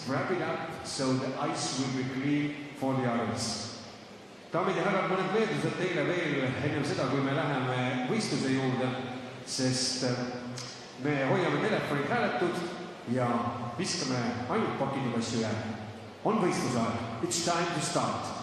wrap it up so the ice will be clean for the others. Daamid ja härrad, mõned meeldused teile veel enne seda, kui me läheme võistluse juurde, sest me hoiame telefonid hääletud ja viskame ainult pakitud asju jääma. On võistluse aeg. It's time to start.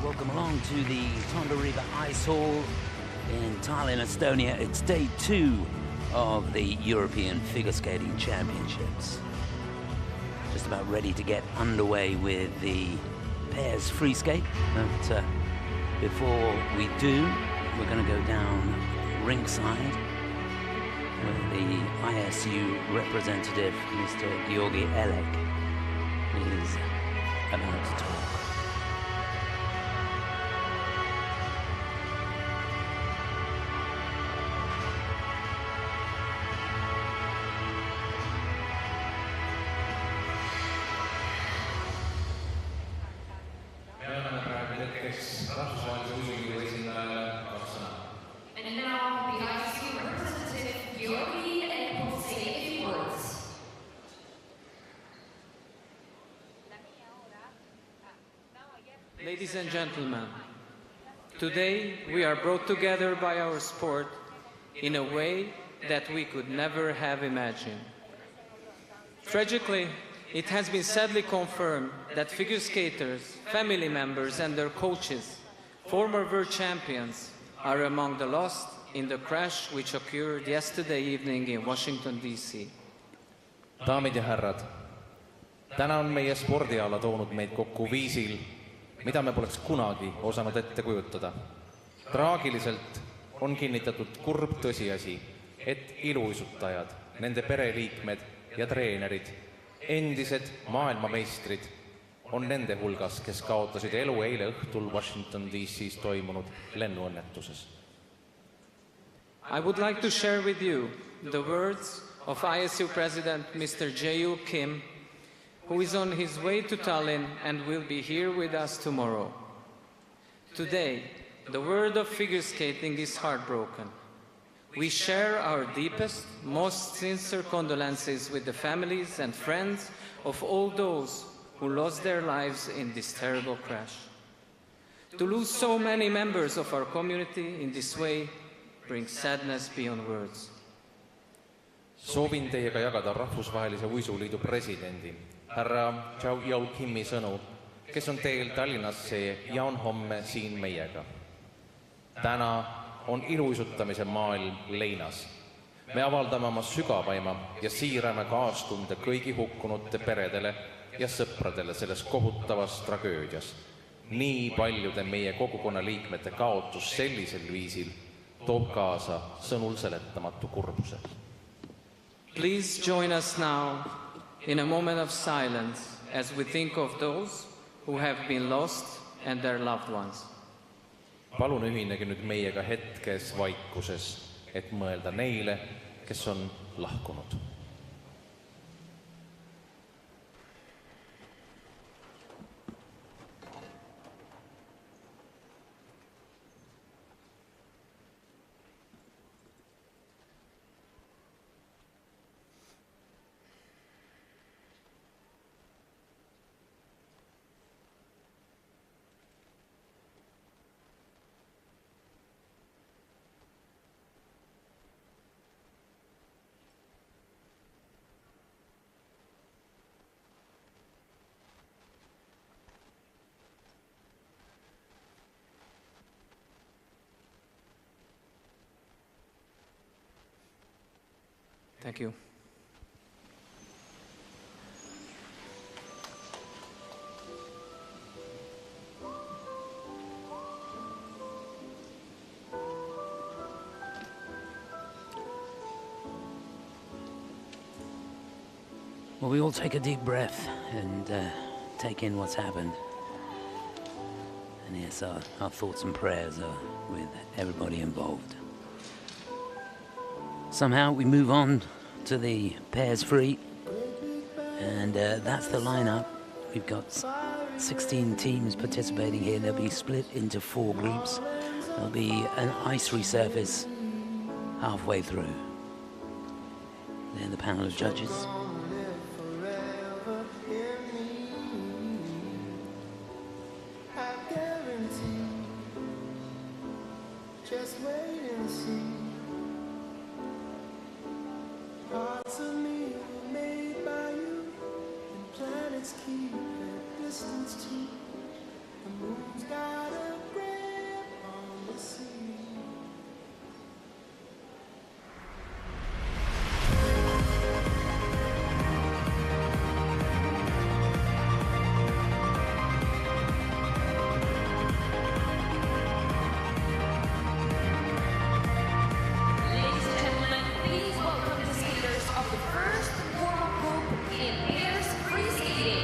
Welcome along to the Tonda River Ice Hall in Tallinn, Estonia. It's day 2 of the European Figure Skating Championships. Just about ready to get underway with the pairs free skate. But before we do, we're going to go down ringside where the ISU representative, Mr. Georgi Elek, is about to talk. And now the ISU representative, Georgi Elek, will say a few words. Ladies and gentlemen, today we are brought together by our sport in a way that we could never have imagined. Tragically, it has been sadly confirmed that figure skaters, family members and their coaches, former world champions, are among the lost in the crash which occurred yesterday evening in Washington, D.C. Daamid ja härrad, täna on meie spordiala toonud meid kokku viisil, mida me poleks kunagi osanud ette kujutada. Traagiliselt on kinnitatud kurb tõsiasi, et iluuisutajad, nende pereliikmed ja treenerid, endised maailmameistrid on nende hulgas, kes kaotasid elu eile õhtul Washington D.C.'s toimunud lennuõnnetuses. I would like to share with you the words of ISU President Mr. Jae-Yu Kim, who is on his way to Tallinn and will be here with us tomorrow. Today, the world of figure skating is heartbroken. We share our deepest, most sincere condolences with the families and friends of all those who lost their lives in this terrible crash. To lose so many members of our community in this way brings sadness beyond words. Soovin teiega jagada Rahvusvahelise Uisuliidu presidendi, härra Jae-Yu Kimi sõnu, kes on teel Tallinnasse ja on homme siin meiega. Täna on iluuisutamise maailm leinas. Me avaldame oma sügavaima ja siirame kaastunde kõigi hukkunute peredele ja sõpradele selles kohutavas tragöödias. Nii paljude meie kogukonna liikmete kaotus sellisel viisil toob kaasa sõnul seletamatu kurbuse. Please join us now in a moment of silence as we think of those who have been lost and their loved ones. Palun ühinege nüüd meiega hetkes vaikuses, et mõelda neile, kes on lahkunud. Thank you. Well, we all take a deep breath and take in what's happened. And yes, our thoughts and prayers are with everybody involved. Somehow we move on to the pairs free, and that's the lineup. We've got 16 teams participating here. They'll be split into 4 groups. There'll be an ice resurface halfway through. Then the panel of judges.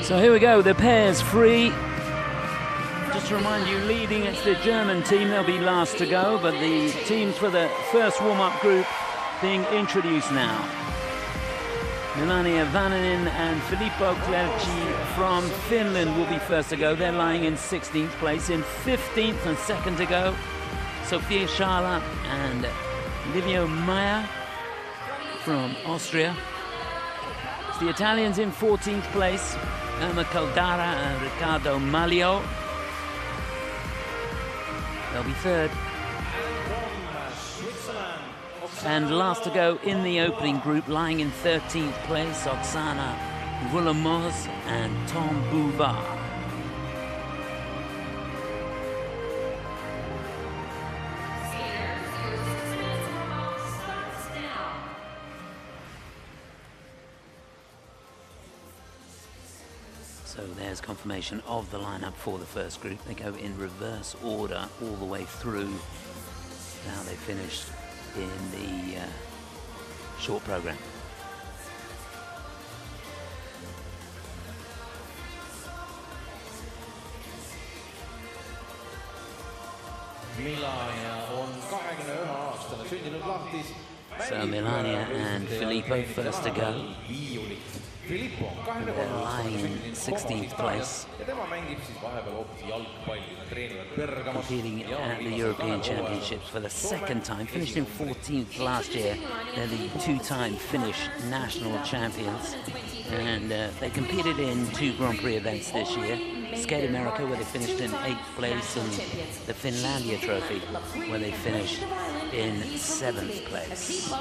So here we go, the pairs free. Just to remind you, leading it's the German team, they'll be last to go, but the teams for the first warm-up group being introduced now. Melania Vannanen and Filippo Clerci from Finland will be first to go. They're lying in 16th place. In 15th and second to go, Sofia Schala and Livio Maia from Austria. It's the Italians in 14th place. Emma Caldara and Riccardo Maglio. They'll be third. And last to go in the opening group, lying in 13th place, Oksana Vulamoz and Tom Bouvard. So there's confirmation of the lineup for the first group. They go in reverse order all the way through. Now they finished in the short program. So Melania and Filippo first to go. They're lying in 16th place, competing at the European Championships for the second time. Finished in 14th last year. They're the 2-time Finnish national champions, and they competed in 2 Grand Prix events this year. Skate America, where they finished in 8th place, and the Finlandia Trophy, where they finished in 7th place.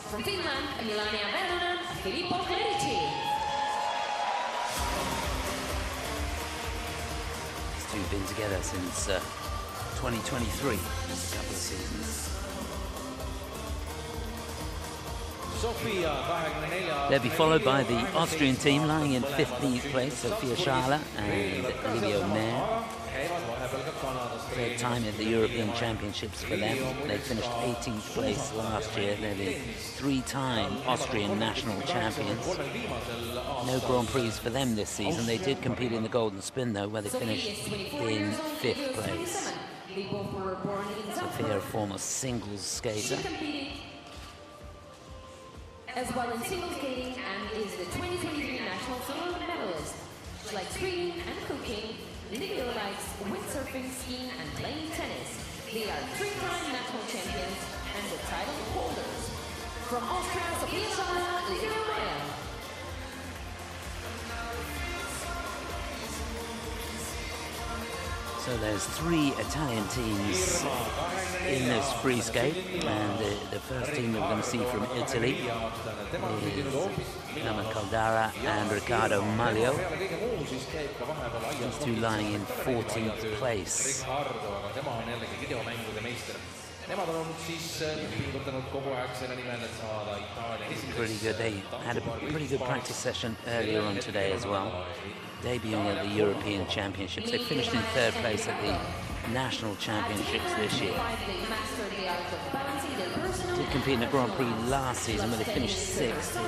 From Finland, Melania Vannanen, Filippo Clerci. These two have been together since 2023, just a couple of seasons. They'll be followed by the Austrian team lying in 15th place, Sophia Schala and Livio Mayer. Third time at the European Championships for them. They finished 18th place last year. They're the three-time Austrian national champions. No Grand Prix for them this season. They did compete in the Golden Spin though, where they finished in 5th place. Sophia, a former singles skater. As well in single skating and is the 2023 national silver medalist. She likes reading and cooking. Livio likes windsurfing, skiing, and playing tennis. They are three-time national champions and the title holders. From Austria, Sophia Schala, Livio Mayer. So there's 3 Italian teams in this free skate, and the first team that we're going to see from Italy is Nama Caldara and Riccardo Maglio. These two lying in 14th place. Pretty good. They had a pretty good practice session earlier on today as well, debuting at the European Championships. They finished in 3rd place at the National Championships this year. Did compete in the Grand Prix last season, where they finished 6th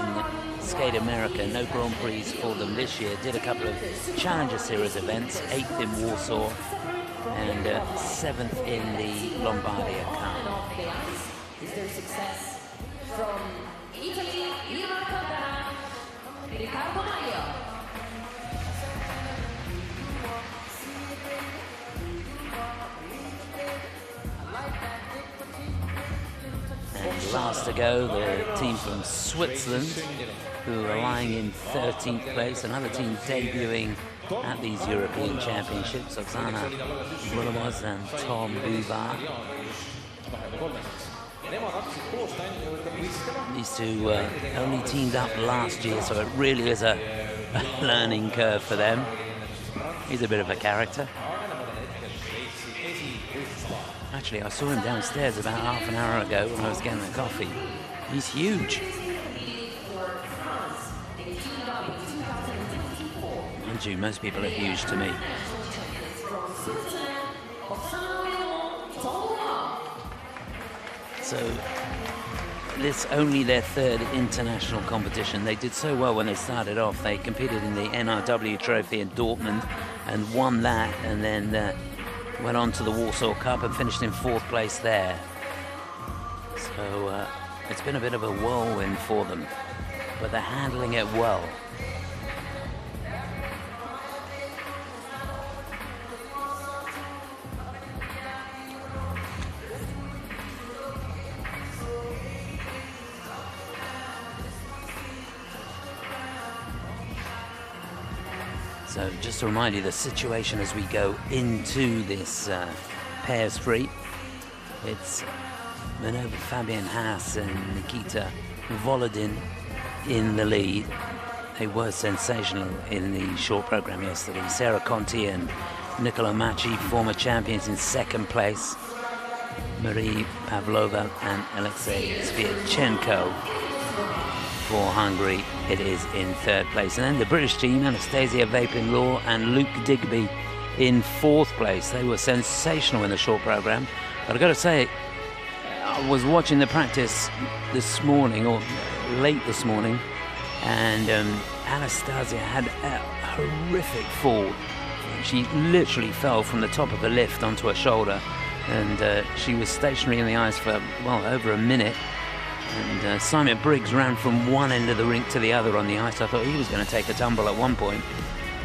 in Skate America. No Grand Prix for them this year. Did a couple of Challenger Series events, 8th in Warsaw and 7th in the Lombardia Cup. Is their success from Italy, Ilma Caldara, Riccardo Maglio. And last to go, the team from Switzerland, who are lying in 13th place. Another team debuting at these European Championships, Oksana Bulamos and Tom Buvar. These two only teamed up last year, so it really is a learning curve for them. He's a bit of a character. Actually, I saw him downstairs about half an hour ago when I was getting a coffee. He's huge. Mind you, most people are huge to me. So, this only their 3rd international competition. They did so well when they started off. They competed in the NRW Trophy in Dortmund and won that, and then went on to the Warsaw Cup and finished in 4th place there. So it's been a bit of a whirlwind for them, but they're handling it well. So just to remind you the situation as we go into this pairs free. It's Minerva Fabian Haas and Nikita Volodin in the lead. They were sensational in the short program yesterday. Sarah Conti and Nicola Maci, former champions, in 2nd place. Marie Pavlova and Alexei Sviatchenko. For Hungary, it is in 3rd place. And then the British team, Anastasia Vapin-Law and Luke Digby in 4th place. They were sensational in the short program. But I've got to say, I was watching the practice this morning, or late this morning, and Anastasia had a horrific fall. She literally fell from the top of the lift onto her shoulder, and she was stationary in the ice for, well, over a minute. And Simon Briggs ran from one end of the rink to the other on the ice. I thought he was going to take a tumble at one point.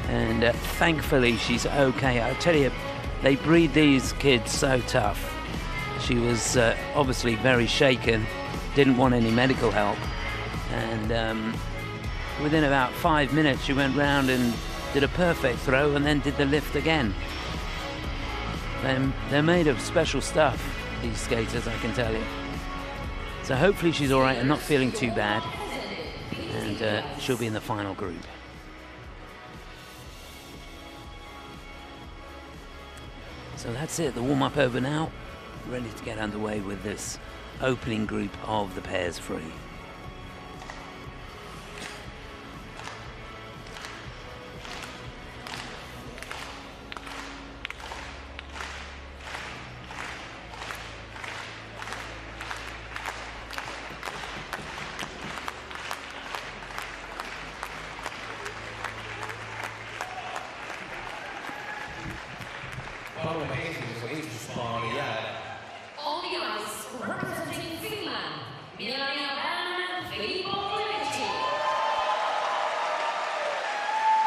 And thankfully, she's okay. I tell you, they breed these kids so tough. She was obviously very shaken, didn't want any medical help. And within about 5 minutes, she went round and did a perfect throw and then did the lift again. They're made of special stuff, these skaters, I can tell you. So hopefully she's all right and not feeling too bad, and she'll be in the final group. So that's it, the warm-up over now. Ready to get underway with this opening group of the pairs free. On the ice, representing Finland,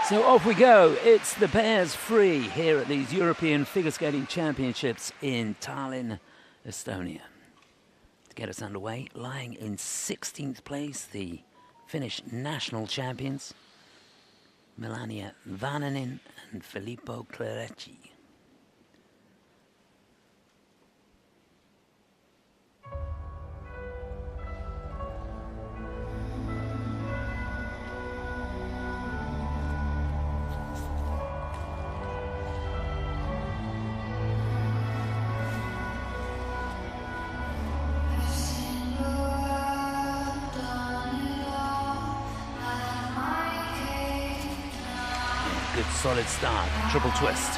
So off we go. It's the pairs free here at these European Figure Skating Championships in Tallinn, Estonia. To get us underway, lying in 16th place, the Finnish national champions, Melania Vanhanen and Filippo Clerici. Good solid start, triple twist.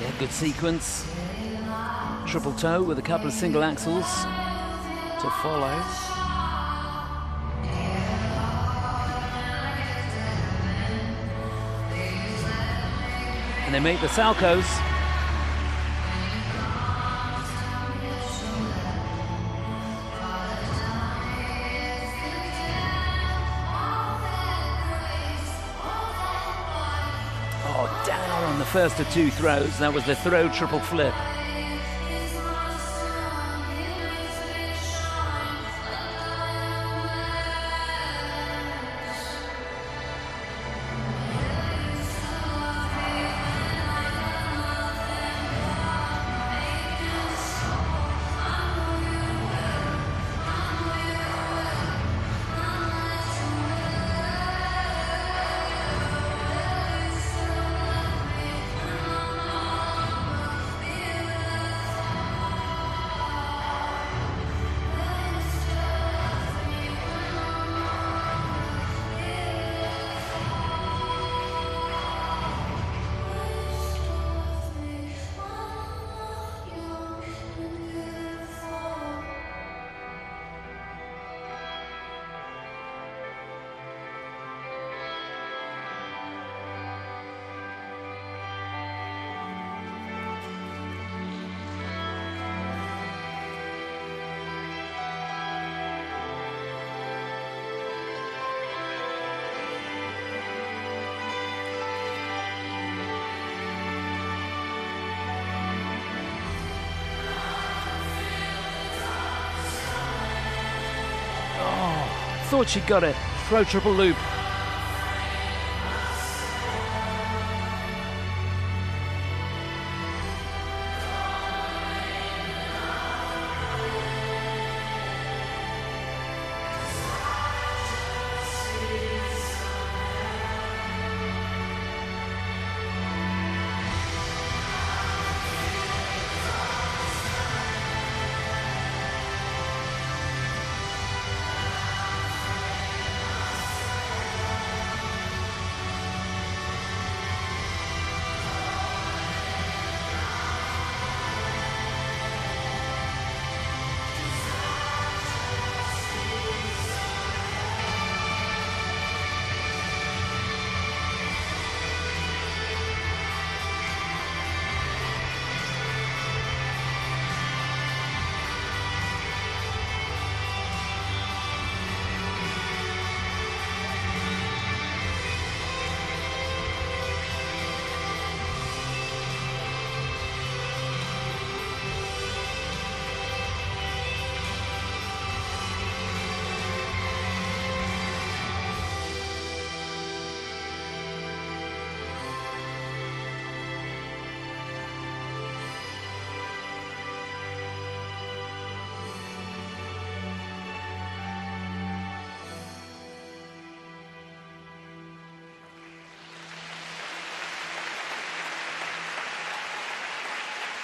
Yeah, good sequence. Triple toe with a couple of single axels to follow. And they make the salcos. Oh, down on the first of two throws. That was the throw triple flip. Thought she got it. Throw triple loop.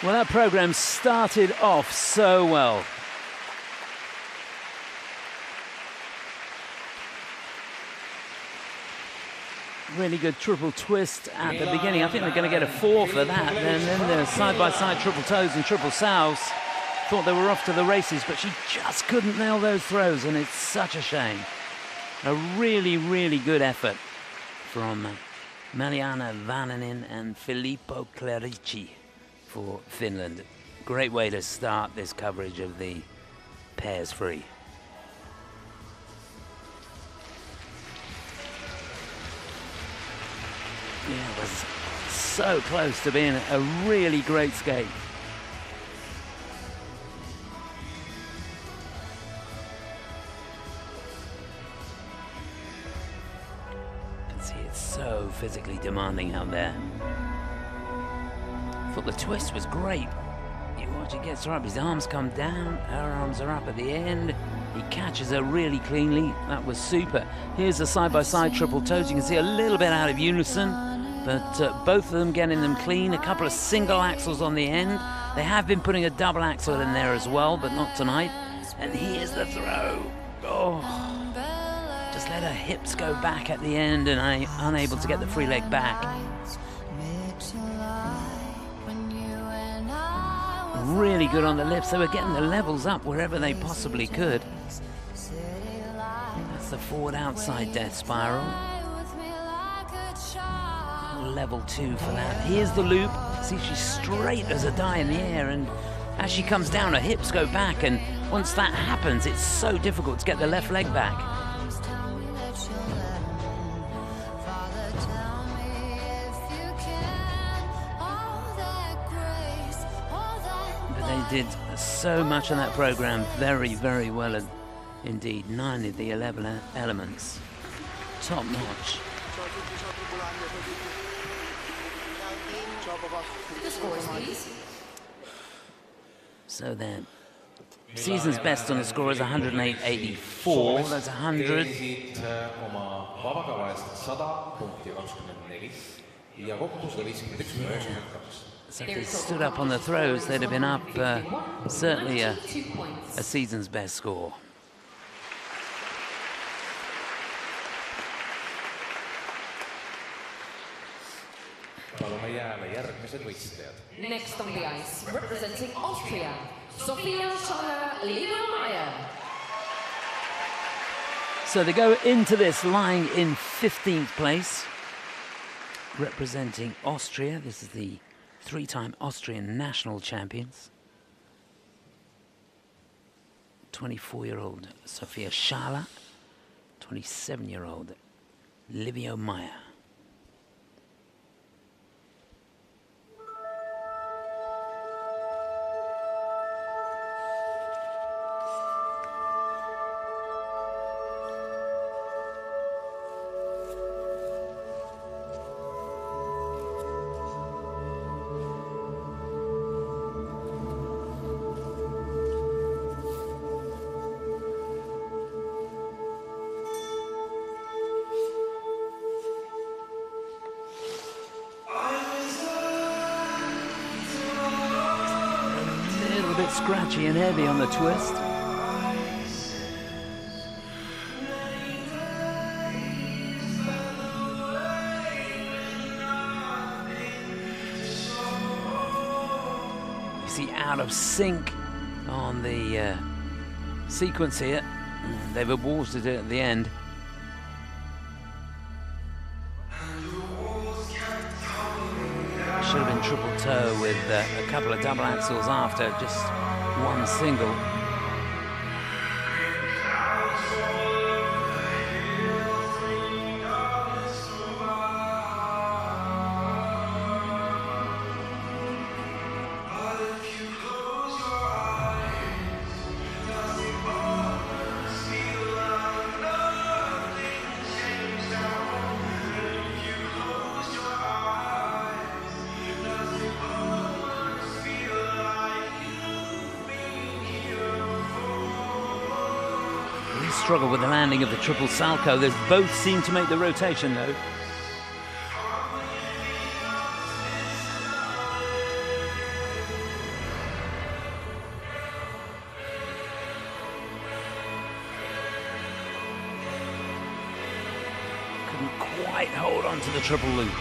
Well, that program started off so well. Really good triple twist at the beginning. I think they're going to get a 4 for that. And then the side-by-side triple toes and triple sows. Thought they were off to the races, but she just couldn't nail those throws, and it's such a shame. A really, really good effort from Mariana Vannanen and Filippo Clerici for Finland. Great way to start this coverage of the pairs free. Yeah, it was so close to being a really great skate. You can see it's so physically demanding out there. I thought the twist was great. You watch it gets up, his arms come down, her arms are up at the end. He catches her really cleanly. That was super. Here's a side-by-side triple toes. You can see a little bit out of unison, but both of them getting them clean. A couple of single axles on the end. They have been putting a double axle in there as well, but not tonight. And here's the throw. Oh, just let her hips go back at the end, and unable to get the free leg back. Really good on the lips. They were getting the levels up wherever they possibly could. That's the forward outside death spiral. Level 2 for that. Here's the loop. See, she's straight as a die in the air, and as she comes down, her hips go back, and once that happens, it's so difficult to get the left leg back. Did so much on that program very, very well indeed. 9 of the 11 elements. Top notch. The scores, please. So then, season's best on the score is 108.84. That's 100. So if they stood up on the throws, they'd have been up certainly a season's best score. Next on the ice, representing Austria, Sophia Schaller-Liebermeier. So they go into this lying in 15th place, representing Austria. This is the 3-time Austrian national champions. 24-year-old Sophia Schaller, 27-year-old Livio Meyer. Scratchy and heavy on the twist. You see out of sync on the sequence here. They've aborted it at the end. Should have been triple toe with a couple of double axles after, just one single. Struggle with the landing of the triple salto. They both seem to make the rotation though. couldn't quite hold on to the triple loop.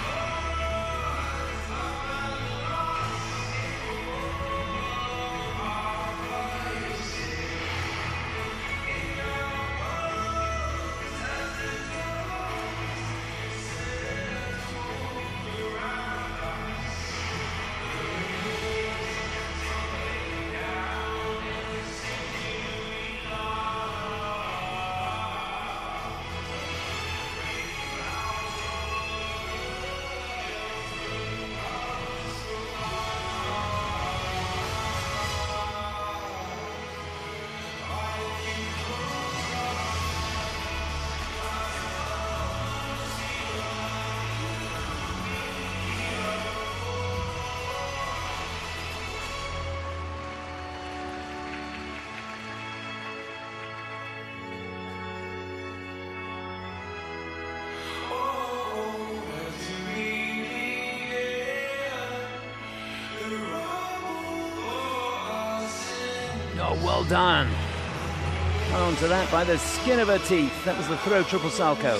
Oh, well done. On to that by the skin of her teeth. That was the throw triple salcho.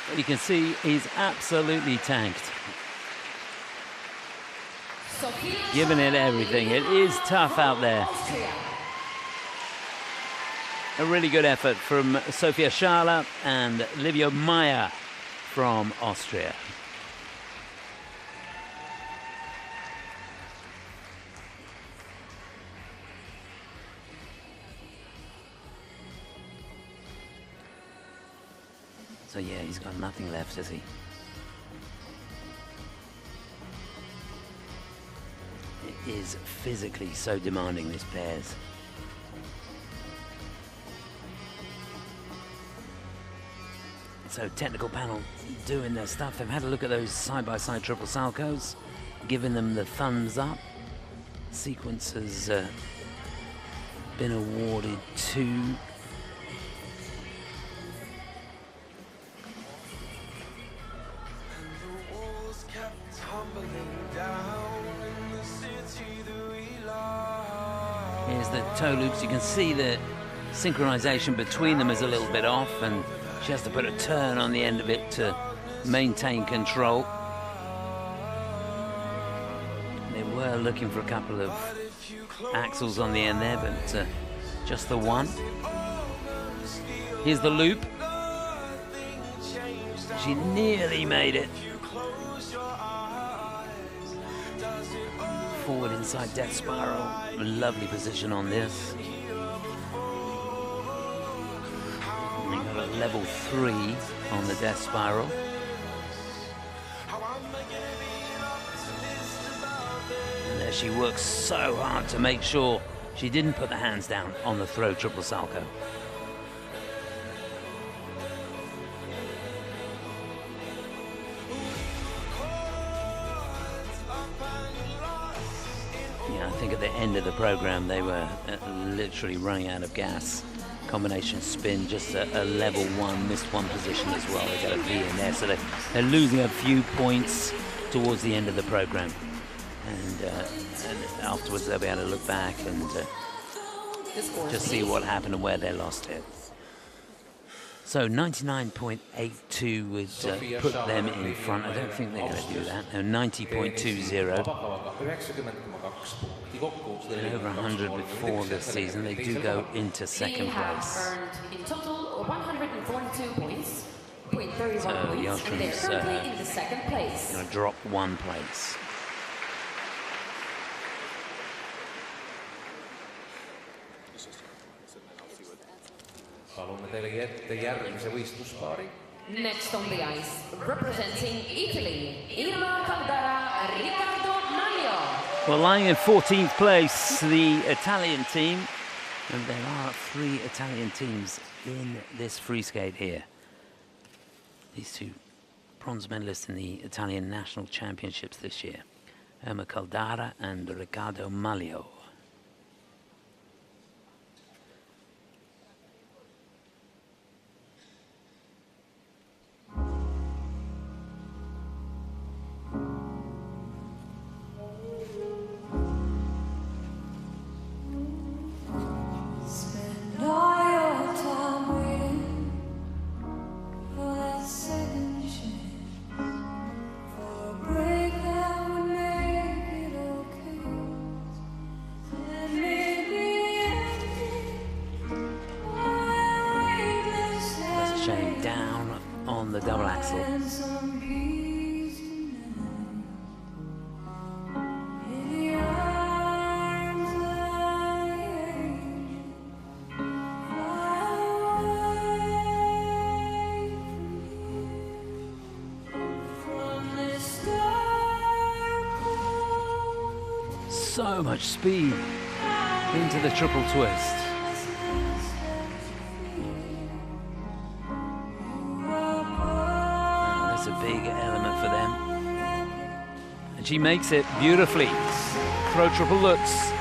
But you can see he's absolutely tanked. Giving it everything. It is tough out there. A really good effort from Sophia Schala and Livio Meyer from Austria. So yeah, he's got nothing left, has he? It is physically so demanding, this pairs. So technical panel doing their stuff. They've had a look at those side-by-side triple salchos, giving them the thumbs up. Sequence has been awarded 2. Here's the toe loops. You can see the synchronization between them is a little bit off, and she has to put a turn on the end of it to maintain control. They were looking for a couple of axles on the end there, but just the one. Here's the loop. She nearly made it. Forward inside death spiral. A lovely position on this. We got a level 3 on the death spiral. And there she works so hard to make sure she didn't put the hands down on the throw triple salcho. Yeah, I think at the end of the program they were literally running out of gas. Combination spin, just a level 1, missed one position as well. They got a V in there, so they're losing a few points towards the end of the program. And afterwards they'll be able to look back and just see what happened and where they lost it. So 99.82 would put them in front. I don't think they're going to do that. No, 90.20. And over 100 before this season. They do go into second They have place. earned in total 142 points, 31 So points, and they're Jostrum's currently in the second place. going to drop 1 place. palume teile ette järgmise võistluspaari. Next on the ice, representing Italy, Irma Caldara, Riccardo Maglio. Well, lying in 14th place, the Italian team. And there are 3 Italian teams in this free skate here. These 2 bronze medalists in the Italian National Championships this year. Irma Caldara and Riccardo Maglio. So much speed into the triple twist. Oh, that's a big element for them. And she makes it beautifully. Throw triple lutz.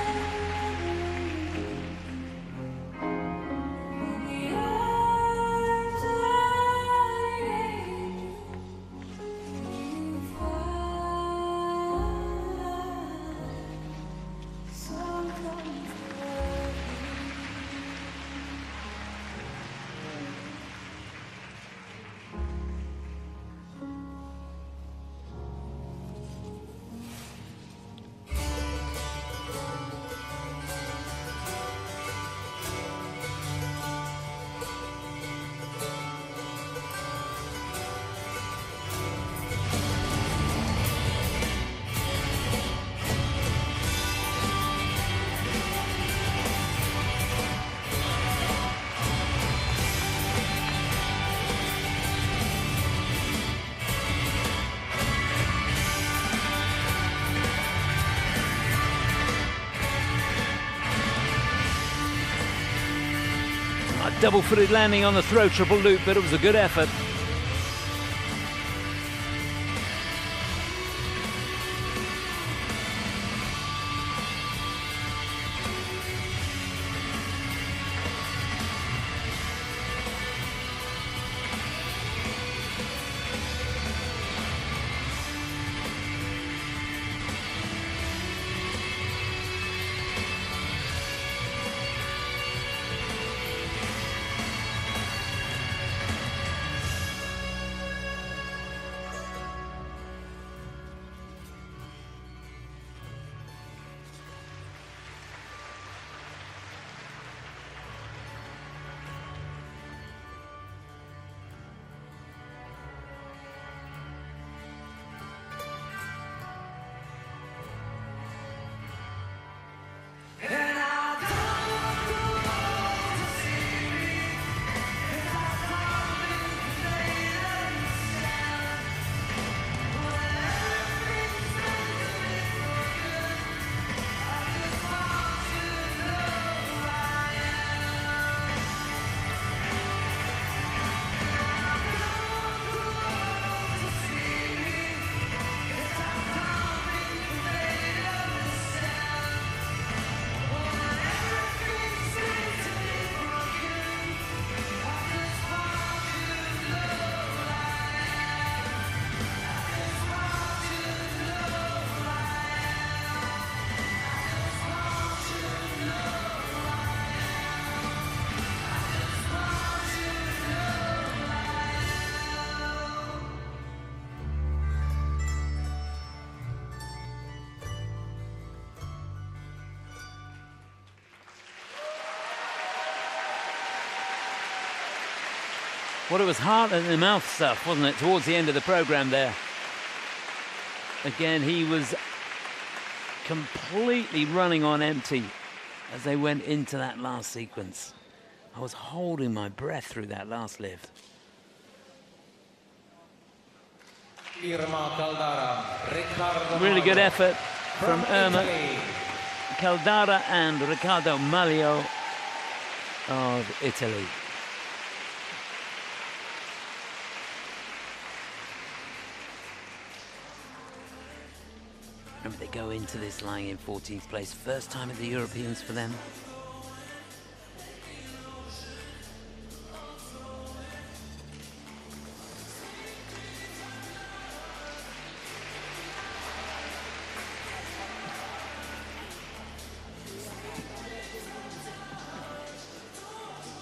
Double-footed landing on the throw triple loop, but it was a good effort. Well, it was heart and the mouth stuff, wasn't it, towards the end of the program there. Again, he was completely running on empty as they went into that last sequence. I was holding my breath through that last lift. Really good effort from Irma Caldara and Riccardo Maglio of Italy. Remember, they go into this lying in 14th place. First time at the Europeans for them.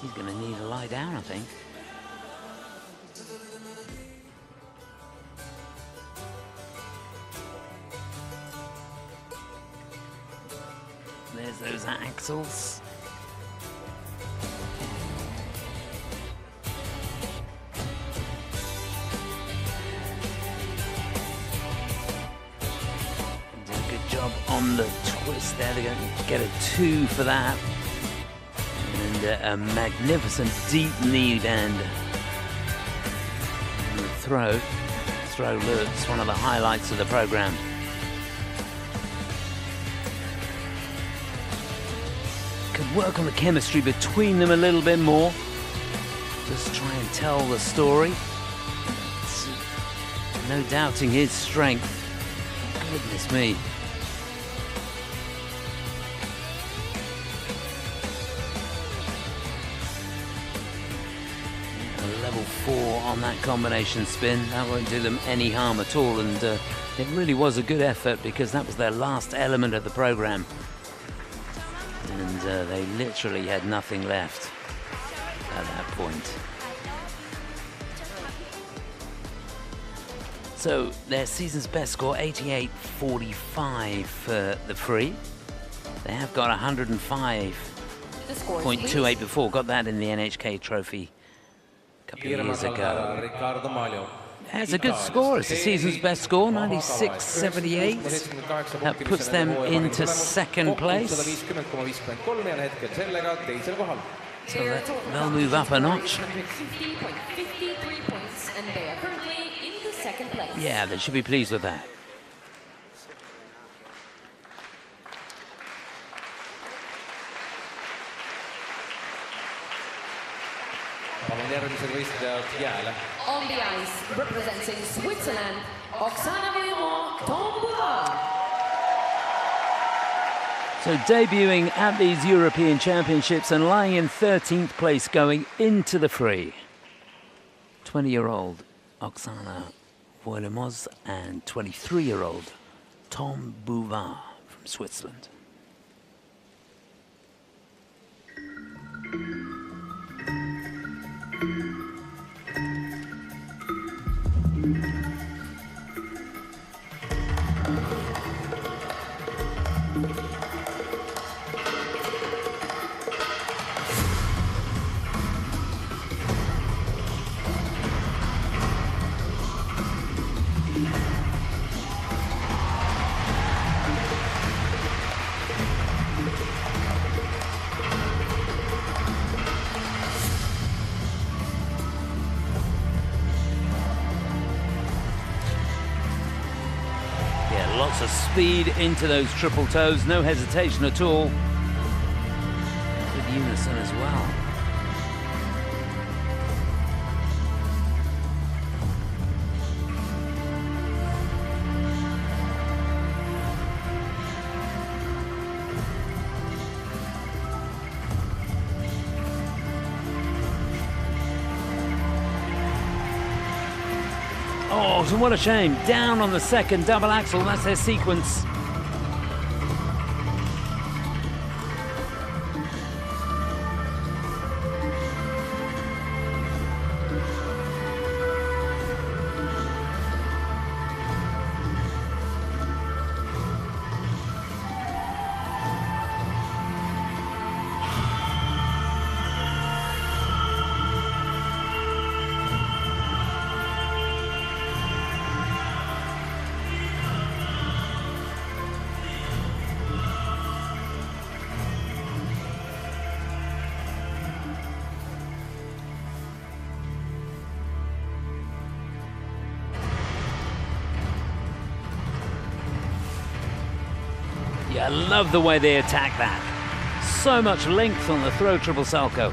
He's going to need to lie down, I think. There's those axles. Did a good job on the twist there. They're going to get a 2 for that. And a magnificent deep knee bend. And the throw looks one of the highlights of the program. Could work on the chemistry between them a little bit more. Just try and tell the story. No doubting his strength. Goodness me. A level 4 on that combination spin. That won't do them any harm at all. And it really was a good effort because that was their last element of the program. And they literally had nothing left at that point. So their season's best score, 88.45 for the free. They have got 105.28 before. Got that in the NHK Trophy a couple of years ago. That's a good score. It's the season's best score, 96.78. That puts them into second place. So they'll move up a notch. 50.53 points, and they are currently in the second place. Yeah, they should be pleased with that. On the ice, representing Switzerland, Oksana Villemo, Tom Bouvard. So debuting at these European Championships and lying in 13th place going into the free. 20-year-old Oksana Villemo and 23-year-old Tom Bouvard from Switzerland. Lots of speed into those triple toes, no hesitation at all. With unison as well. Oh, so what a shame. Down on the second double axel, that's their sequence. Yeah, I love the way they attack that. So much length on the throw triple salto.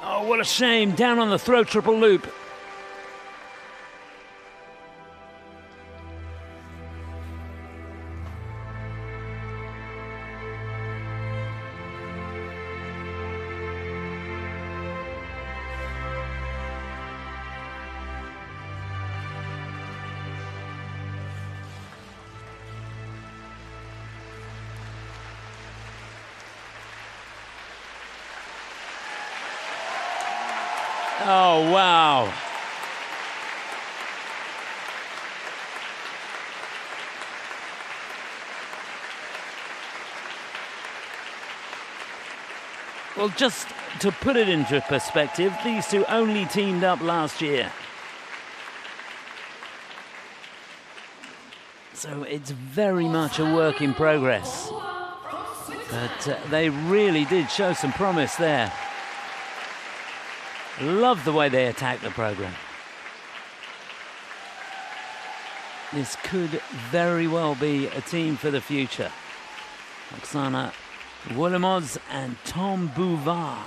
Oh, what a shame, down on the throw triple loop. Oh, wow. Well, just to put it into perspective, these two only teamed up last year. So it's very much a work in progress. But they really did show some promise there. Love the way they attack the program. This could very well be a team for the future. Oksana Wolimoz and Tom Bouvard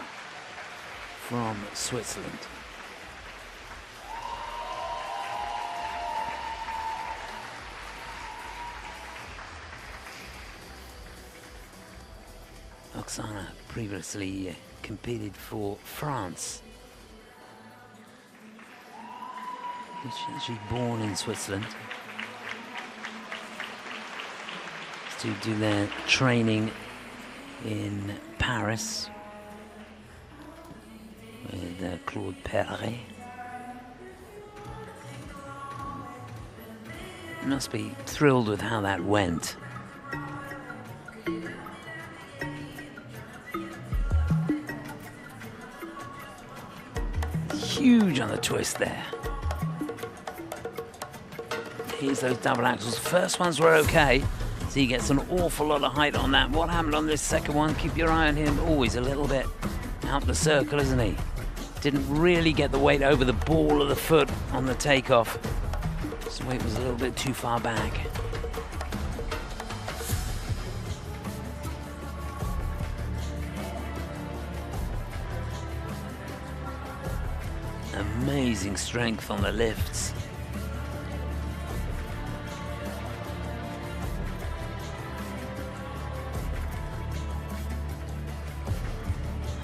from Switzerland. Oksana previously competed for France. She's born in Switzerland to do their training in Paris with Claude Perret. Must be thrilled with how that went. Huge on the twist there. Here's those double axels. First ones were okay, so he gets an awful lot of height on that. What happened on this second one? Keep your eye on him. Always a little bit out the circle, isn't he? Didn't really get the weight over the ball of the foot on the takeoff. His weight was a little bit too far back. Amazing strength on the lifts.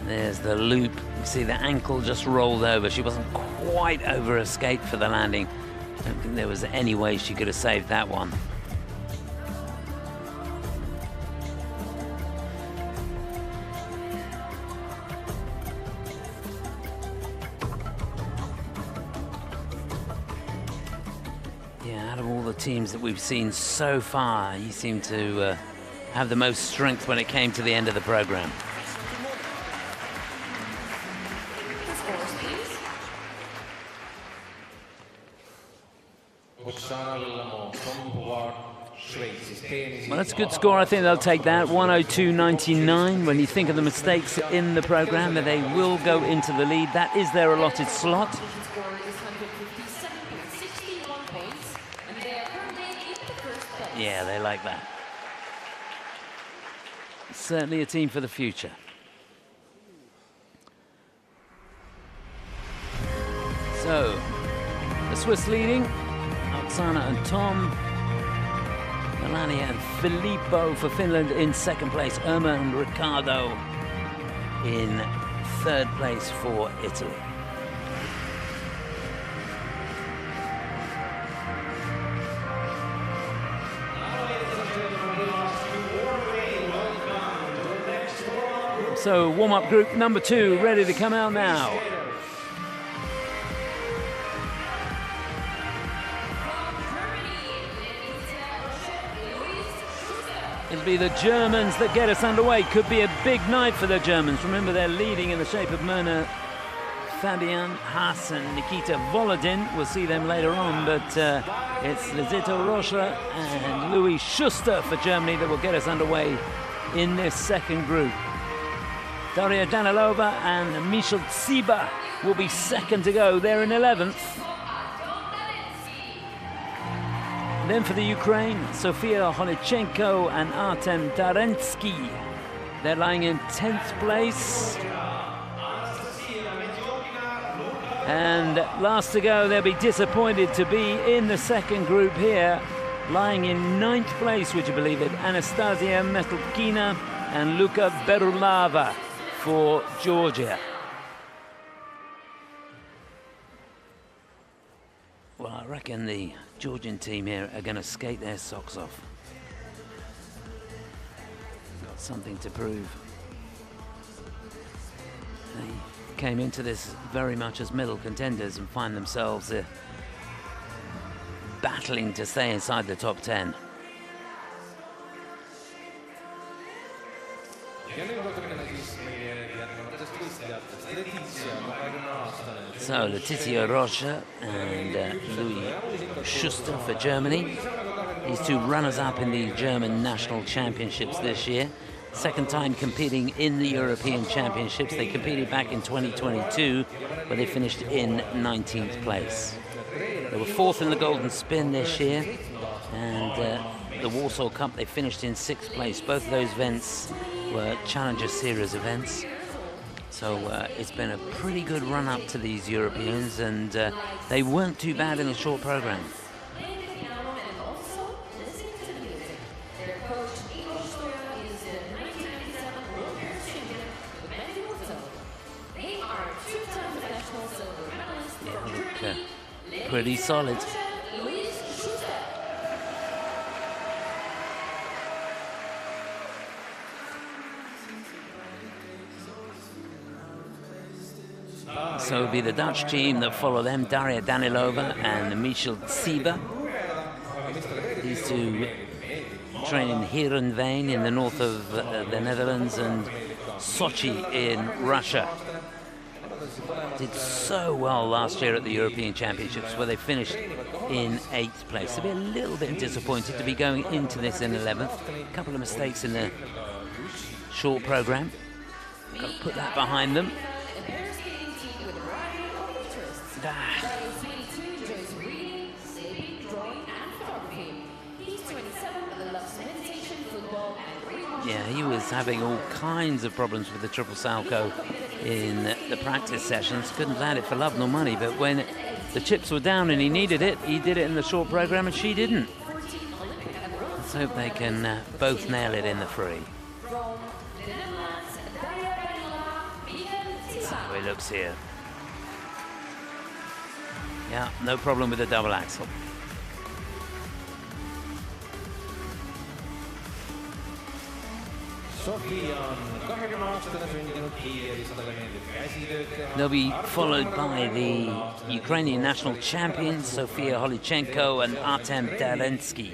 There's the loop. You see the ankle just rolled over. She wasn't quite over her skate for the landing. I don't think there was any way she could have saved that one. Yeah, out of all the teams that we've seen so far, you seem to have the most strength when it came to the end of the program. scores, please. Well, that's a good score. I think they'll take that. 102.99. When you think of the mistakes in the program, that they will go into the lead. That is their allotted slot. The score is 157.61 points, and they are currently in the first place. Yeah, they like that. Certainly a team for the future. So, the Swiss leading, Oksana and Tom, Melania and Filippo for Finland in second place, Irma and Riccardo in third place for Italy. So, warm-up group number 2 ready to come out now. It'll be the Germans that get us underway. Could be a big night for the Germans. Remember, they're leading in the shape of Myrna Fabian, Haas and Nikita Volodin. We'll see them later on, but it's Lizito Rocha and Louis Schuster for Germany that will get us underway in this second group. Daria Danilova and Michal Tsiba will be second to go. They're in 11th. Then for the Ukraine, Sofia Honichenko and Artem Tarensky. They're lying in 10th place. And last to go, they'll be disappointed to be in the second group here, lying in 9th place, would you believe it? Anastasia Metlkina and Luka Berulava for Georgia. Well, I reckon the Georgian team here are going to skate their socks off. Got something to prove. They came into this very much as middle contenders and find themselves battling to stay inside the top 10. So Letizia Rocha and Louis Schuster for Germany. These two runners-up in the German national championships this year. Second time competing in the European Championships. They competed back in 2022, where they finished in 19th place. They were 4th in the Golden Spin this year, and the Warsaw Cup they finished in 6th place. Both of those events were Challenger Series events. So it's been a pretty good run-up to these Europeans, and they weren't too bad in the short program. Yeah, look, pretty solid. So it'll be the Dutch team that follow them, Daria Danilova and Michal Tsiba. These two train in Heerenveen in the north of the Netherlands and Sochi in Russia. Did so well last year at the European Championships, where they finished in 8th place. They'll be a little bit disappointed to be going into this in 11th. A couple of mistakes in the short program. Got to put that behind them. Yeah, he was having all kinds of problems with the triple salcho in the practice sessions. Couldn't land it for love nor money, but when the chips were down and he needed it, he did it in the short program and she didn't. Let's hope they can both nail it in the free. That's how it looks here. Yeah, no problem with the double axel. They'll be followed by the Ukrainian national champions, Sofia Holichenko and Artem Tarensky.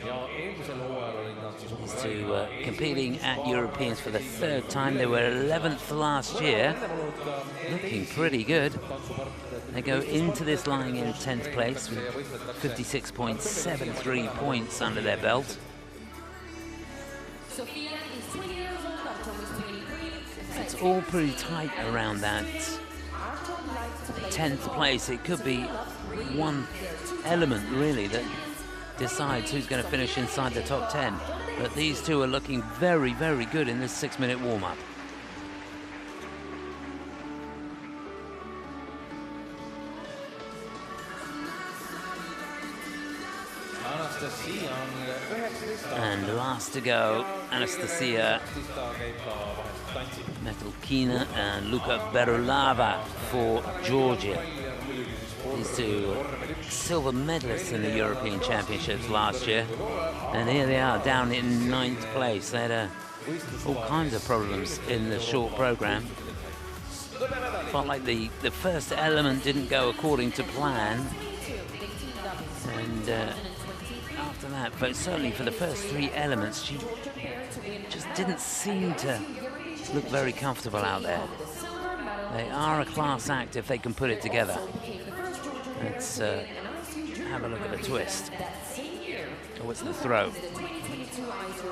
These to competing at Europeans for the 3rd time. They were 11th last year, looking pretty good. They go into this lying in 10th place with 56.73 points under their belt. It's all pretty tight around that 10th place. It could be one element really that decides who's going to finish inside the top 10. But these two are looking very, very good in this 6-minute warm-up. And last to go, Anastasia Metelkina and Luka Berulava for Georgia. These two silver medalists in the European Championships last year. And here they are down in 9th place. They had all kinds of problems in the short program. Felt like the first element didn't go according to plan. And after that, but certainly for the first 3 elements, she just didn't seem to look very comfortable out there. They are a class act if they can put it together. Let's have a look at the twist. Oh, it's the throw.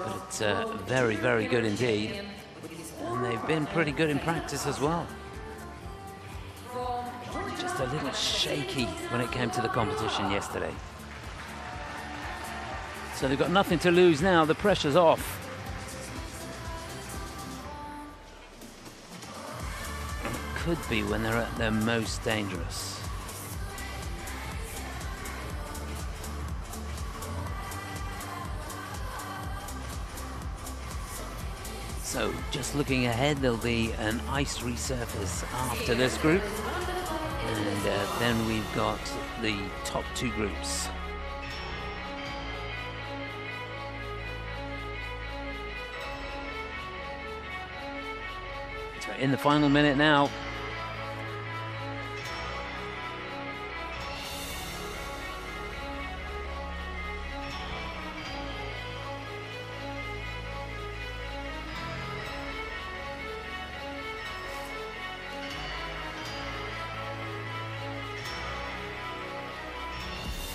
But it's very, very good indeed. And they've been pretty good in practice as well. Just a little shaky when it came to the competition yesterday. So they've got nothing to lose now. The pressure's off. It could be when they're at their most dangerous. So just looking ahead, there'll be an ice resurface after this group. And then we've got the top 2 groups. So in the final minute now.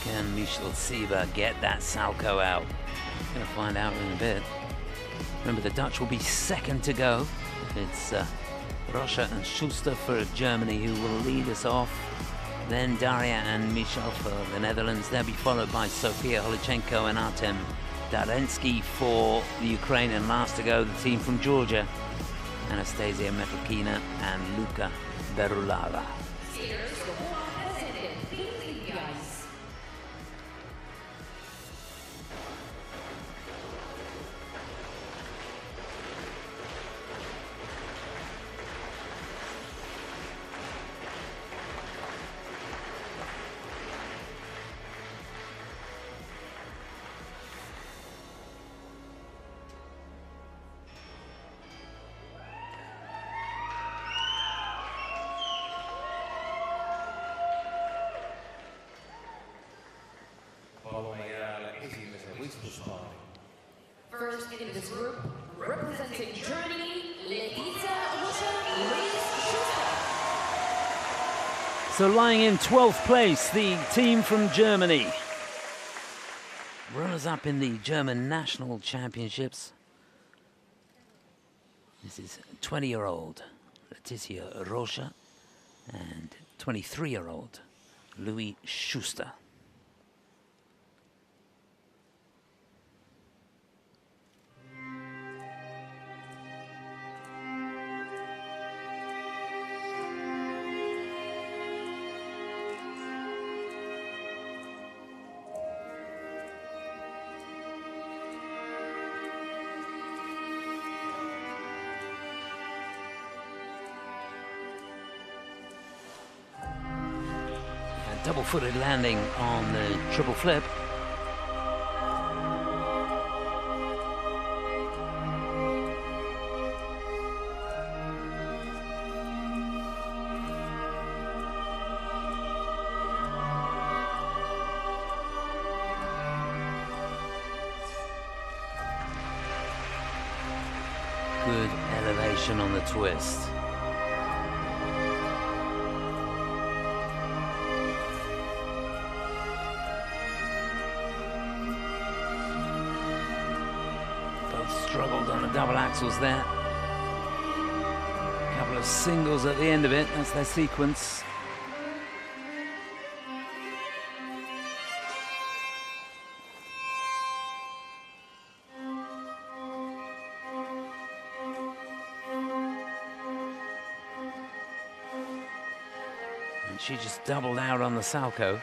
Can Michel Sieber get that Salco out? Gonna find out in a bit. Remember, the Dutch will be 2nd to go. It's Rocha and Schuster for Germany who will lead us off. Then Daria and Michel for the Netherlands. They'll be followed by Sofia Holichenko and Artem Darensky for the Ukraine. And last to go, the team from Georgia, Anastasia Metelkina and Luka Berulava. First in this group, representing Germany, So lying in 12th place, the team from Germany. Runners-up in the German National Championships. This is 20-year-old Letizia Rocha and 23-year-old Louis Schuster. Double-footed landing on the triple flip. variation on the twist. Both struggled on the double axels there. A couple of singles at the end of it, that's their sequence. She just doubled out on the salcho.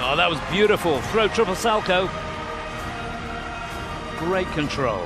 Oh, that was beautiful. Throw triple salcho. Great control.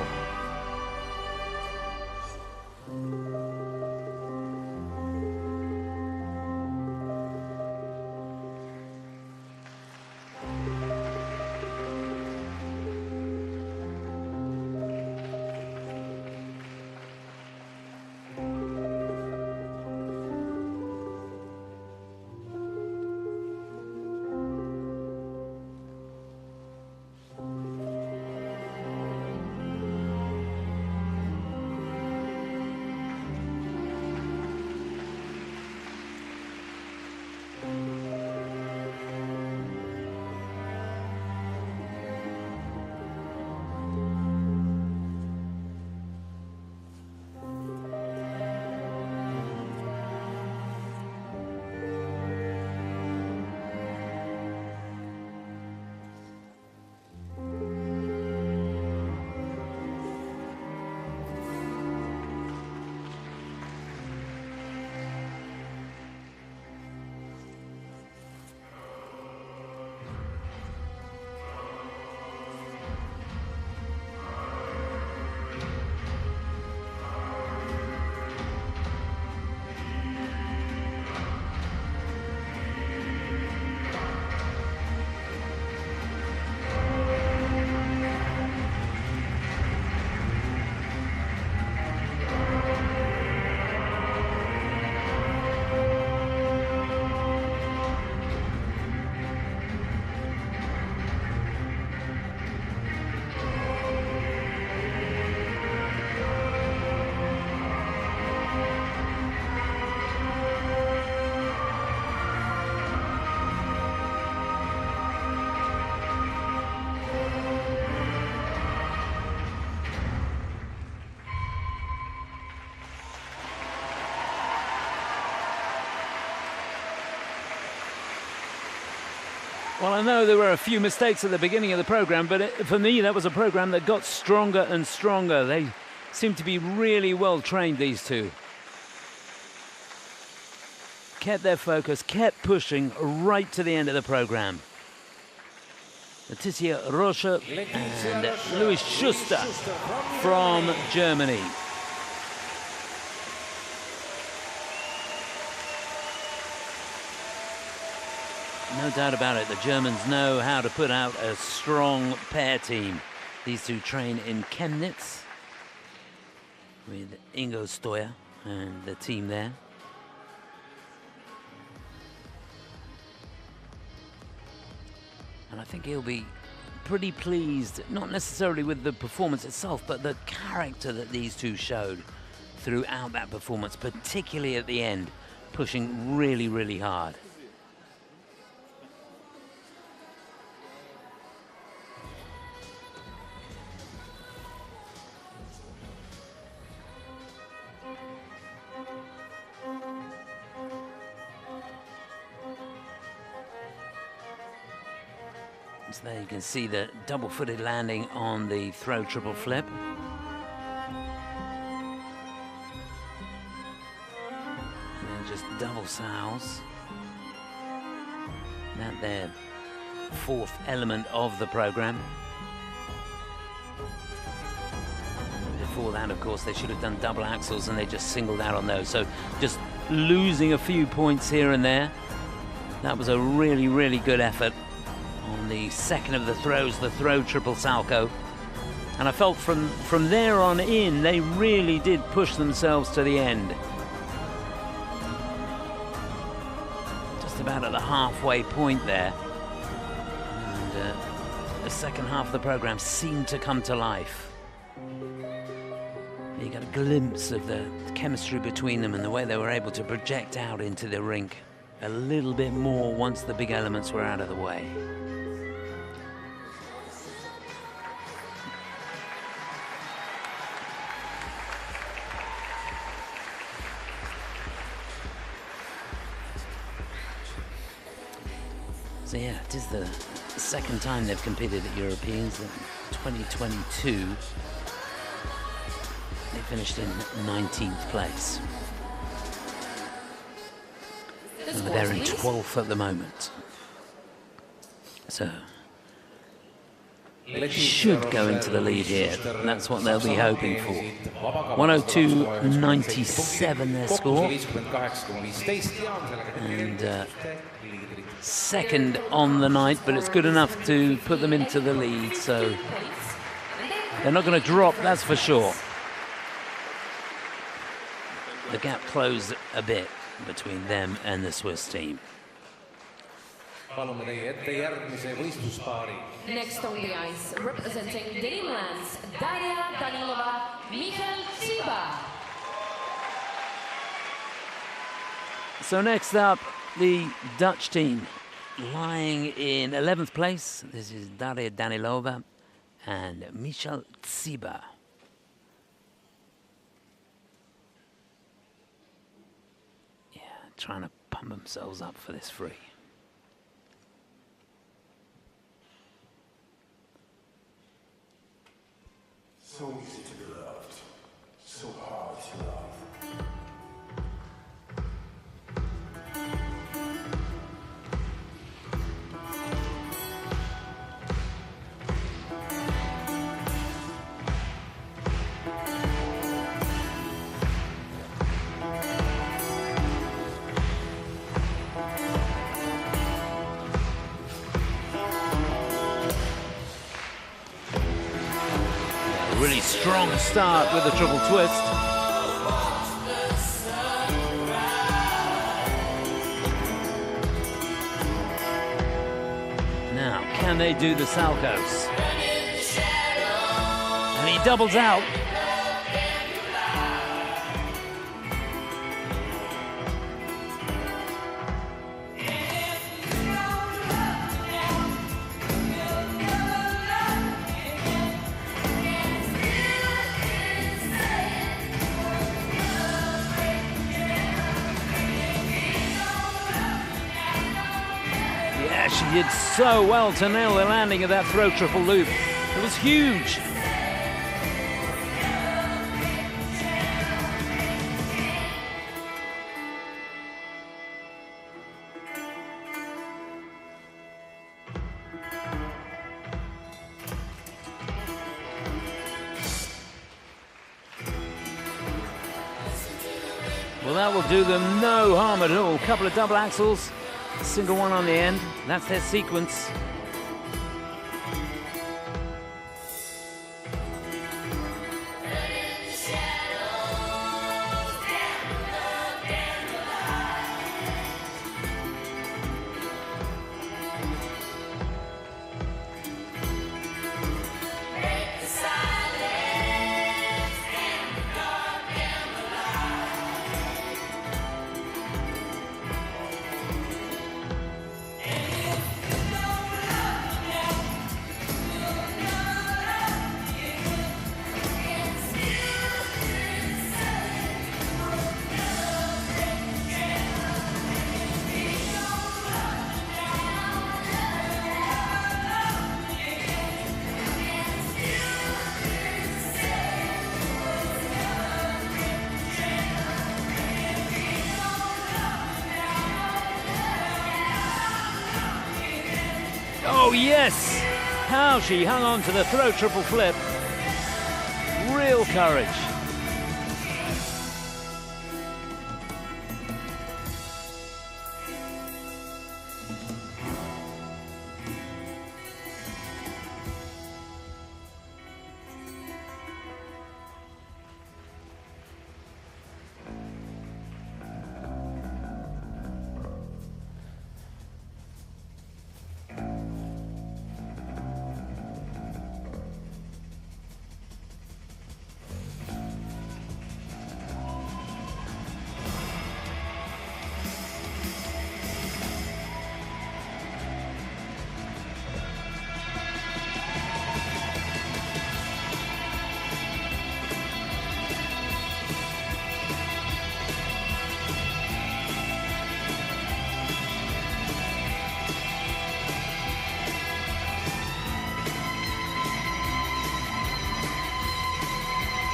Well, I know there were a few mistakes at the beginning of the program, but for me, that was a program that got stronger and stronger. They seem to be really well trained, these two. Kept their focus, kept pushing right to the end of the program. Letitia Roche and Louis Schuster from Germany. No doubt about it, the Germans know how to put out a strong pair team. These two train in Chemnitz with Ingo Stoyer and the team there. And I think he'll be pretty pleased, not necessarily with the performance itself, but the character that these two showed throughout that performance, particularly at the end, pushing really, really hard. So there you can see the double-footed landing on the throw triple flip. And then just double sows. at their fourth element of the program. Before that, of course, they should have done double axles and they just singled out on those. So just losing a few points here and there. That was a really, really good effort on the second of the throws, the throw triple salcho. And I felt from there on in, they really did push themselves to the end. Just about at the halfway point there. And the second half of the program seemed to come to life. You got a glimpse of the chemistry between them and the way they were able to project out into the rink a little bit more once the big elements were out of the way. So yeah, it is the second time they've competed at Europeans in 2022. They finished in 19th place. And they're in 12th at the moment. So, should go into the lead here. That's what they'll be hoping for. 102.97 their score. And second on the night, but it's good enough to put them into the lead. So, they're not going to drop, that's for sure. The gap closed a bit between them and the Swiss team. Next on the ice, representing Dreamlands, Daria Danilova, Michal Tsiba. So next up, the Dutch team, lying in 11th place. This is Daria Danilova and Michal Tsiba. Trying to pump themselves up for this free. So easy to be loved, so hard to love. Really strong start with the triple twist. Now, can they do the salchos? And he doubles out. She did so well to nail the landing of that throw triple loop. It was huge. Well, that will do them no harm at all. Couple of double axles. Single one on the end. That's their sequence. Oh, yes! How she hung on to the throw triple flip. Real courage.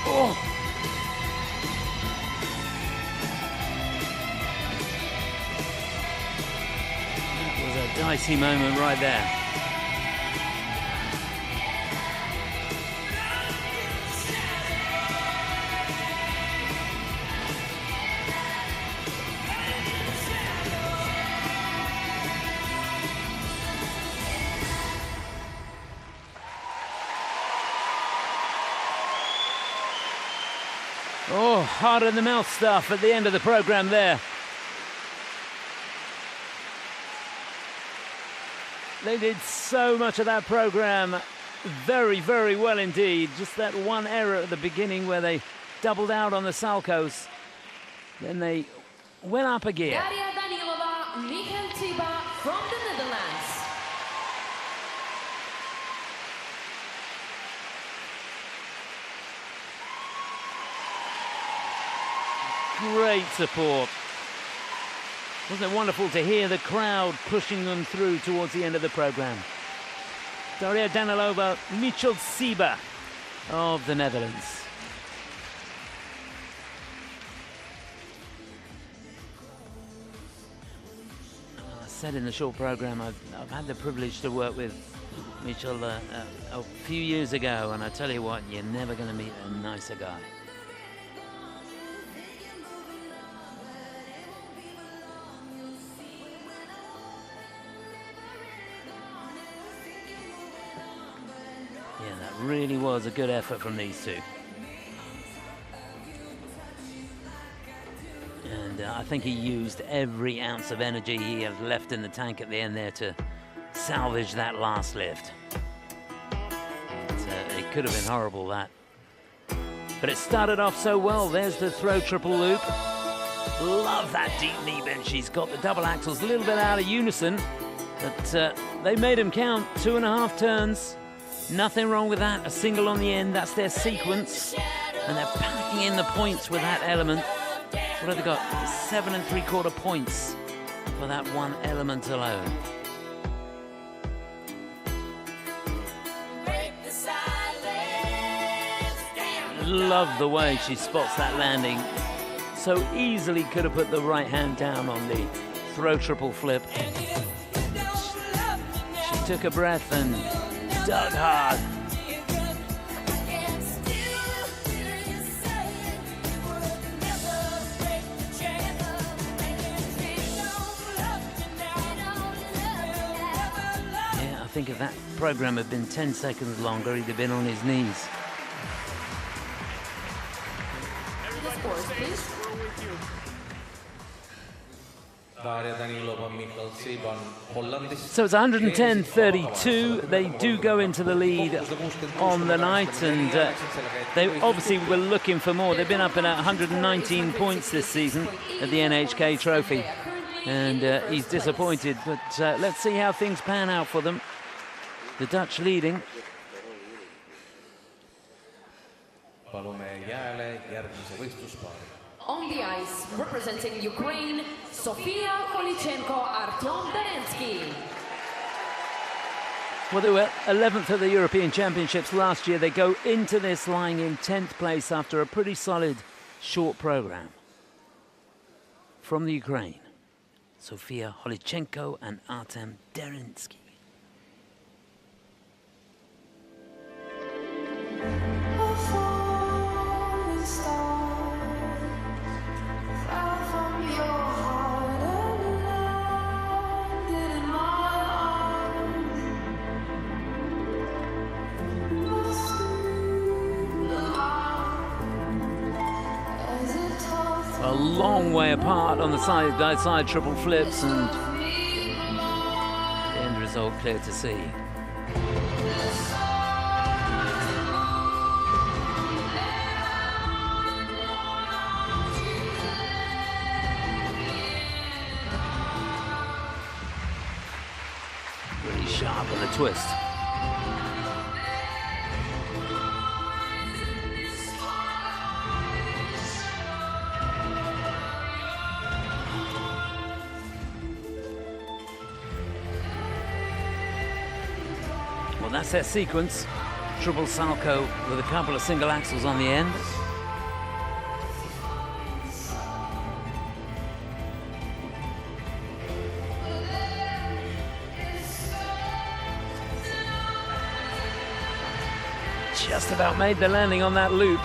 Oh! That was a dicey moment right there. Oh, hard in the mouth stuff at the end of the program there. They did so much of that program very, very well indeed. Just that one error at the beginning where they doubled out on the Salchows. Then they went up a gear. From the Netherlands. Great support. Wasn't it wonderful to hear the crowd pushing them through towards the end of the program? Daria Danilova, Michalsiba of the Netherlands. I said in the short program, I've had the privilege to work with Michal a few years ago, and I tell you what, you're never going to meet a nicer guy. Yeah, that really was a good effort from these two. And I think he used every ounce of energy he had left in the tank at the end there to salvage that last lift. It could have been horrible, that. But it started off so well. There's the throw triple loop. Love that deep knee bend. She's got the double axles a little bit out of unison, but they made them count. 2.5 turns. Nothing wrong with that. A single on the end. That's their sequence. And they're packing in the points with that element. What have they got? 7 3/4 points for that one element alone. Love the way she spots that landing. So easily could have put the right hand down on the throw triple flip. She took a breath and dug hard. Yeah, I think if that program had been 10 seconds longer, he'd have been on his knees. So it's 110-32. They do go into the lead on the night, and they obviously were looking for more. They've been up at 119 points this season at the NHK Trophy, and he's disappointed. But let's see how things pan out for them. The Dutch leading. On the ice, representing Ukraine, Sofia Kolichenko, Artyom Berensky. Well, they were 11th at the European Championships last year. They go into this lying in 10th place after a pretty solid short program. From the Ukraine, Sofia Kolichenko and Artyom Berensky. long way apart on the side triple flips, and the end result clear to see. Really sharp on the twist. Well, that's their sequence. Triple salto with a couple of single axels on the end. Just about made the landing on that loop.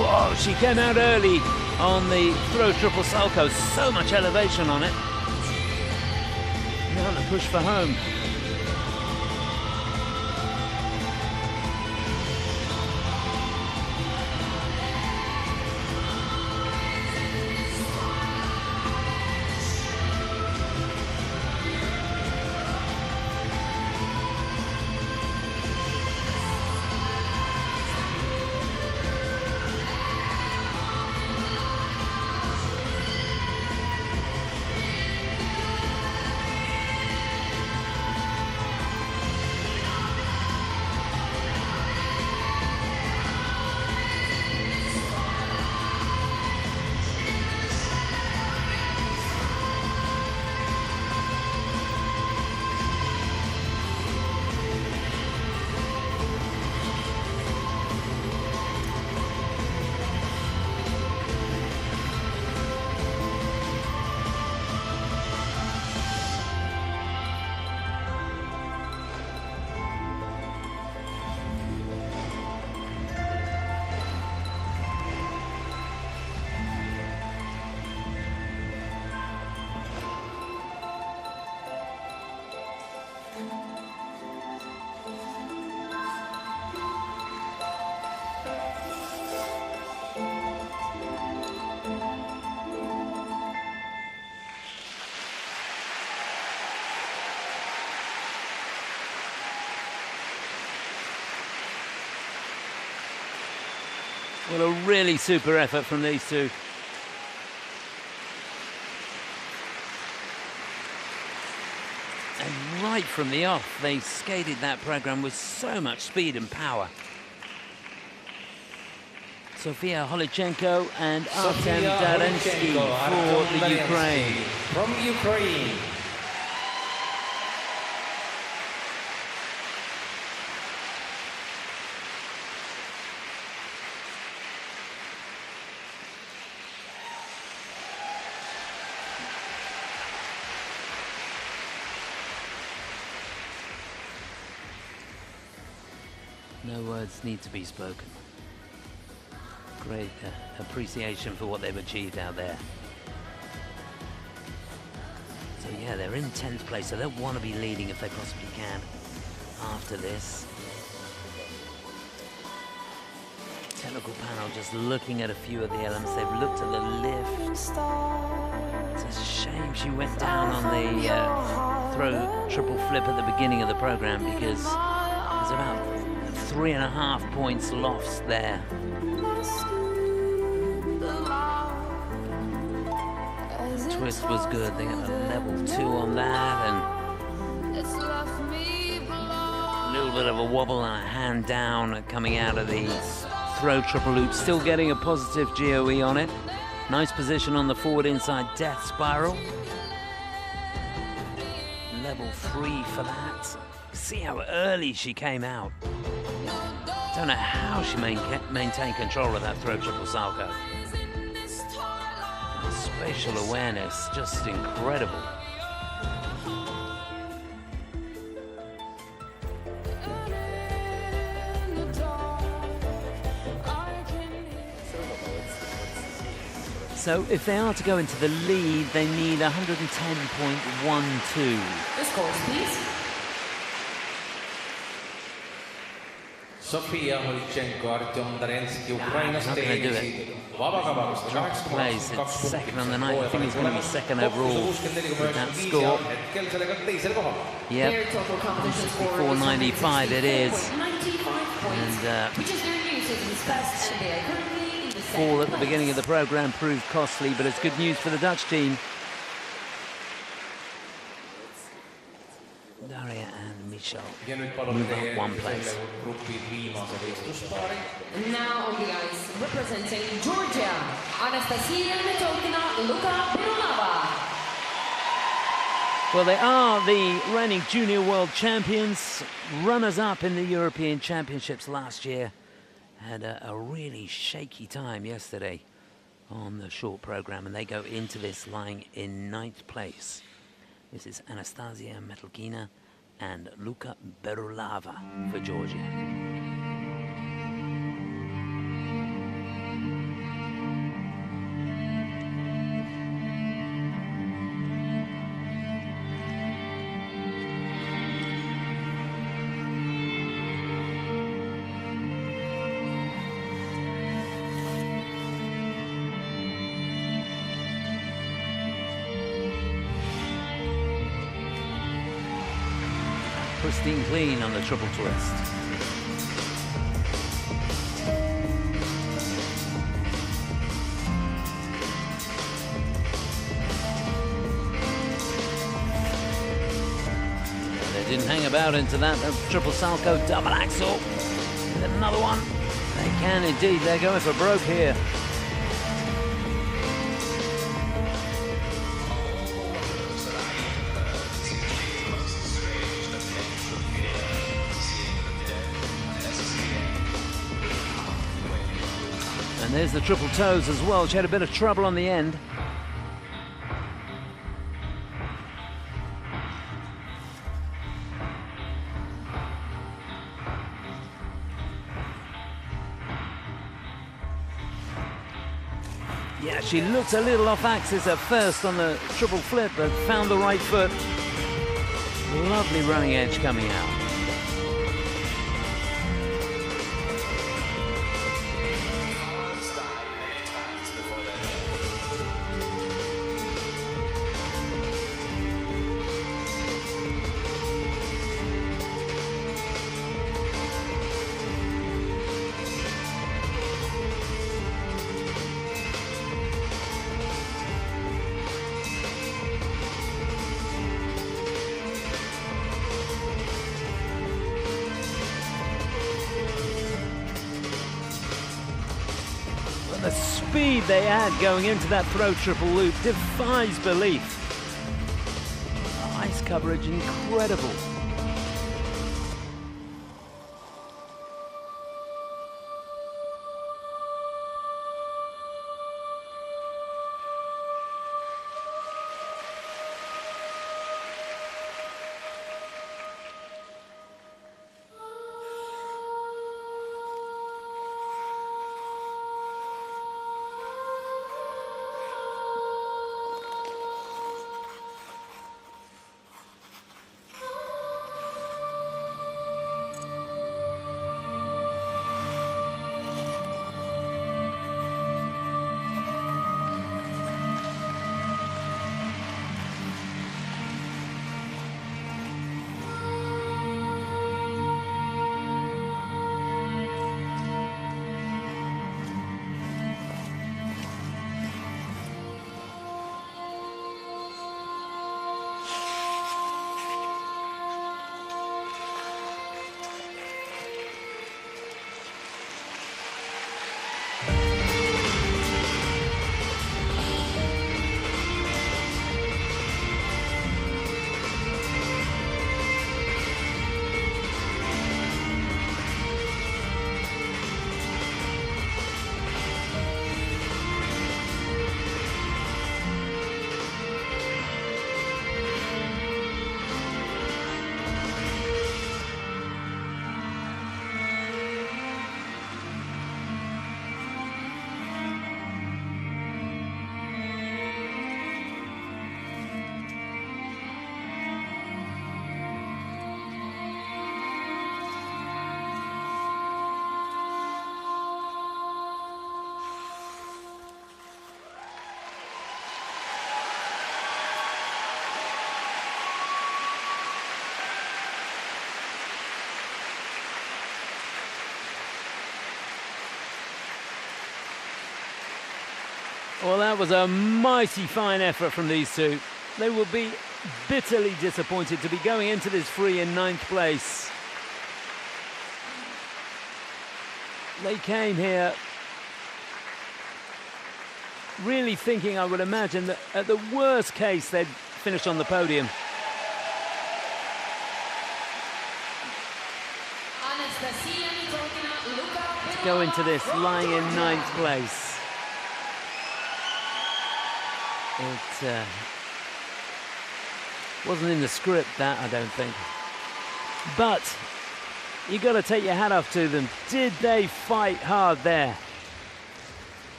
Whoa, she came out early on the throw triple salto, so much elevation on it. Now the push for home. What a really super effort from these two. And right from the off, they skated that program with so much speed and power. Sofia Holichenko and Artem Darensky for the Ukraine. From Ukraine. No words need to be spoken. Great appreciation for what they've achieved out there. So yeah, they're in 10th place, so they'll want to be leading if they possibly can after this. technical panel just looking at a few of the elements. They've looked at the lift. It's a shame she went down on the throw triple flip at the beginning of the program, because there's about 3.5 points lost there. The twist was good. They got a level 2 on that, and a little bit of a wobble and a hand down coming out of the throw triple loop. Still getting a positive GOE on it. Nice position on the forward inside death spiral. Level 3 for that. See how early she came out. Don't know how she maintained control of that throw triple salto. Spatial awareness, just incredible. So if they are to go into the lead, they need 110.12. The scores, please. Sofia Holichenko, Artyom Darenski Ukrainast teenisid vabakavadust 8,22 second on the night. I think he's going to be second overall with that score. hetkel sellega teisel kohal. Yep, Their total competition score 495 it is. 95 points, And which is their new season's best, and they are currently in the fall at second the beginning of the place. program proved costly, but it's good news for the Dutch team. Daria and Michel Ja nüüd palun move teie up one place. grupi viimase võistluspaari. And now on the ice, representing Georgia, Anastasia Metokina, Luka Pirulava. Well, they are the reigning junior world champions, runners-up in the European Championships last year. Had a really shaky time yesterday on the short program, and they go into this lying in 9th place. This is Anastasia Metlkina and Luka Berulava for Georgia. Pristine clean on the triple twist. They didn't hang about into that triple salto double axel. And then another one. They can indeed. They're going for broke here. And there's the triple toes as well. She had a bit of trouble on the end. Yeah, she looked a little off axis at first on the triple flip, but found the right foot. Lovely running edge coming out. The speed they had going into that throw triple loop defies belief. Ice coverage incredible. Well, that was a mighty fine effort from these two. They will be bitterly disappointed to be going into this free in 9th place. They came here really thinking, I would imagine, that at the worst case they'd finish on the podium. To go into this lying in 9th place. It wasn't in the script, that, I don't think. But you got to take your hat off to them. Did they fight hard there?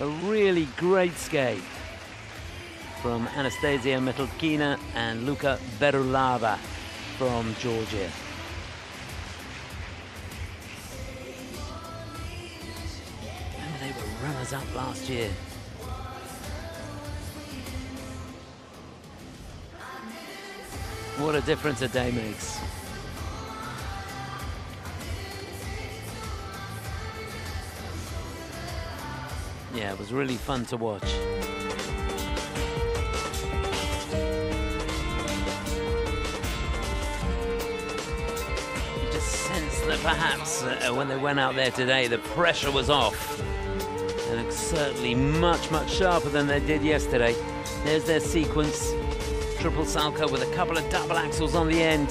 A really great skate from Anastasia Metelkina and Luka Berulava from Georgia. Remember, they were runners-up last year. What a difference a day makes. Yeah, it was really fun to watch. You just sense that perhaps when they went out there today, the pressure was off. And certainly much, much sharper than they did yesterday. There's their sequence. Triple Salchow with a couple of double axles on the end.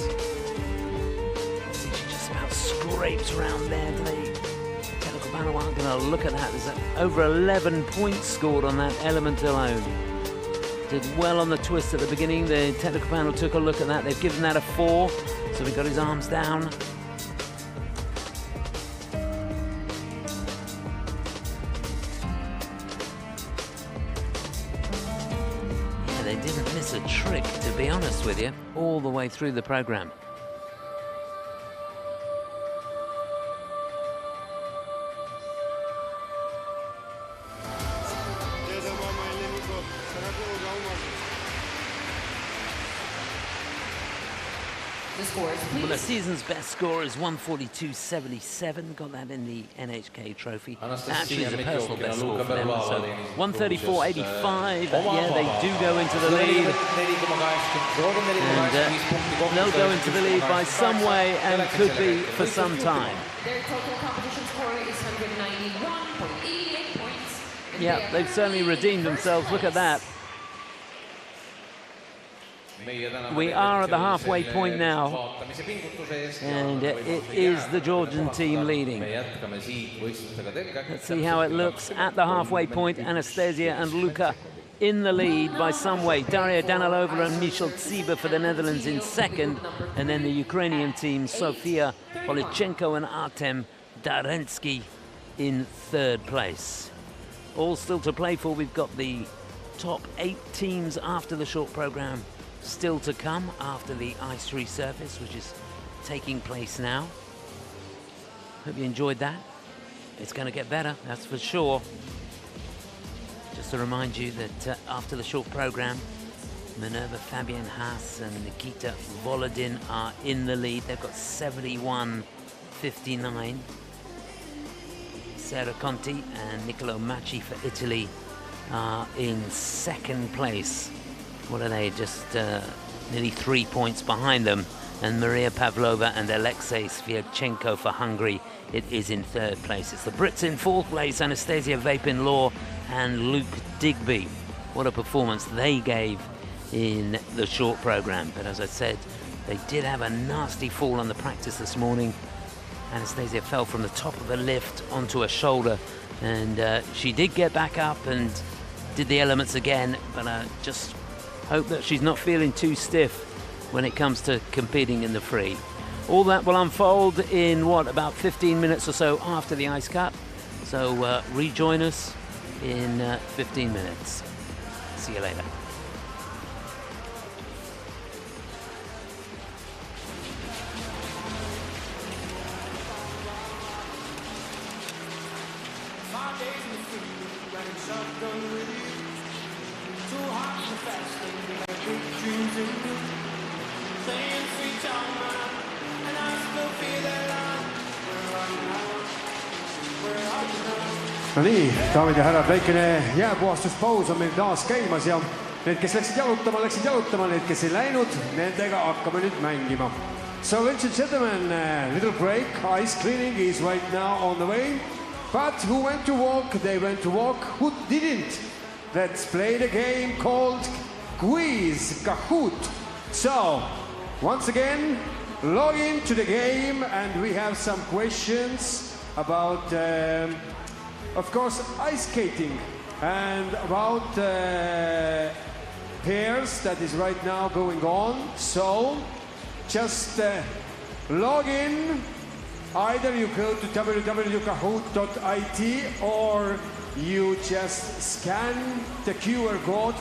She just about scrapes around there today. Technical aren't going to look at that. There's over 11 points scored on that element alone. Did well on the twist at the beginning. The technical panel took a look at that. They've given that a 4. So he got his arms down. Yeah, they didn't miss a trick, to be honest with you, all the way through the program. Well, the season's best score is 142.77. Got that in the NHK trophy. Actually, is a personal best score for them. So 134.85. Yeah, they do go into the lead. And they'll go into the lead by some way and could be for some time. Their total competition score is 191.88 points. Yeah, they've certainly redeemed themselves. Look at that. We are at the halfway point now, and it is the Georgian team leading. Let's see how it looks at the halfway point. Anastasia and Luka in the lead by some way. Daria Danilova and Michal Tsiba for the Netherlands in second, and then the Ukrainian team, Sofia Polichenko and Artem Darensky in third place. All still to play for. We've got the top 8 teams after the short program still to come after the ice resurface, which is taking place now. Hope you enjoyed that. It's going to get better, that's for sure. Just to remind you that after the short program, Minerva Fabian Haas and Nikita Volodin are in the lead. They've got 71.59. Sarah Conti and Niccolo Macci for Italy are in second place. What are they? Just nearly 3 points behind them. And Maria Pavlova and Alexei Sviatchenko for Hungary. It is in third place. It's the Brits in fourth place, Anastasia Vapin-Law and Luke Digby. What a performance they gave in the short program. But as I said, they did have a nasty fall on the practice this morning. Anastasia fell from the top of the lift onto her shoulder, and she did get back up and did the elements again, but just hope that she's not feeling too stiff when it comes to competing in the free. All that will unfold in, what, about 15 minutes or so after the ice cut. So rejoin us in 15 minutes. See you later. no nii, daamid ja härrad, väikene jääpuhastuspaus on meil taas käimas ja need, kes läksid jalutama, need, kes ei läinud, nendega hakkame nüüd mängima. So, ladies and gentlemen, little break, ice cleaning is right now on the way. But who went to walk, they went to walk. Who didn't? Let's play the game called Quiz Kahoot. So, once again, log into the game and we have some questions about, of course, ice skating and about pairs that is right now going on. So, just log in. Either you go to www.kahoot.it or you just scan the QR code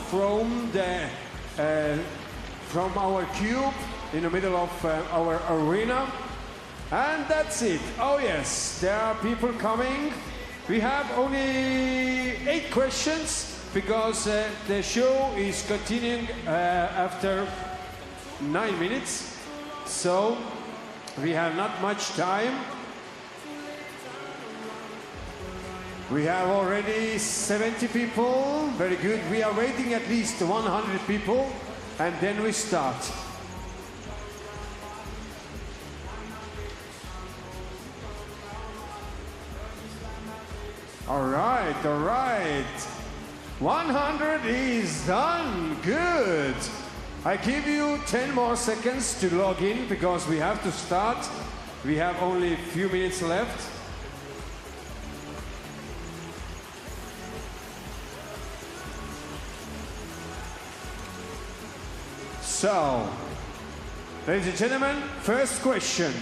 from our cube in the middle of our arena. And that's it. Oh yes, there are people coming. We have only 8 questions because the show is continuing after 9 minutes. So we have not much time. We have already 70 people. Very good. We are waiting at least 100 people and then we start. All right, all right. 100 is done. Good. I give you 10 more seconds to log in because we have to start. We have only a few minutes left. So, ladies and gentlemen, first question.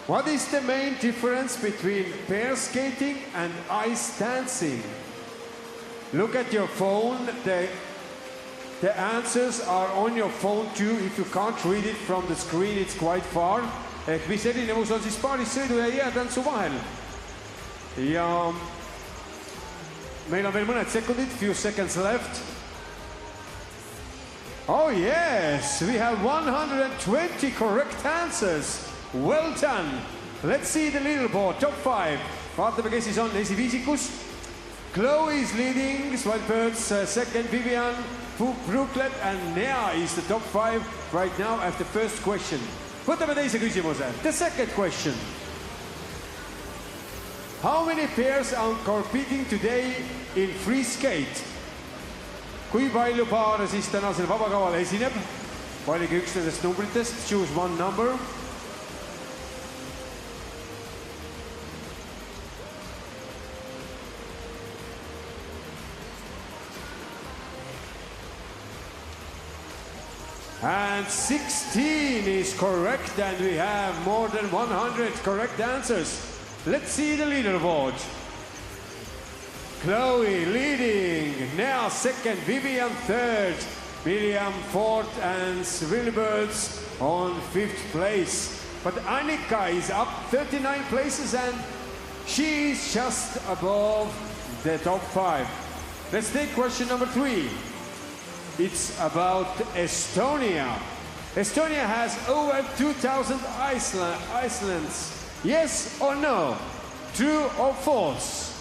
What is the main difference between pair skating and ice dancing? Look at your phone. The answers are on your phone too. If you can't read it from the screen, it's quite far. Ehk mis erinevus on siis paarissõidu ja jäätantsu vahel? Ja meil on veel mõned sekundid, few seconds left. Oh yes, we have 120 correct answers. Well done. Let's see the leaderboard, top 5. Vaatame, kes siis on esiviisikus. Chloe is leading, Swinebirds second, Vivian, Brooklet and Nea is the top 5 right now after first question. Võtame teise küsimuse. The second question. How many pairs are competing today in free skate? Kui palju paare siis tänasel vabakaval esineb? Valige üks nendest numbritest, choose one number. And 16 is correct, and we have more than 100 correct answers. Let's see the leaderboard. Chloe leading, Nea second, Vivian third, Miriam fourth, and Swinebirds on 5th place. But Annika is up 39 places, and she is just above the top 5. Let's take question number 3. It's about Estonia. Estonia has over 2,000 islands. Yes or no? True or false?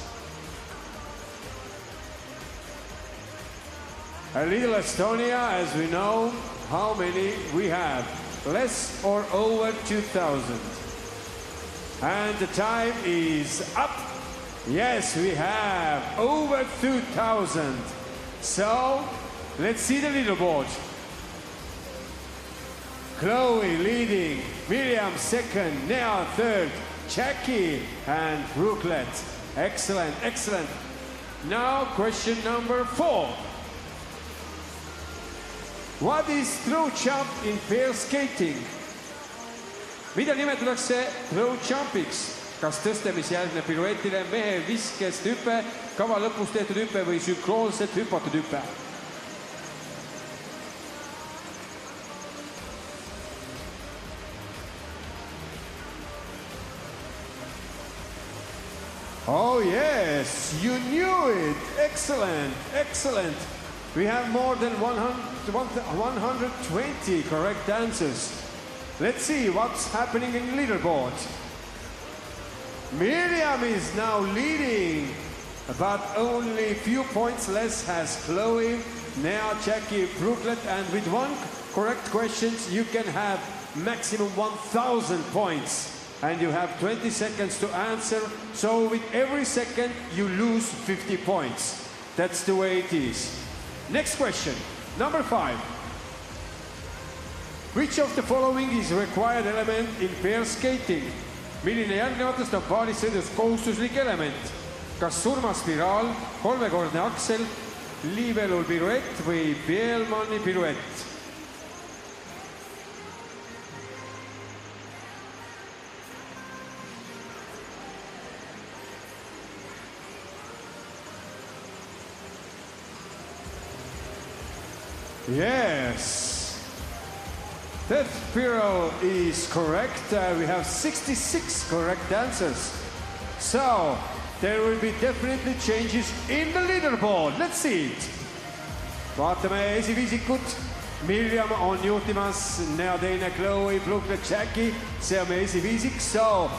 A little Estonia, as we know, how many we have? Less or over 2,000? And the time is up. Yes, we have over 2,000. So, let's see the leaderboard. Chloe leading, Miriam second, Nea third, Jackie and Brooklet. Excellent, excellent. Now question number 4. What is throw jump in pair skating? Mida nimetatakse throw jumpiks? Kas tõstemisjärgne piruetile, mehe viskest hüpe, kava lõpus tehtud hüpe või sünkroonselt hüpatud hüpe? Oh yes, you knew it. Excellent, excellent. We have more than 120 correct answers. Let's see what's happening in the leaderboard. Miriam is now leading, but only a few points less has Chloe, Nea, Jackie, Brooklet, and with one correct question, you can have maximum 1,000 points. And you have 20 seconds to answer, so with every second you lose 50 points. That's the way it is. Next question, number 5. Which of the following is required element in pair skating? Milline järgnevatest on paarissõidus kohustuslik element? Kas surmaspiraal, kolmekordne aksel, liivelul piruett või Bielmanni piruett? Yes. That spiral is correct. We have 66 correct answers. So, there will be definitely changes in the leaderboard. Let's see it. Vaatame esiviisikut. Mirjam on juhtimas, Nea teine, Chloe, Brooklet, Jackie. See on meie esiviisik. So,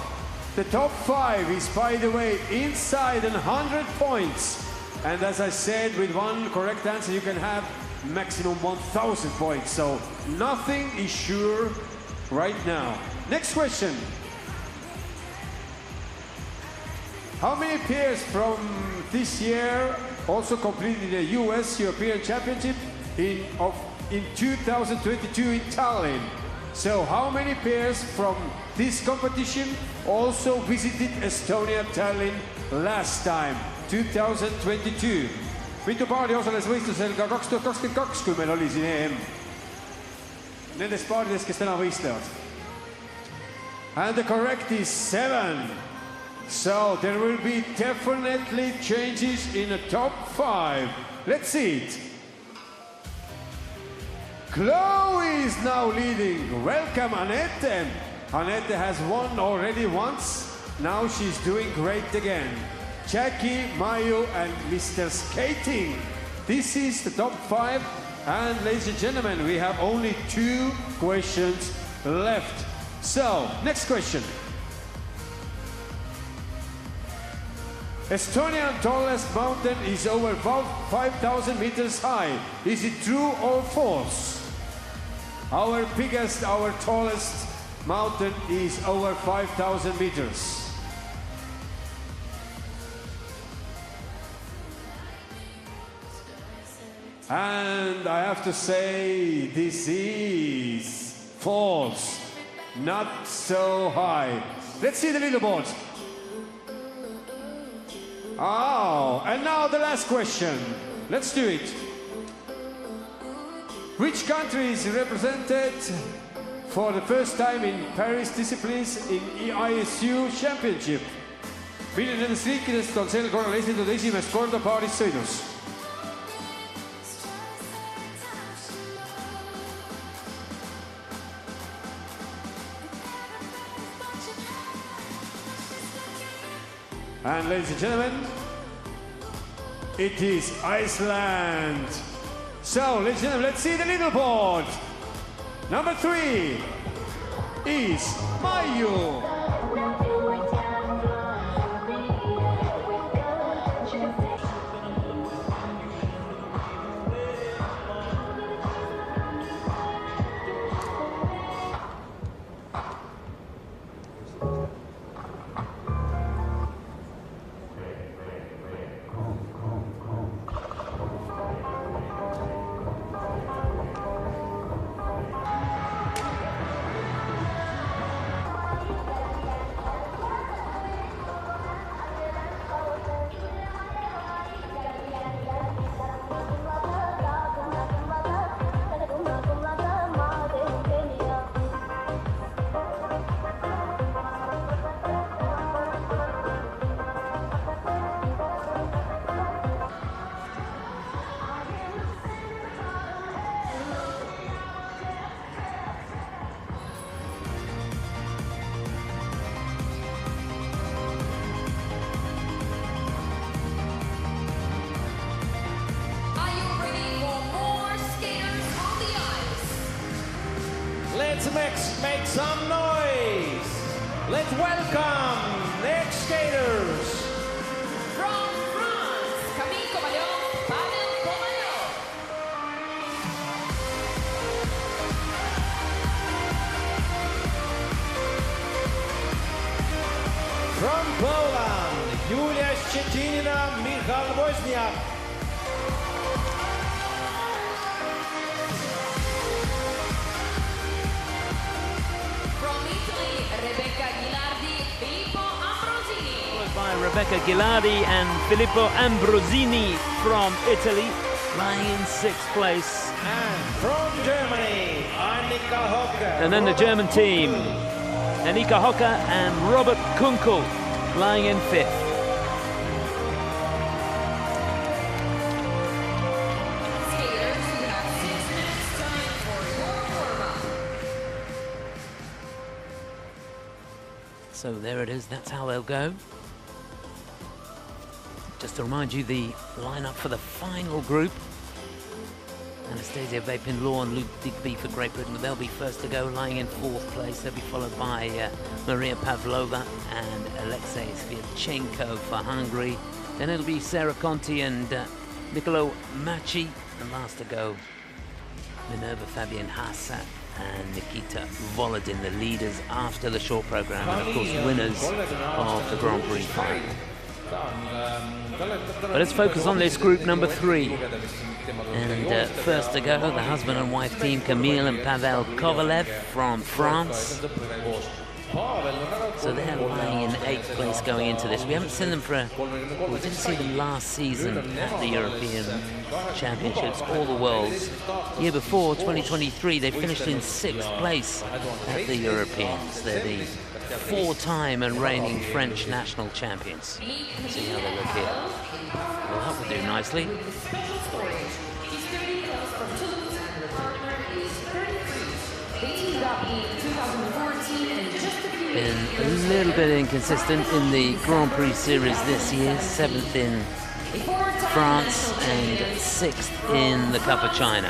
the top 5 is, by the way, inside 100 points. And as I said, with one correct answer, you can have maximum 1,000 points, so nothing is sure right now. Next question. How many pairs from this year also completed the US European Championship in 2022 in Tallinn? So how many pairs from this competition also visited Estonia Tallinn last time, 2022? Mitu paari osales võistlusel ka 2022, kui meil oli siin EM. Nendest paaridest, kes täna võistlevad. And the correct is 7. So there will be definitely changes in the top 5. Let's see it. Chloe is now leading. Welcome, Anette. Anette has won already once. Now she's doing great again. Jackie, Mayu, and Mr. Skating. This is the top 5. And ladies and gentlemen, we have only 2 questions left. So, next question. Estonia's tallest mountain is over 5,000 meters high. Is it true or false? Our biggest, our tallest mountain is over 5,000 meters. And I have to say, this is false. Not so high. Let's see the leaderboard. Oh, and now the last question. Let's do it. Which country is represented for the first time in Paris disciplines in ISU Championship? Milline nendest riikidest on sel korral esindatud esimest korda paaris sõidus? And ladies and gentlemen, it is Iceland. So, ladies and gentlemen, let's see the leaderboard. Number 3 is Mayu. Let's make some noise. Let's welcome next From Poland, Julia Szczecinina, Michal Woźniak. From Italy, Rebecca Ghilardi, Filippo Ambrosini. Followed by Rebecca Ghilardi and Filippo Ambrosini from Italy, lying in 6th place. And from Germany, Annika Hocker. And then the German team, Annika Hocker and Robert Kunkel, lying in 5th. Skaters, you have 6 minutes time for your warm-up. So there it is, that's how they'll go. Just to remind you, the lineup for the final group: Anastasia Vapin-Law and Luke Digby for Great Britain. They'll be first to go, lying in 4th place. They'll be followed by Maria Pavlova and Alexei Sviatchenko for Hungary. Then it'll be Sarah Conti and Nicolo Macchi. And last to go, Minerva Fabian Hassa and Nikita Volodin, the leaders after the short program, and of course winners of the Grand Prix final. But let's focus on this group number 3. And first to go, the husband and wife team, Camille and Pavel Kovalev from France. So they're lying in 8th place going into this. We haven't seen them we didn't see them last season at the European Championships or the Worlds. Year before, 2023, they finished in 6th place at the Europeans. They're the 4-time and reigning French national champions. Let's see how they look here. Well, that will do nicely. He's 30 plus from Toulouse and her partner is 33. They teamed up in 2014 and just a few Been a little bit inconsistent in the Grand Prix series this year. 7th in France and 6th in the Cup of China.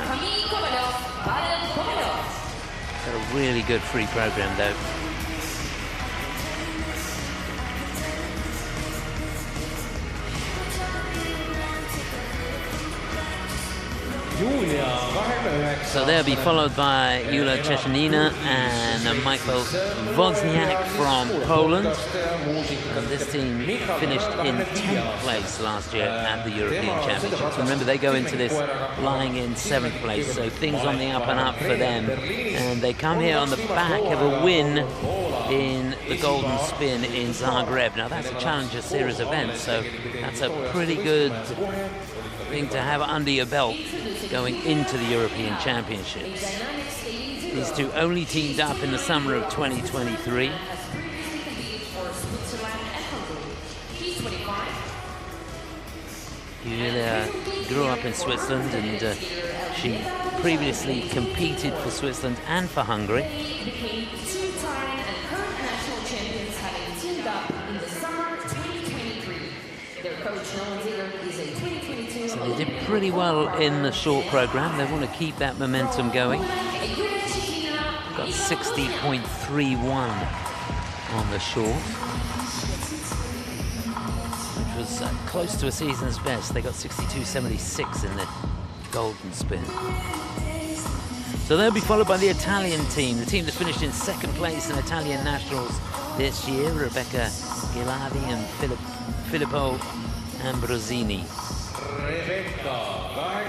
Got a really good free program though. So they'll be followed by Yulia Chechenina and Michael Wozniak from Poland. And this team finished in 10th place last year at the European Championships. Remember, they go into this lying in 7th place, so things on the up and up for them. And they come here on the back of a win in the Golden Spin in Zagreb. Now that's a Challenger Series event, so that's a pretty good thing to have under your belt going into the European Championships. These two only teamed up in the summer of 2023. Julia grew up in Switzerland and she previously competed for Switzerland and for Hungary. They became 2-time and current national champions, having teamed up in the summer of 2023. Their coach, Nolan Ziegler, is a 2022. So they did pretty well in the short program. They want to keep that momentum going. Got 60.31 on the short, which was close to a season's best. They got 62.76 in the Golden Spin. So they'll be followed by the Italian team, the team that finished in 2nd place in Italian Nationals this year, Rebecca Ghilardi and Filippo Ambrosini.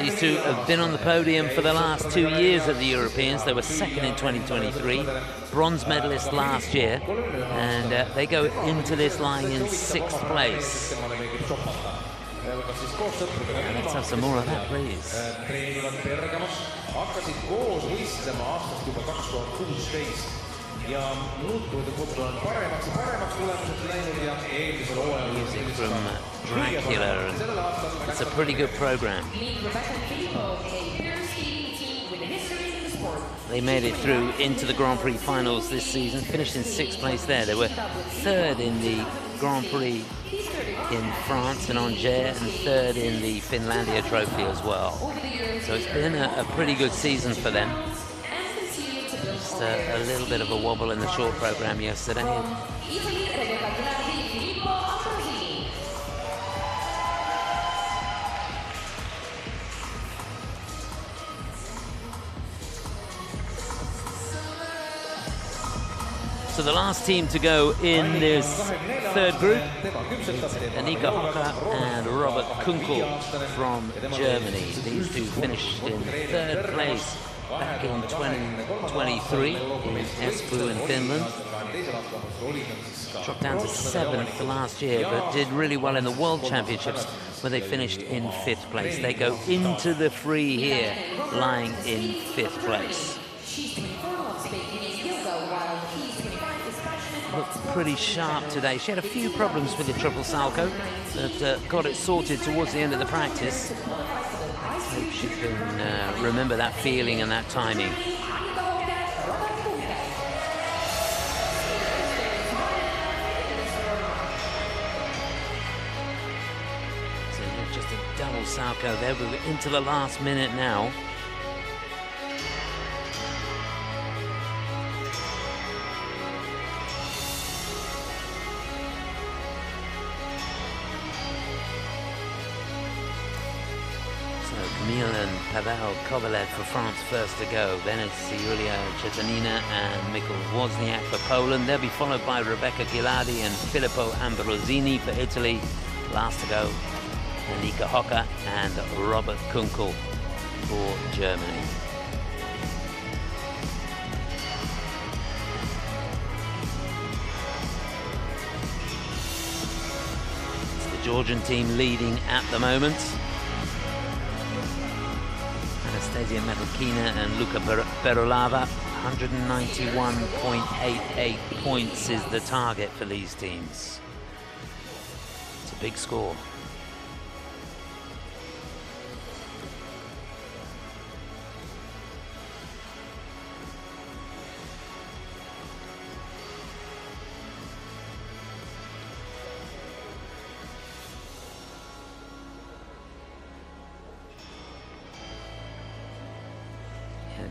These two have been on the podium for the last 2 years at the Europeans. They were 2nd in 2023, bronze medalists last year, and they go into this lying in 6th place. And let's have some more of that, please. Music from Dracula, and it's a pretty good program. They made it through into the Grand Prix finals this season, finished in 6th place there. They were 3rd in the Grand Prix in France and Angers, and 3rd in the Finlandia Trophy as well. So it's been a pretty good season for them. Just a little bit of a wobble in the short program yesterday. So the last team to go in this third group, Annika Hocker and Robert Kunkel from Germany. These two finished in third place back in 2023 in Espoo in Finland. Dropped down to 7th last year, but did really well in the World Championships where they finished in 5th place. They go into the free here, lying in 5th place. Looked pretty sharp today. She had a few problems with the triple salto, but got it sorted towards the end of the practice. Hope she can remember that feeling and that timing. So yeah, just a double salto there. We're into the last minute now. Camille and Pavel Kovalev for France first to go. Then it's Yulia Chetanina and Mikkel Wozniak for Poland. They'll be followed by Rebecca Giladi and Filippo Ambrosini for Italy. Last to go, Annika Hocker and Robert Kunkel for Germany. It's the Georgian team leading at the moment. Anastasia Metelkina and Luka Berolava. 191.88 points is the target for these teams. It's a big score.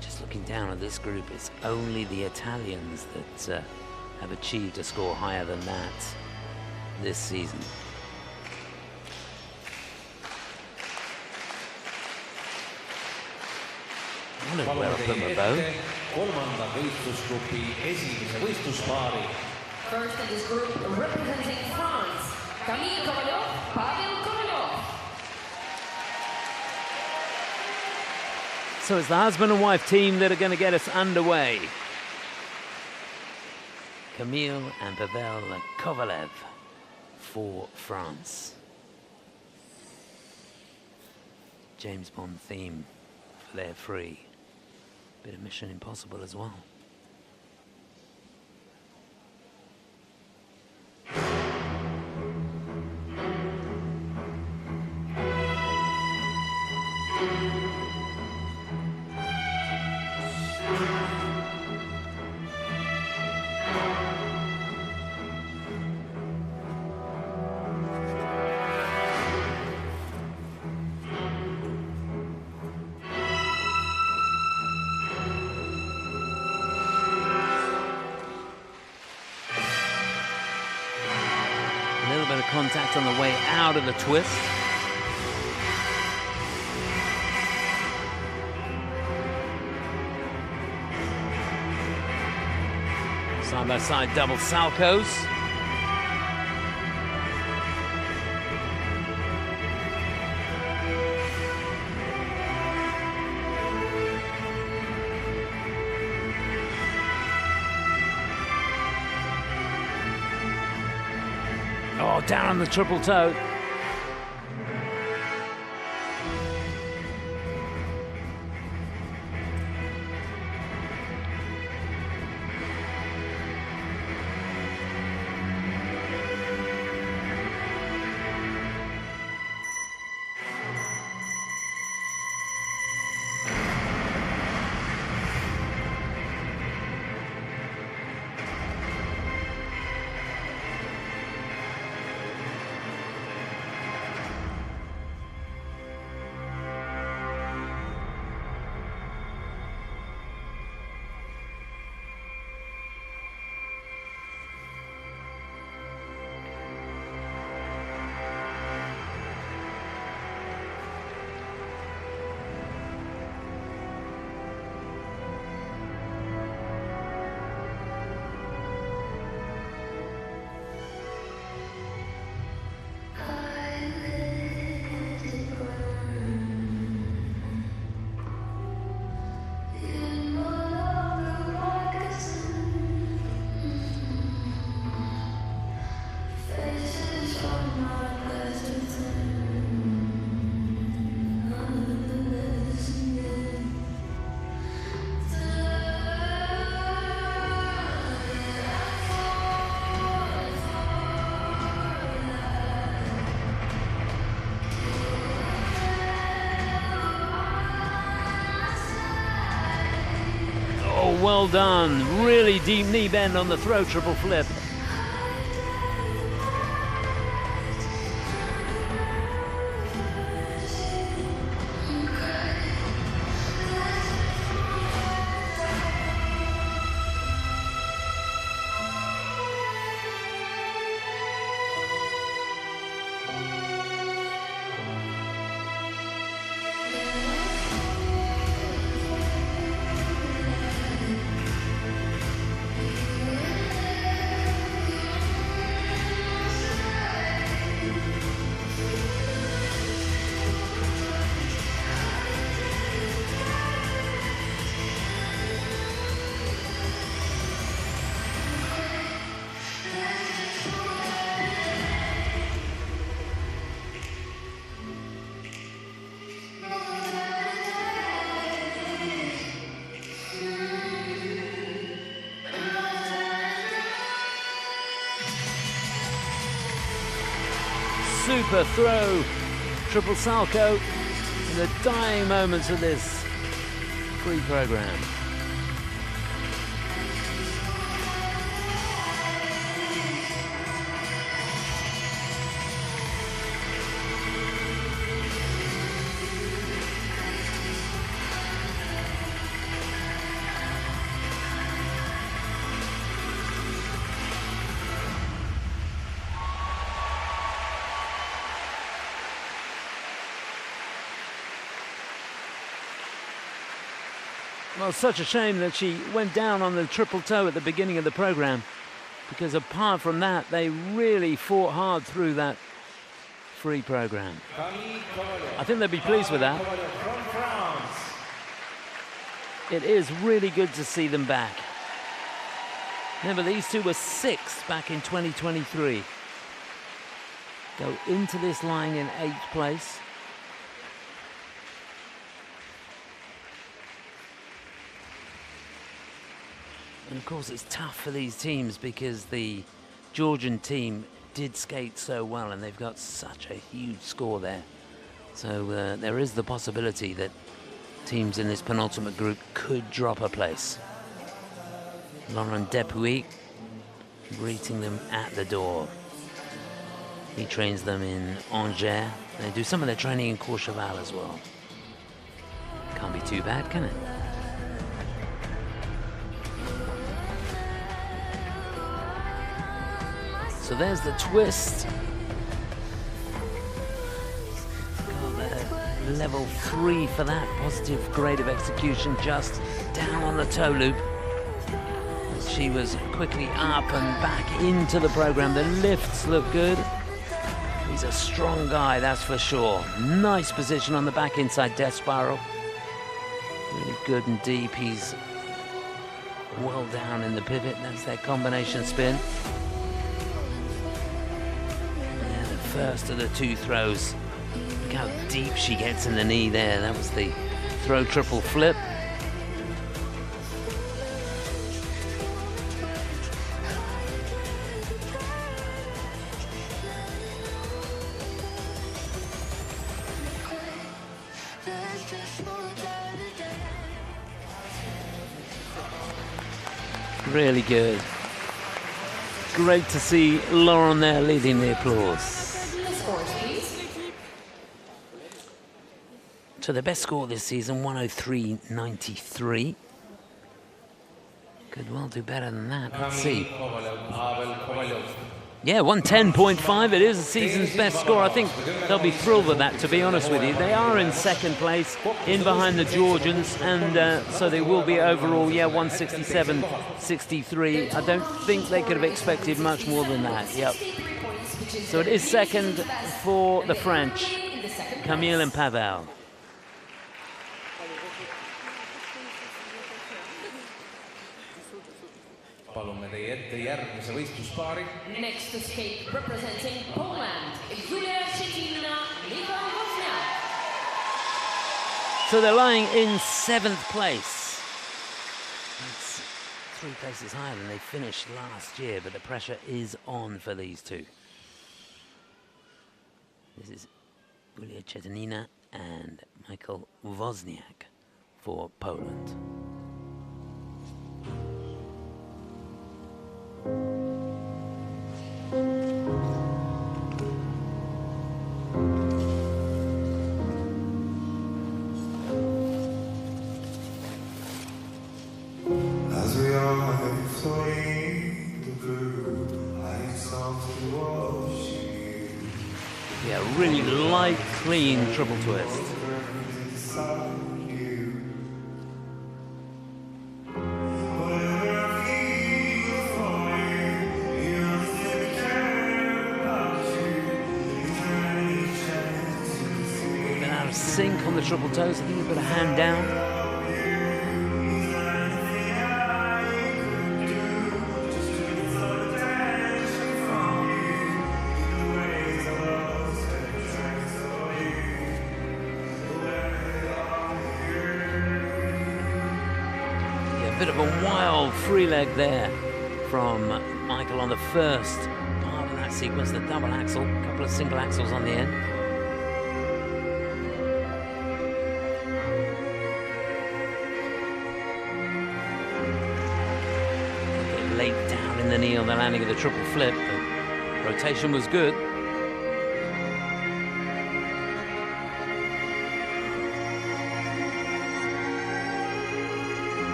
Just looking down at this group, it's only the Italians that have achieved a score higher than that this season. I wonder where I put my bow. First in this group, representing France, Camille Kovalov, Pavel Kovalov. So it's the husband and wife team that are going to get us underway. Camille and Pavel Kovalev for France. James Bond theme for their free. Bit of Mission Impossible as well. Contact on the way out of the twist. Side by side double salcos. Oh, down on the triple toe. well done. Really deep knee bend on the throw triple flip. Super throw, triple salto in the dying moments of this free program. Well, such a shame that she went down on the triple toe at the beginning of the program, because apart from that, they really fought hard through that free program. I think they'd be pleased with that. It is really good to see them back. Remember, these two were sixth back in 2023. Go into this line in 8th place. And of course it's tough for these teams because the Georgian team did skate so well and they've got such a huge score there. So there is the possibility that teams in this penultimate group could drop a place. Laurent Depuy greeting them at the door. He trains them in Angers. They do some of their training in Courchevel as well. Can't be too bad, can it? So there's the twist. Got level 3 for that. Positive grade of execution just down on the toe loop. She was quickly up and back into the program. The lifts look good. He's a strong guy, that's for sure. Nice position on the back inside death spiral. Really good and deep. He's well down in the pivot. That's their combination spin. First of the two throws. Look how deep she gets in the knee there. That was the throw triple flip. Really good. Great to see Lauren there leading the applause. So the best score this season, 103.93. Could well do better than that. Let's see. Yeah, 110.5. It is the season's best score. I think they'll be thrilled with that, to be honest with you. They are in second place, in behind the Georgians, and so they will be overall, yeah, 167.63. I don't think they could have expected much more than that. Yep. So it is second for the French, Camille and Pavel. Next to skate representing Poland, Julia Szczecina, Wozniak. So they're lying in 7th place. That's 3 places higher than they finished last year, but the pressure is on for these two. This is Julia Szczecina and Michael Wozniak for Poland. Yeah, really light, clean triple twist. Been out of sync on the triple toes. I think you put a hand down. Bit of a wild free leg there from Michael on the first part of that sequence, the double axel, a couple of single axels on the end. A bit late down in the knee on the landing of the triple flip, but rotation was good.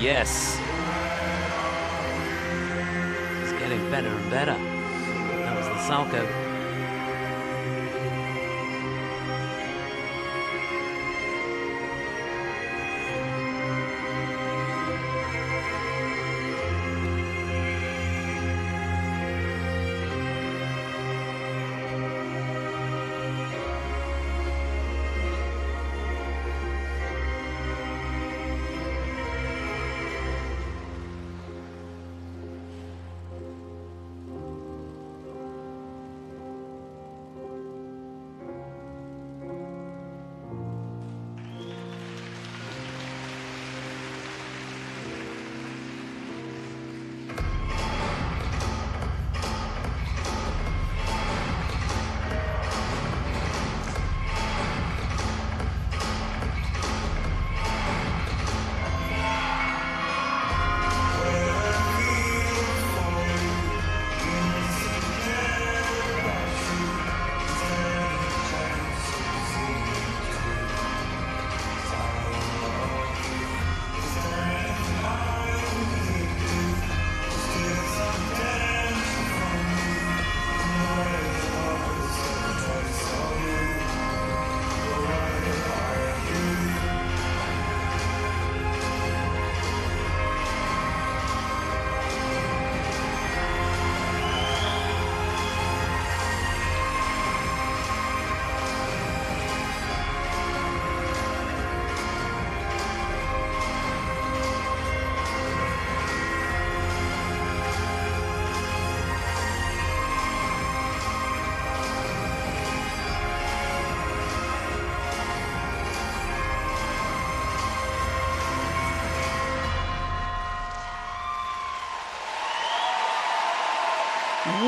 Yes. It's getting better and better. That was the Salco.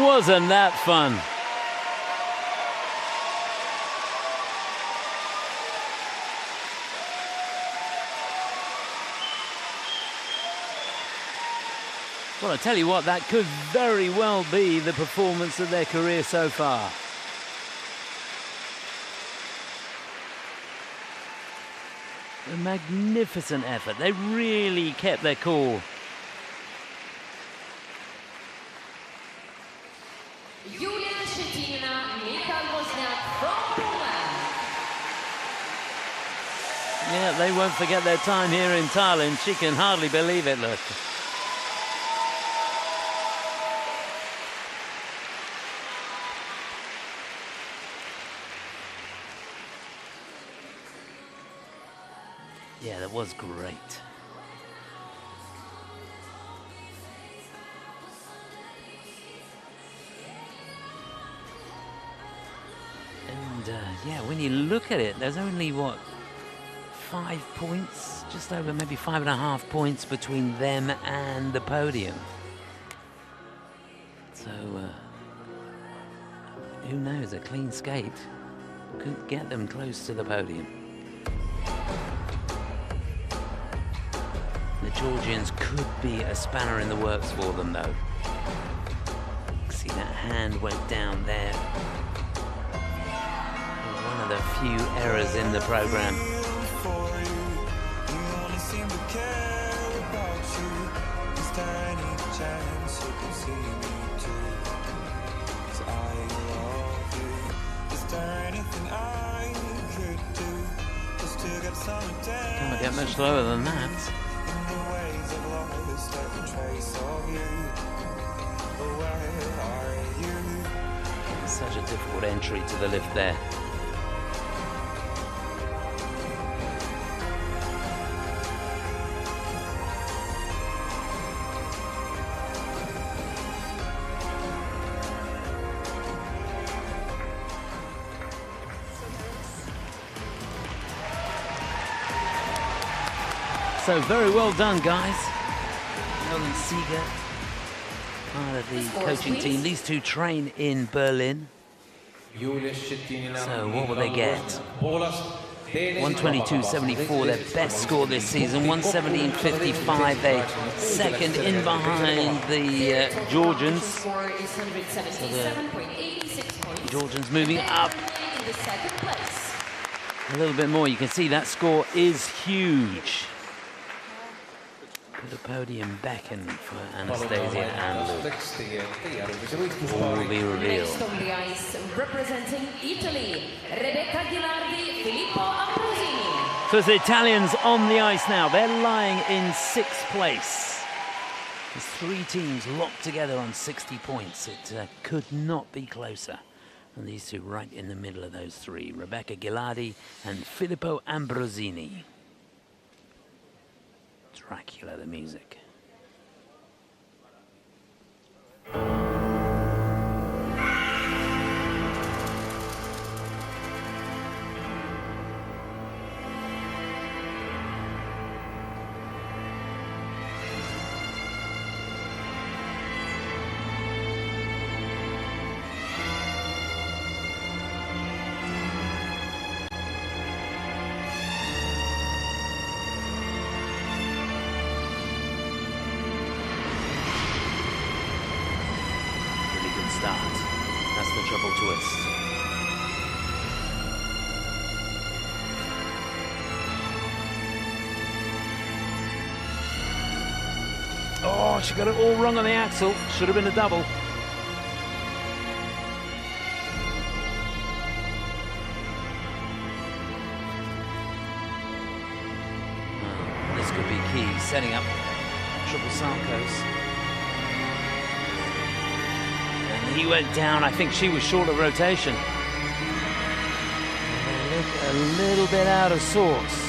Wasn't that fun? Well, I tell you what, that could very well be the performance of their career so far. A magnificent effort. They really kept their cool. Yeah, they won't forget their time here in Tallinn. She can hardly believe it, look. Yeah, that was great. And yeah, when you look at it, there's only, what, 5 points, just over maybe 5.5 points between them and the podium. So, who knows, a clean skate could get them close to the podium. The Georgians could be a spanner in the works for them, though. See, that hand went down there. One of the few errors in the program. Can't get much lower than that. Such a difficult entry to the lift there. So very well done, guys. Nolan Seeger, part of the coaching team. These two train in Berlin. So what will they get? 122.74, their best score this season. 117.55, they second in behind the Georgians. So the Georgians moving up a little bit more. You can see that score is huge. Could the podium beckon for Anastasia and Luke? All will be revealed. Next on the ice, representing Italy, Rebecca Ghilardi, Filippo Ambrosini. So it's the Italians on the ice now. They're lying in 6th place. There's 3 teams locked together on 60 points. It could not be closer. And these two right in the middle of those 3, Rebecca Ghilardi and Filippo Ambrosini. Dracula, the music. Start. That's the triple twist. Oh, she got it all wrong on the axle. Should have been a double. Oh, this could be key, setting up triple Sarkos. He went down. I think she was short of rotation. They look a little bit out of sorts.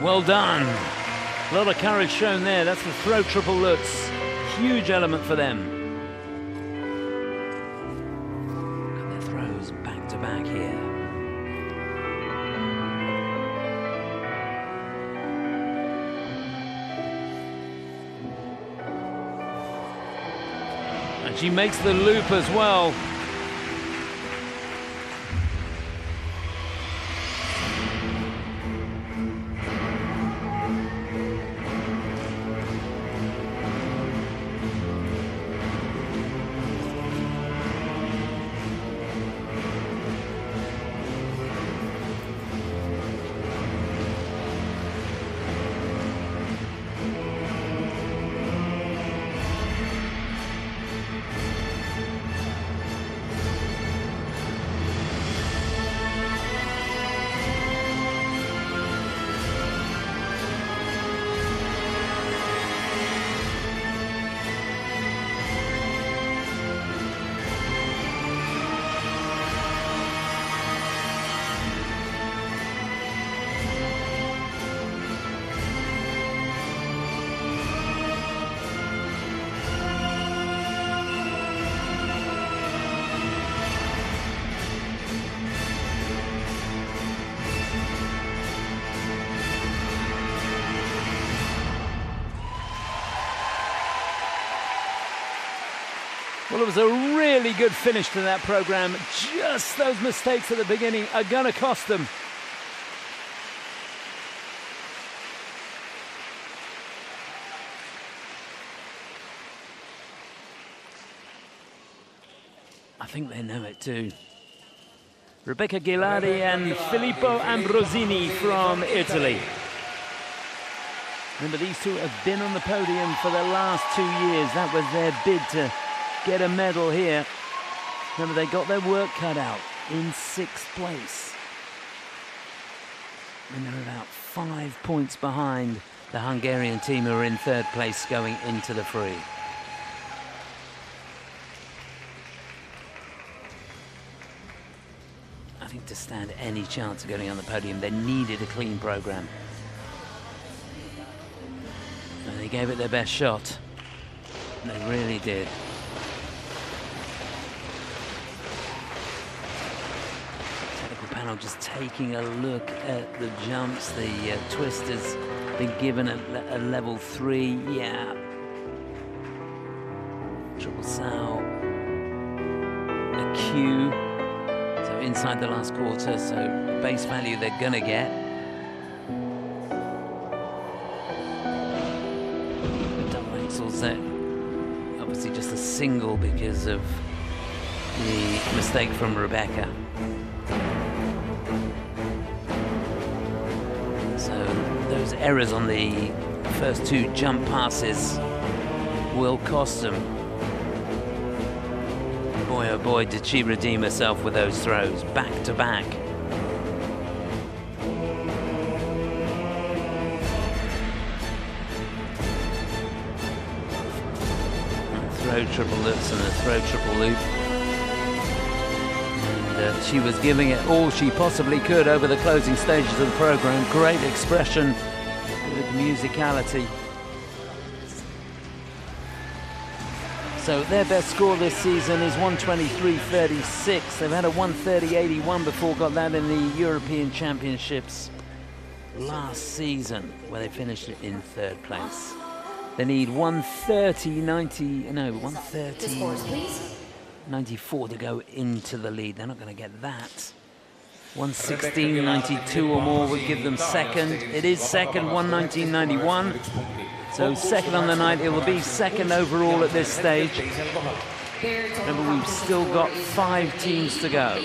Well done. A lot of courage shown there. That's the throw triple lutz. Huge element for them. And their throws back to back here. And she makes the loop as well. Well, it was a really good finish to that program. Just those mistakes at the beginning are going to cost them. I think they know it too. Rebecca Ghilardi and Filippo Ambrosini from Italy. Remember, these two have been on the podium for the last 2 years. That was their bid to get a medal here. Remember, they got their work cut out in 6th place. And they're about 5 points behind the Hungarian team who are in 3rd place going into the free. I think to stand any chance of getting on the podium, they needed a clean program. And they gave it their best shot. They really did. Panel just taking a look at the jumps. The twist has been given a level 3. Yeah. Triple sow. A Q. So inside the last quarter. So base value they're gonna get. The double axels there. Obviously just a single because of the mistake from Rebecca. Those errors on the first 2 jump passes will cost them. Boy, oh boy, did she redeem herself with those throws, back to back. Throw triple loops and a throw triple loop. She was giving it all she possibly could over the closing stages of the program. Great expression, good musicality. So their best score this season is 123.36. They've had a 130.81 before, got that in the European Championships last season, where they finished it in 3rd place. They need 130.94 to go into the lead. They're not going to get that. 116.92 or more would give them 2nd. It is 2nd, 119.91. So 2nd on the night. It will be 2nd overall at this stage. Remember, we've still got 5 teams to go.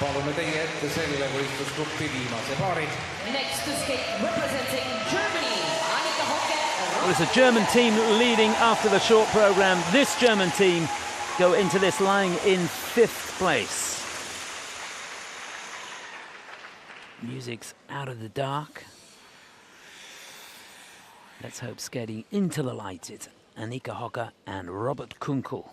Palume teie ette selle võistlusgrupi viimase paari. Next to skate representing Germany, Annika Hocke. Well, it's a German team leading after the short program. This German team go into this lying in 5th place. Music's out of the dark. Let's hope skating into the light is Annika Hocker and Robert Kunkel.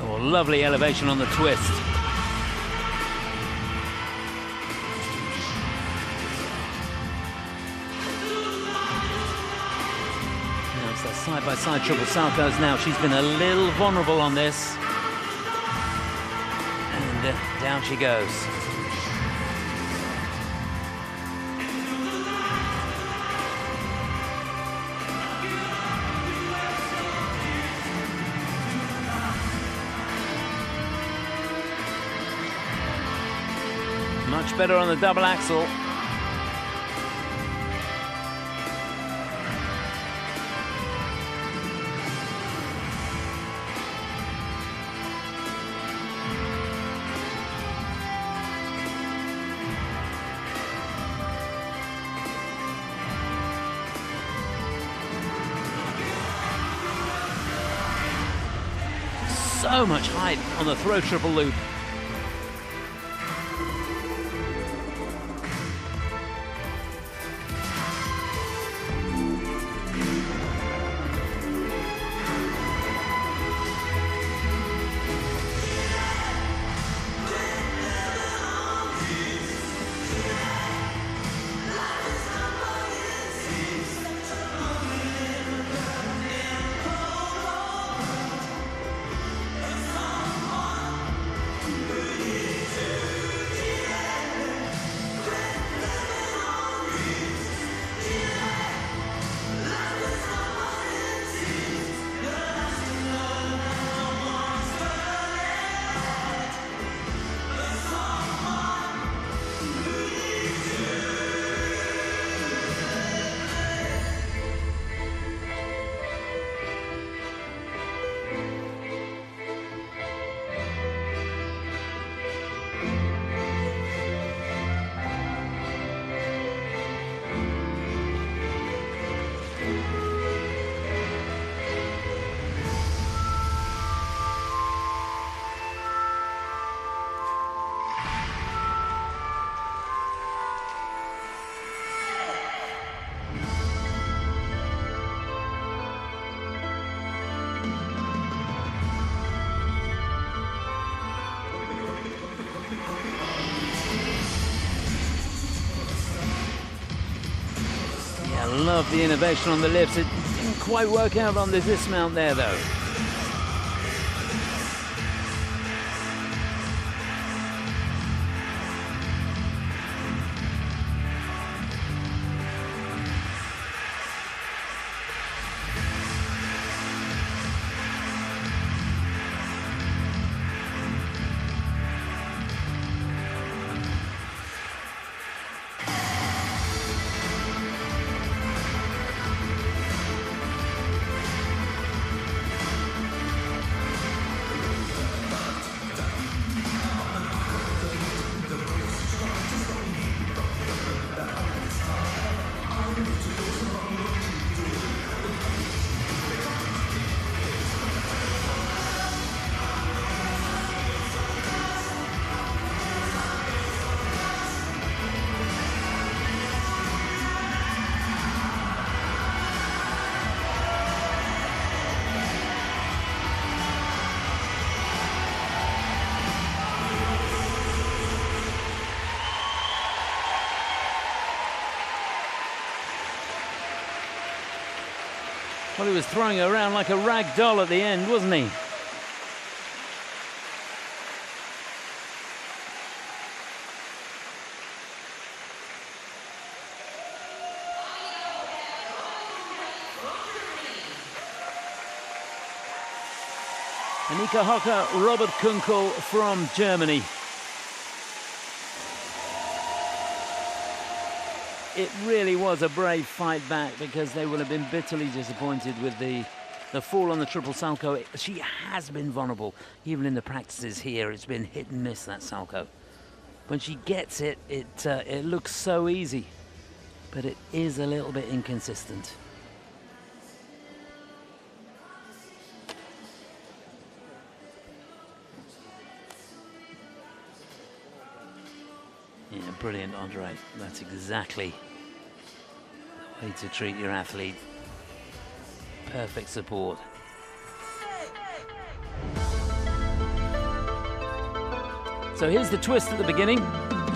Oh, lovely elevation on the twist. Side-by-side triple saltos now. She's been a little vulnerable on this. And down she goes. Much better on the double axel. So much height on the throw triple loop. Love the innovation on the lifts. It didn't quite work out on the dismount there, though. Well, he was throwing her around like a rag doll at the end, wasn't he? Annika Hocker, Robert Kunkel from Germany. It really was a brave fight back, because they would have been bitterly disappointed with the fall on the triple salto. She has been vulnerable. Even in the practices here, it's been hit and miss, that salto. when she gets it, it looks so easy, but it is a little bit inconsistent. Yeah, brilliant, Andre. That's exactly the way to treat your athlete. Perfect support. So here's the twist at the beginning.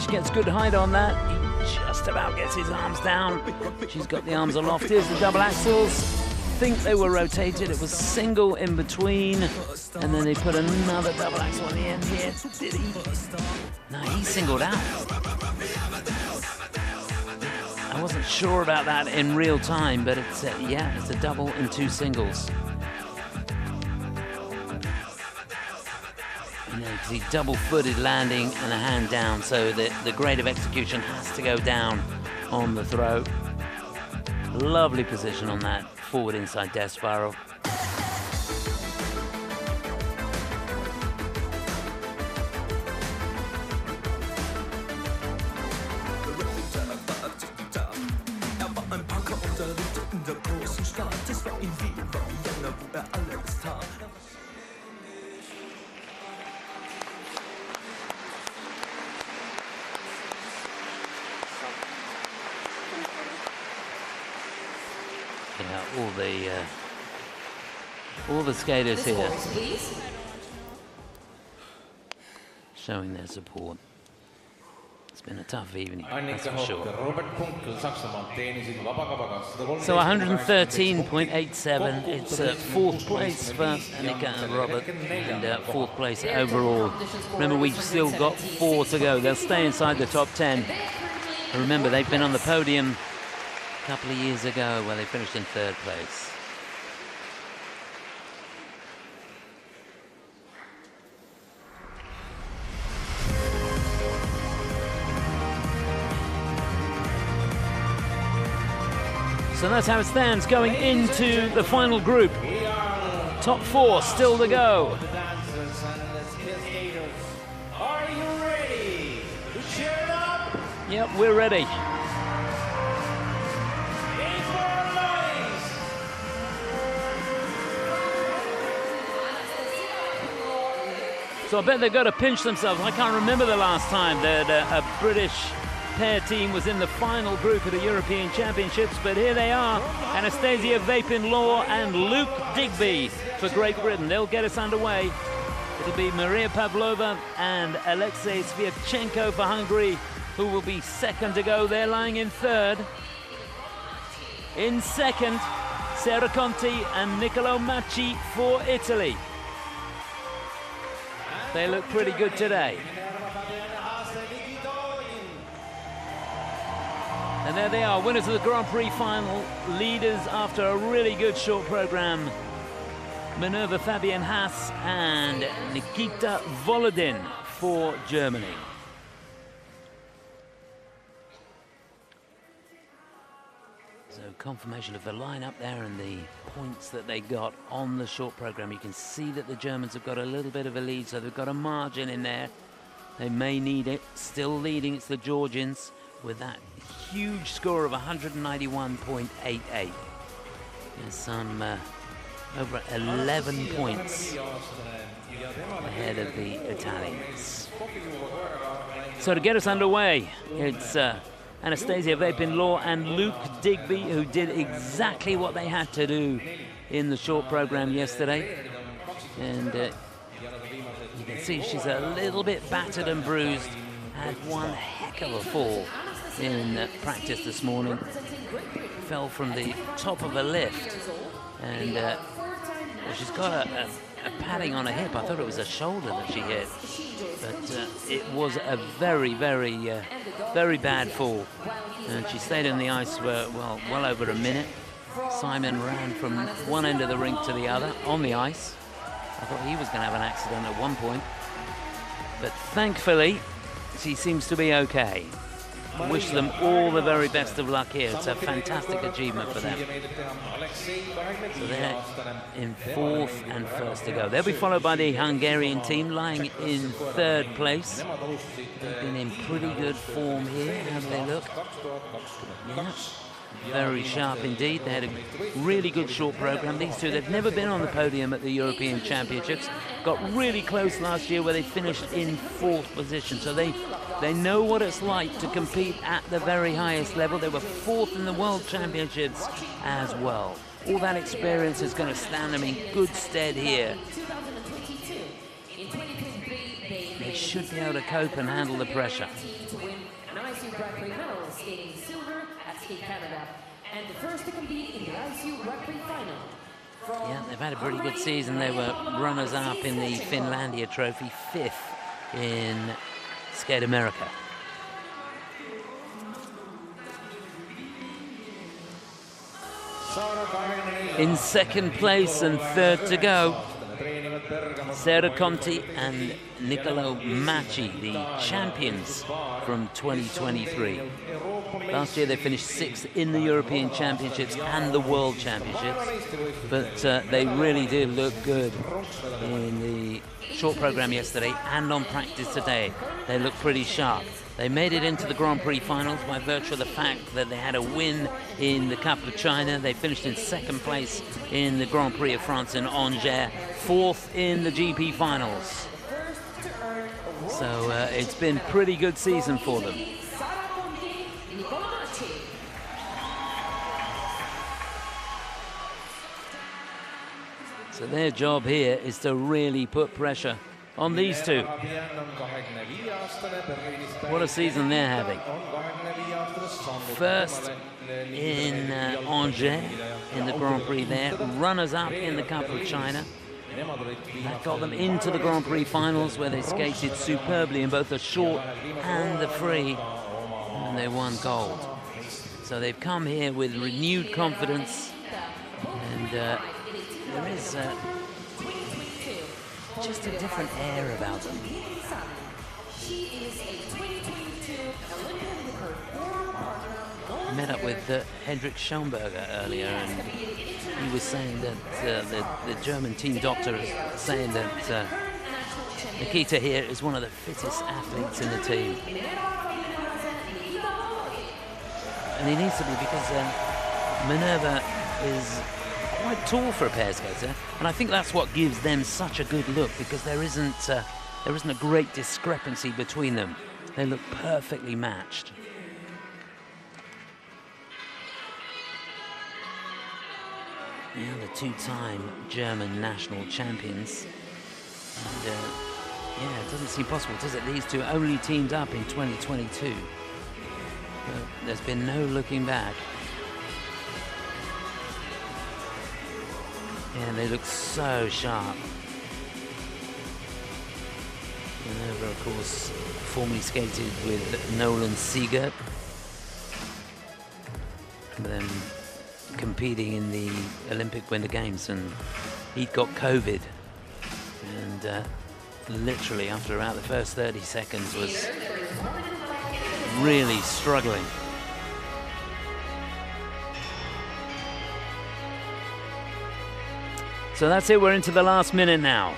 She gets good height on that. He just about gets his arms down. She's got the arms aloft. Here's the double axels. I think they were rotated. It was single in between. And then they put another double axel on the end here. Did he? No, he singled out. I wasn't sure about that in real time, but it's, yeah, it's a double and two singles. You know, because he double-footed landing and a hand down, so the grade of execution has to go down on the throw. Lovely position on that forward inside death spiral. All the skaters here showing their support. It's been a tough evening, that's for sure. So 113.87, it's fourth place for Annika and Robert, and fourth place overall. Remember, we've still got 4 to go. They'll stay inside the top 10. And remember, they've been on the podium a couple of years ago where they finished in 3rd place. So that's how it stands going into the final group. Top 4 still to go. Are you ready to cheer it up? Yep, we're ready. So I bet they've got to pinch themselves. I can't remember the last time that a British pair team was in the final group of the European Championships, but here they are, Anastasia Vapin-Law and Luke Digby for Great Britain. They'll get us underway. It'll be Maria Pavlova and Alexei Sviatchenko for Hungary, who will be second to go. They're lying in 3rd. In 2nd, Sarah Conti and Niccolo Macci for Italy. They look pretty good today. And there they are, winners of the Grand Prix final, leaders after a really good short program. Minerva Fabian Haas and Nikita Volodin for Germany. So confirmation of the lineup there and the points that they got on the short program. You can see that the Germans have got a little bit of a lead, so they've got a margin in there. They may need it. Still leading, it's the Georgians with that huge score of 191.88. There's some over 11 points ahead of the Italians. So to get us underway, it's Anastasia Vapin-Law and Luke Digby, who did exactly what they had to do in the short program yesterday. And you can see she's a little bit battered and bruised. Had one heck of a fall in practice this morning. Fell from the top of a lift, and she's got a padding on her hip. I thought it was a shoulder that she hit, but it was a very, very, very bad fall. And she stayed in the ice for, well over a minute. Simon ran from one end of the rink to the other on the ice. I thought he was going to have an accident at one point, but thankfully she seems to be okay. wish them all the very best of luck here. It's a fantastic achievement for them. So they're in 4th and 1st to go. They'll be followed by the Hungarian team lying in 3rd place. They've been in pretty good form here. How do they look? Yeah. Very sharp indeed. They had a really good short program. These two, they've never been on the podium at the European Championships. Got really close last year where they finished in 4th position. So they know what it's like to compete at the very highest level. They were 4th in the World Championships as well. All that experience is going to stand them in good stead here. They should be able to cope and handle the pressure. Canada, and the first to compete in the ISU rugby final. Yeah, they've had a pretty good season. They were runners-up in the Finlandia Trophy, 5th in Skate America. In 2nd place and 3rd to go, Sera Conti and Niccolo Macci, the champions from 2023. Last year they finished 6th in the European Championships and the World Championships, but they really did look good in the short program yesterday and on practice today. They look pretty sharp. They made it into the Grand Prix finals by virtue of the fact that they had a win in the Cup of China. They finished in 2nd place in the Grand Prix of France in Angers, 4th in the GP finals. So it's been a pretty good season for them. So their job here is to really put pressure on these two. What a season they're having. 1st in Angers in the Grand Prix there, runners-up in the Cup of China. That got them into the Grand Prix finals where they skated superbly in both the short and the free, and they won gold. So they've come here with renewed confidence, and there is just a different air about them. I met up with Hendrik Schoenberger earlier, and he was saying that the German team doctor is saying that Nikita here is one of the fittest athletes in the team. And he needs to be, because Minerva is quite tall for a pair skater, and I think that's what gives them such a good look, because there isn't a great discrepancy between them. They look perfectly matched. Yeah, the 2-time German national champions. And yeah, it doesn't seem possible, does it? These two only teamed up in 2022. But there's been no looking back. Yeah, they look so sharp. Minerva, of course, formerly skated with Nolan Siegert, and then competing in the Olympic Winter Games, and he'd got COVID, and literally after about the first 30 seconds was really struggling. So that's it, we're into the last minute now.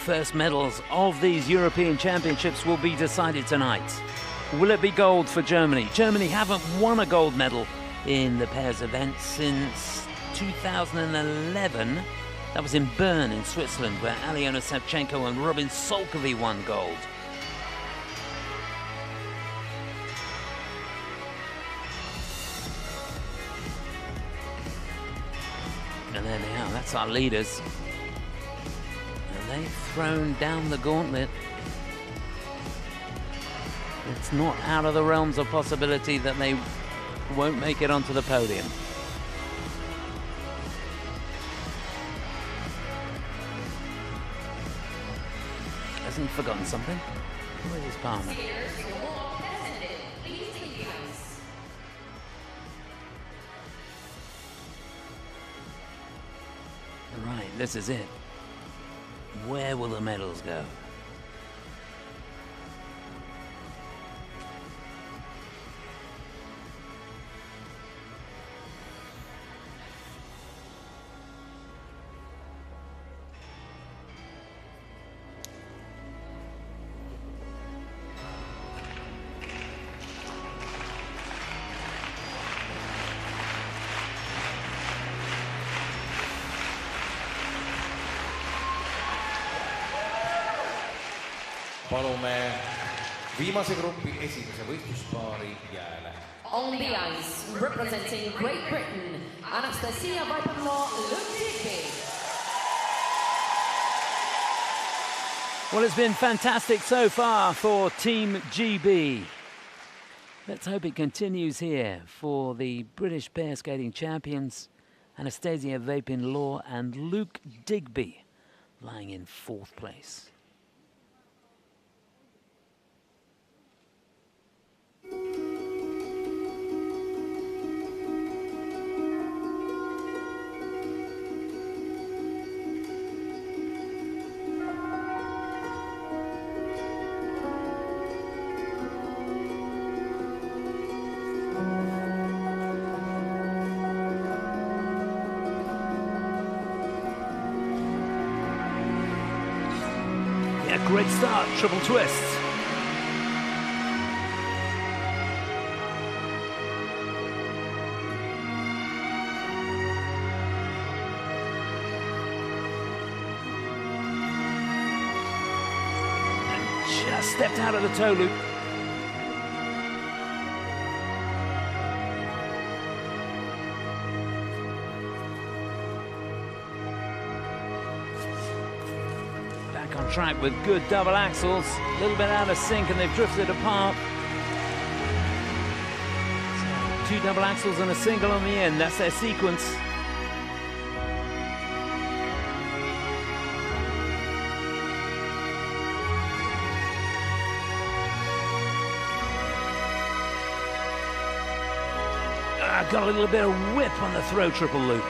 First medals of these European Championships will be decided tonight. Will it be gold for Germany? Germany haven't won a gold medal in the pairs event since 2011. That was in Bern in Switzerland, where Aliona Savchenko and Robin Solkowy won gold. And there they are, that's our leaders. And they've thrown down the gauntlet. It's not out of the realms of possibility that they won't make it onto the podium. Hasn't he forgotten something? Where is Palmer? Right, this is it. Where will the medals go? palume viimase grupi esimese võistluspaari jääle. On the ice, representing Great Britain, Anastasia Viperlaw-Lundby. Well, it's been fantastic so far for Team GB. Let's hope it continues here for the British pair skating champions, Anastasia Viperlaw and Luke Digby, lying in 4th place. Great start, triple twist. And just stepped out of the toe loop. On track with good double axles, a little bit out of sync and they've drifted apart. So 2 double axles and a single on the end, that's their sequence. Got a little bit of whip on the throw triple loop.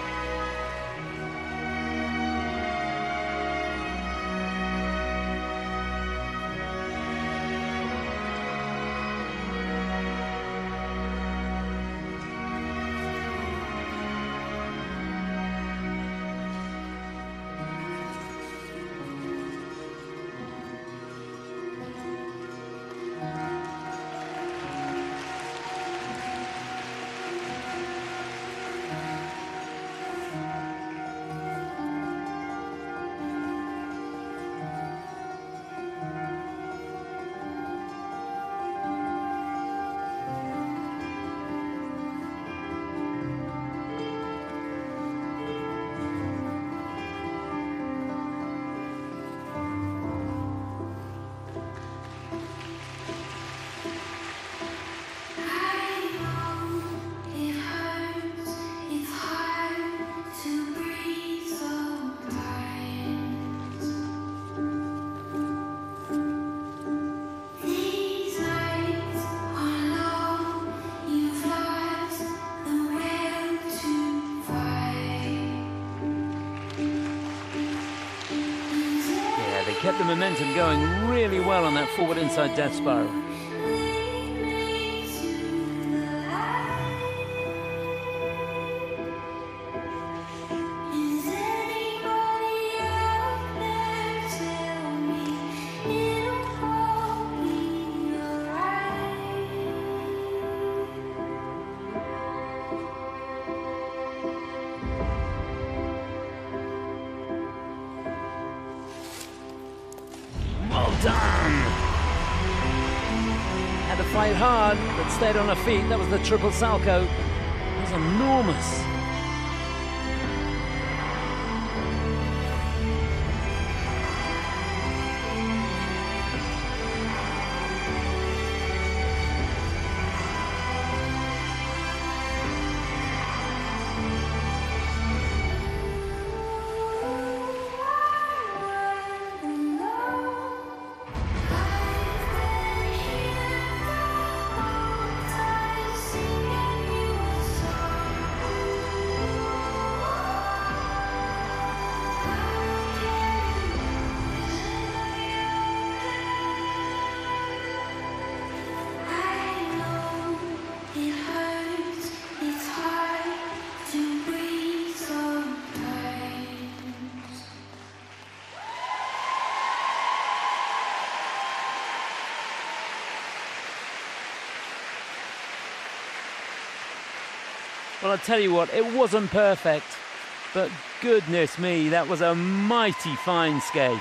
Kept the momentum going really well on that forward inside death spiral. Had to fight hard, but stayed on her feet. That was the triple salcho. It was enormous. Well, I'll tell you what, it wasn't perfect, but goodness me, that was a mighty fine skate.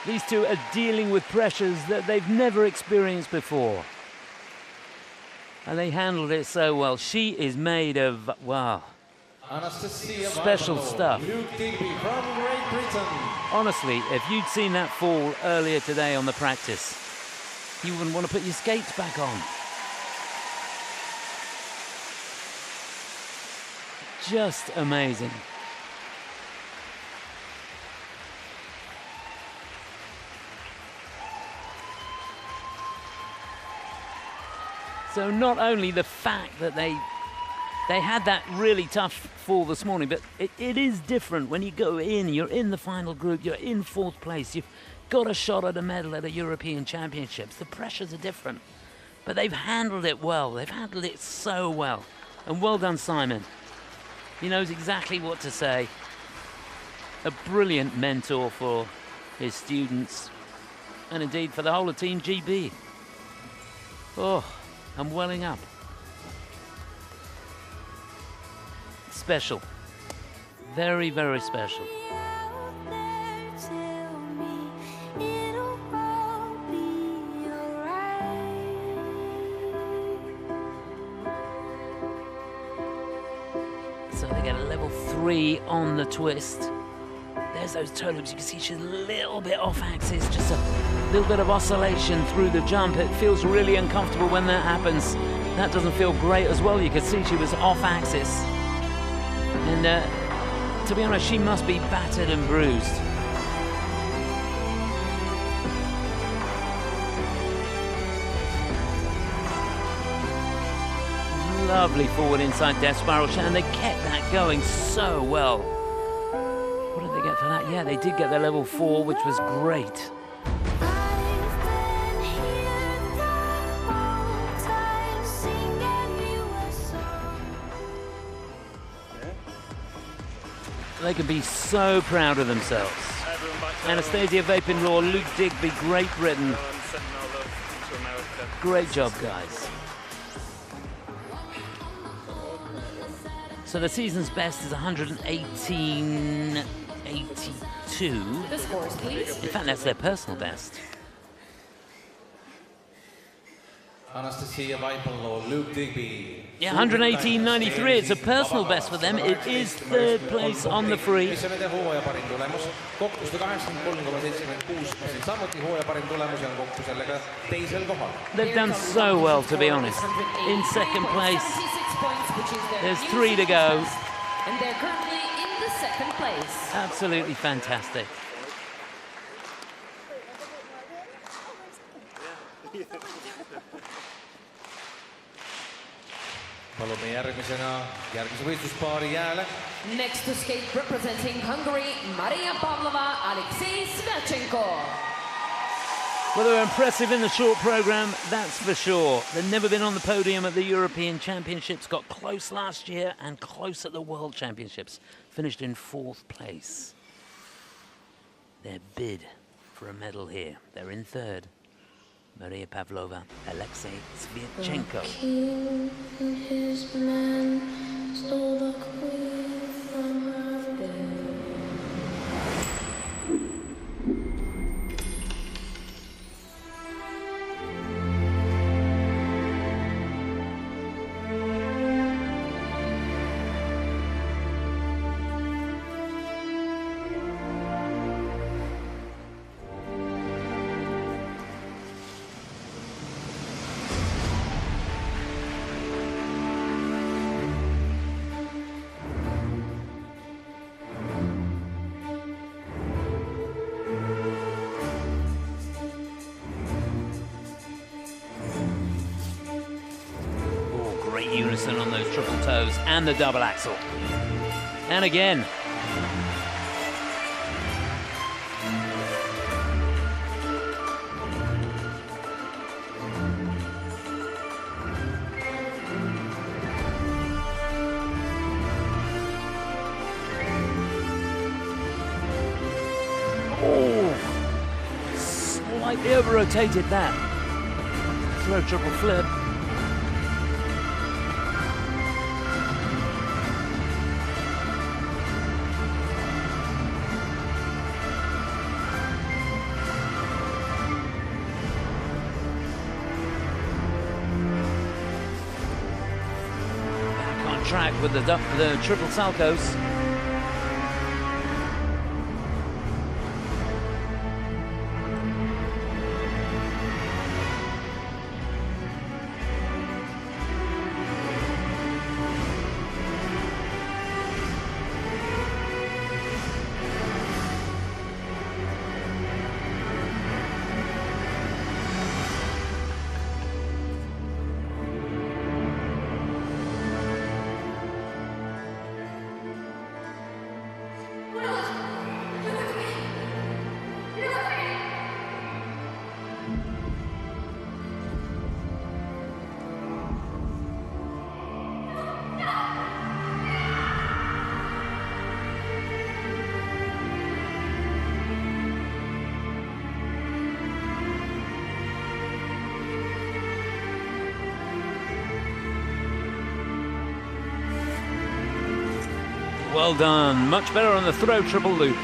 These two are dealing with pressures that they've never experienced before. And they handled it so well. She is made of, wow, special stuff. Luke Digby from Great Britain. Honestly, if you'd seen that fall earlier today on the practice, you wouldn't want to put your skates back on. Just amazing. So not only the fact that they had that really tough fall this morning, but it is different when you go in, you're in the final group, you're in 4th place, you've got a shot at a medal at the European Championships. The pressures are different, but they've handled it well. They've handled it so well. And well done, Simon. He knows exactly what to say. A brilliant mentor for his students, and indeed for the whole of Team GB. Oh, I'm welling up. Special. Very, very special. So they get a level 3 on the twist. There's those toe loops. You can see she's a little bit off axis, just a little bit of oscillation through the jump. It feels really uncomfortable when that happens. That doesn't feel great as well. You can see she was off axis. And to be honest, she must be battered and bruised. Lovely forward inside death spiral, and they kept that going so well. What did they get for that? Yeah, they did get their level 4, which was great. They can be so proud of themselves. Anastasia Vapin-Raw, Luke Digby, Great Britain. Great job, guys. So the season's best is 118.82. The scores, please. In fact, that's their personal best. Anastasia Vapin-Raw, Luke Digby. Yeah, 118.93. It's a personal best for them. It is 3rd place on the free. mis on nende hooaja parim tulemus. Kokku 183,76, mis on samuti hooaja parim tulemus ja on kokku sellega teisel kohal. They've done so well, to be honest. In 2nd place. There's 3 to go. And they're currently in the 2nd place. Absolutely fantastic. Palume järgmise võistluspaari jääle. Next to skate representing Hungary, Maria Pavlova, Alexei Sviatchenko. Well, they were impressive in the short program, that's for sure. They've never been on the podium at the European Championships, got close last year and close at the World Championships. Finished in 4th place. Their bid for a medal here. They're in 3rd. Maria Pavlova, Alexei Sviatchenko. The king and his men stole the queen from her bed. Unison on those triple toes and the double axel. And again. Oh, slightly over-rotated that. Throw triple flip. track with the triple saltos. Well done, much better on the throw triple loop.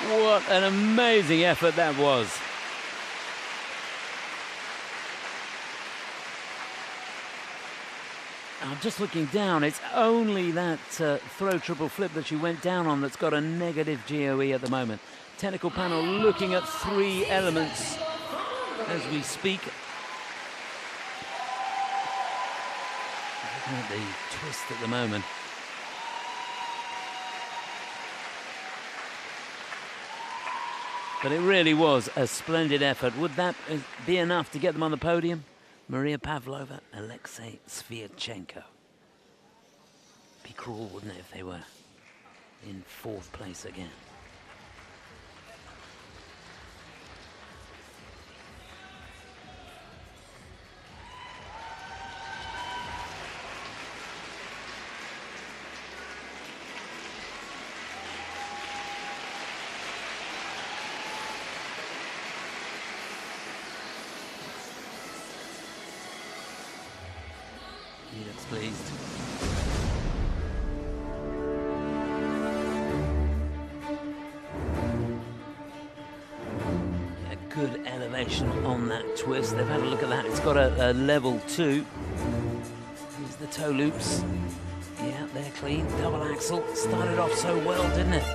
What an amazing effort that was. I'm just looking down, it's only that throw triple flip that she went down on that's got a negative GOE at the moment. Technical panel looking at 3 elements as we speak. Looking at the twist at the moment. But it really was a splendid effort. Would that be enough to get them on the podium? Maria Pavlova, Alexei Sviatchenko. Be cruel, wouldn't it, if they were in 4th place again? He looks pleased. A good elevation on that twist. They've had a look at that. It's got a level 2. Here's the toe loops. Yeah, they're clean. Double axle. Started off so well, didn't it?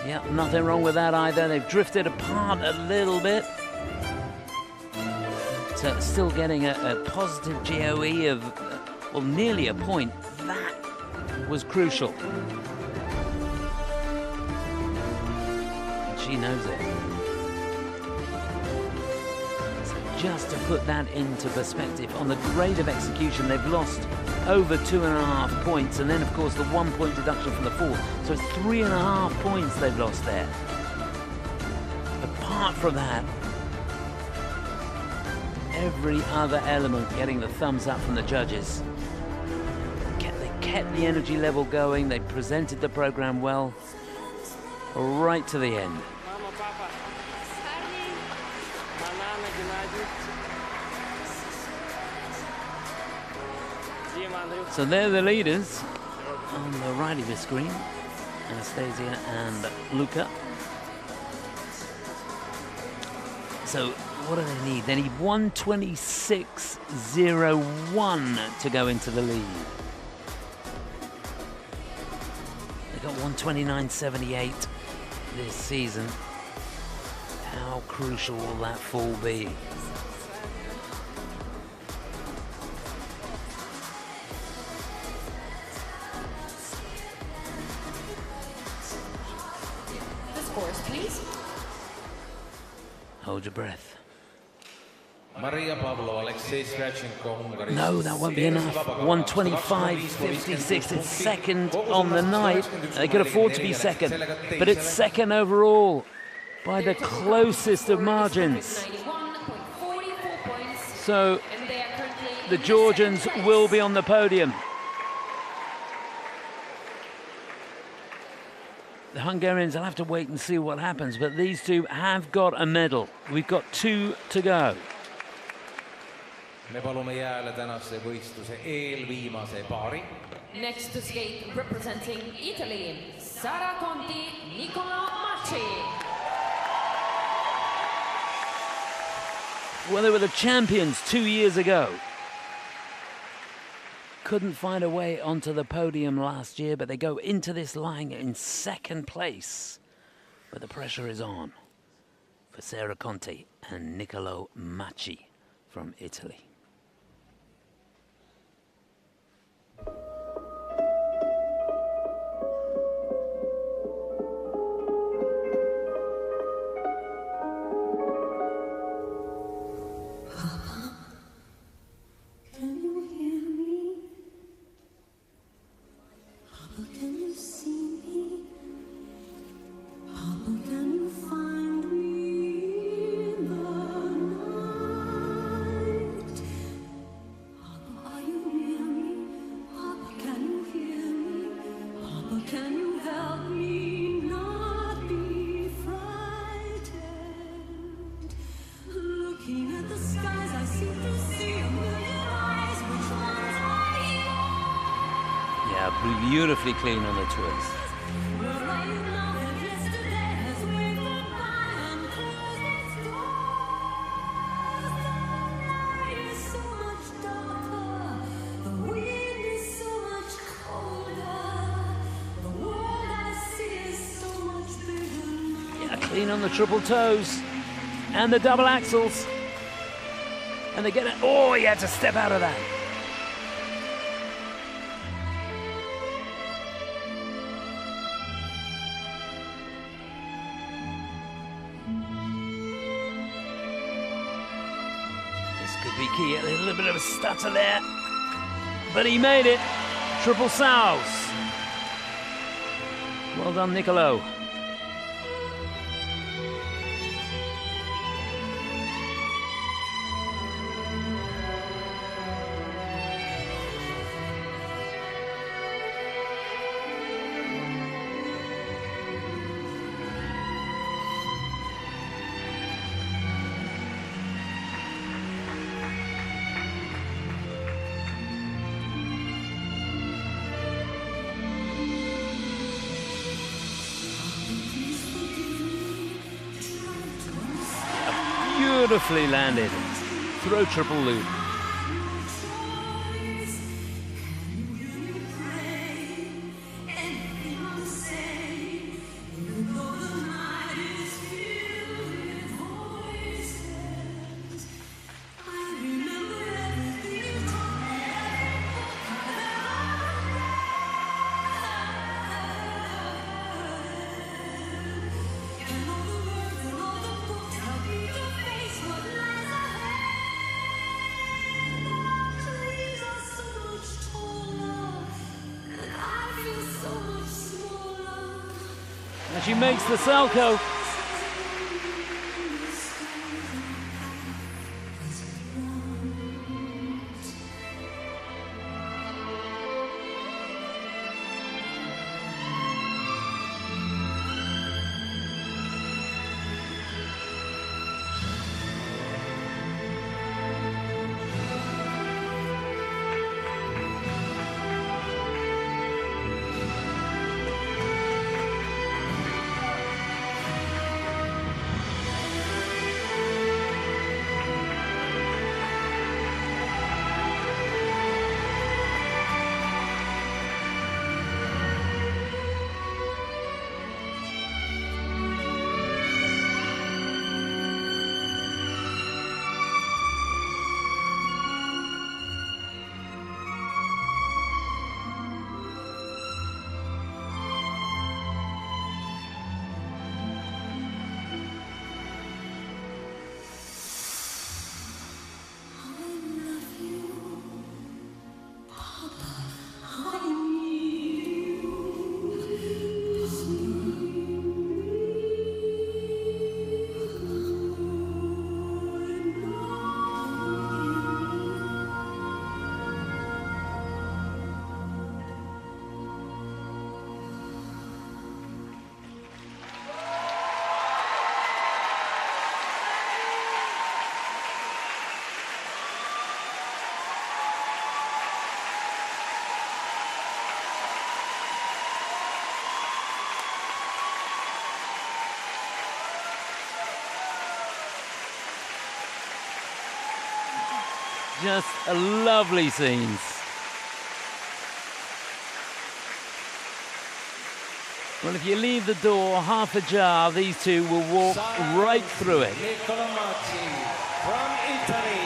Yeah, nothing wrong with that either. They've drifted apart a little bit. So still getting a positive GOE of, well, nearly a point. That was crucial. And she knows it. So just to put that into perspective, on the grade of execution, they've lost over 2.5 points, and then of course the 1 point deduction from the 4th. So it's 3.5 points they've lost there. Apart from that, every other element getting the thumbs up from the judges. They kept the energy level going, they presented the program well, right to the end. So they're the leaders on the right of your screen, Anastasia and Luca. So what do they need? They need 126.01 to go into the lead. They got 129.78 this season. How crucial will that fall be? The scores, please. Hold your breath. Maria Pavlova, Alexei Svrachenko, Hungary. No, that won't be enough. 125.56 is second on the night. They could afford to be second, but it's second overall by the closest of margins. So the Georgians will be on the podium. The Hungarians will have to wait and see what happens, but these two have got a medal. We've got 2 to go. Me palume jääle tänase võistluse eelviimase paari. Next to skate, representing Italy, Sara Conti, Nicola Macci. Well, they were the champions 2 years ago. Couldn't find a way onto the podium last year, but they go into this line in second place. But the pressure is on for Sara Conti and Niccolo Macci from Italy. Beautifully clean on the twist. Yeah, clean on the triple toes and the double axels. And they get it. Oh, he had to step out of that. A little bit of a stutter there, but he made it. Triple sows. Well done, Niccolo. Beautifully landed. Throw triple loop. She makes the Salchow. Just lovely scenes. Well, if you leave the door half ajar, these two will walk right through it. From Italy.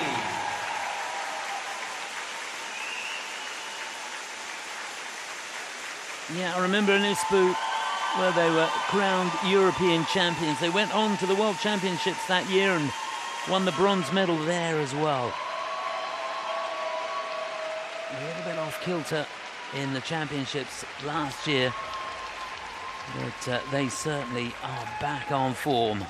Yeah, I remember in Ispu where they were crowned European champions. They went on to the World Championships that year and won the bronze medal there as well. A little bit off kilter in the championships last year, but they certainly are back on form.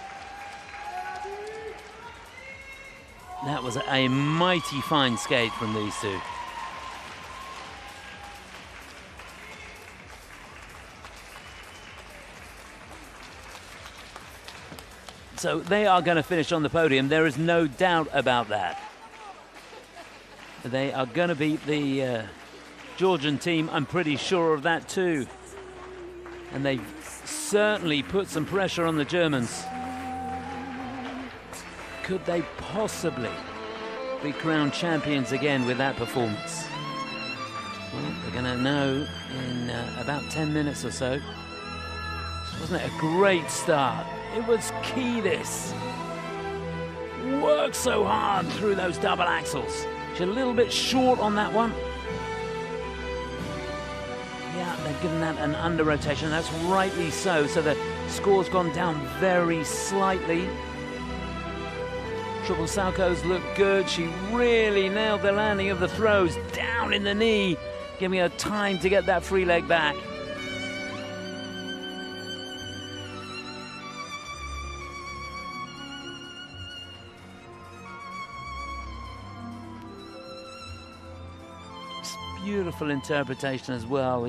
That was a mighty fine skate from these two. So they are going to finish on the podium. There is no doubt about that. They are going to beat the Georgian team. I'm pretty sure of that too. And they've certainly put some pressure on the Germans. Could they possibly be crowned champions again with that performance? Well, they're going to know in about 10 minutes or so. Wasn't it a great start? It was key, this. Worked so hard through those double axles. She's a little bit short on that one. Yeah, they've given that an under rotation. That's rightly so. So the score's gone down very slightly. Triple Salchows look good. She really nailed the landing of the throws down in the knee, giving her time to get that free leg back. Beautiful interpretation as well.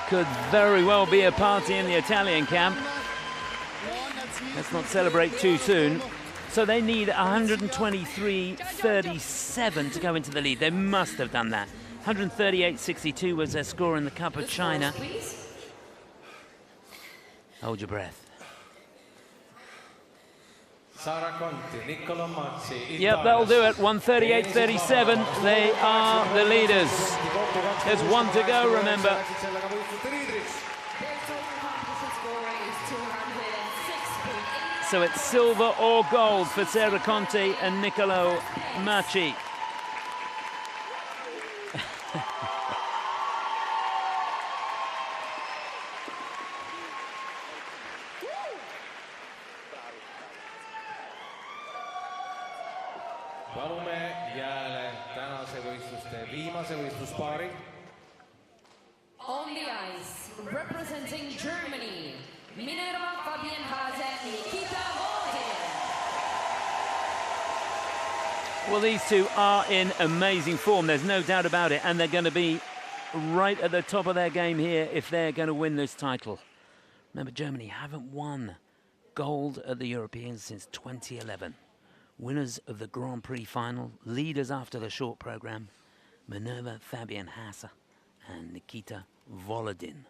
Could very well be a party in the Italian camp. Let's not celebrate too soon. So they need 123.37 to go into the lead. They must have done that. 138.62 was their score in the Cup of China. Hold your breath. Yep, that'll do it. 138.37. They are the leaders. There's one to go, remember. So it's silver or gold for Sarah Conti and Niccolo Maci. Palume jääle tänase võistluste viimase võistluspaari. On the ice, representing Germany, Minerva Fabienhase and Nikita Volodin. Well, these two are in amazing form, there's no doubt about it, and they're going to be right at the top of their game here if they're going to win this title. Remember, Germany haven't won gold at the Europeans since 2011. Winners of the Grand Prix final, leaders after the short program, Minerva Fabienhase and Nikita Volodin.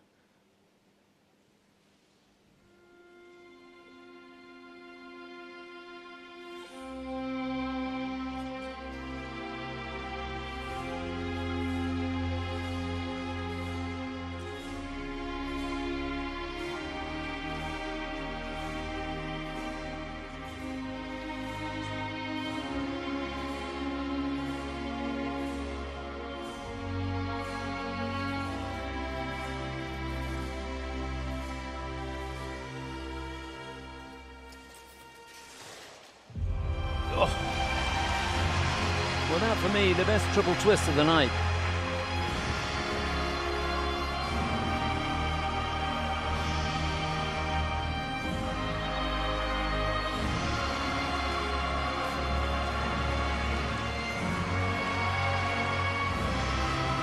Well, that for me, the best triple twist of the night.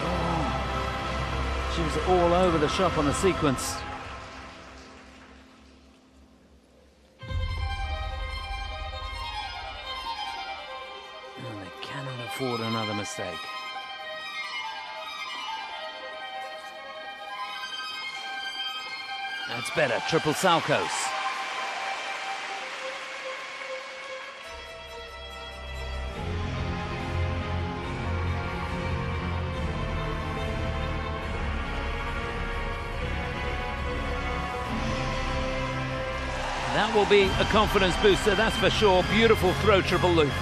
Oh, she was all over the shop on the sequence. Afford another mistake. That's better, triple salchows. That will be a confidence booster, that's for sure. Beautiful throw triple loop.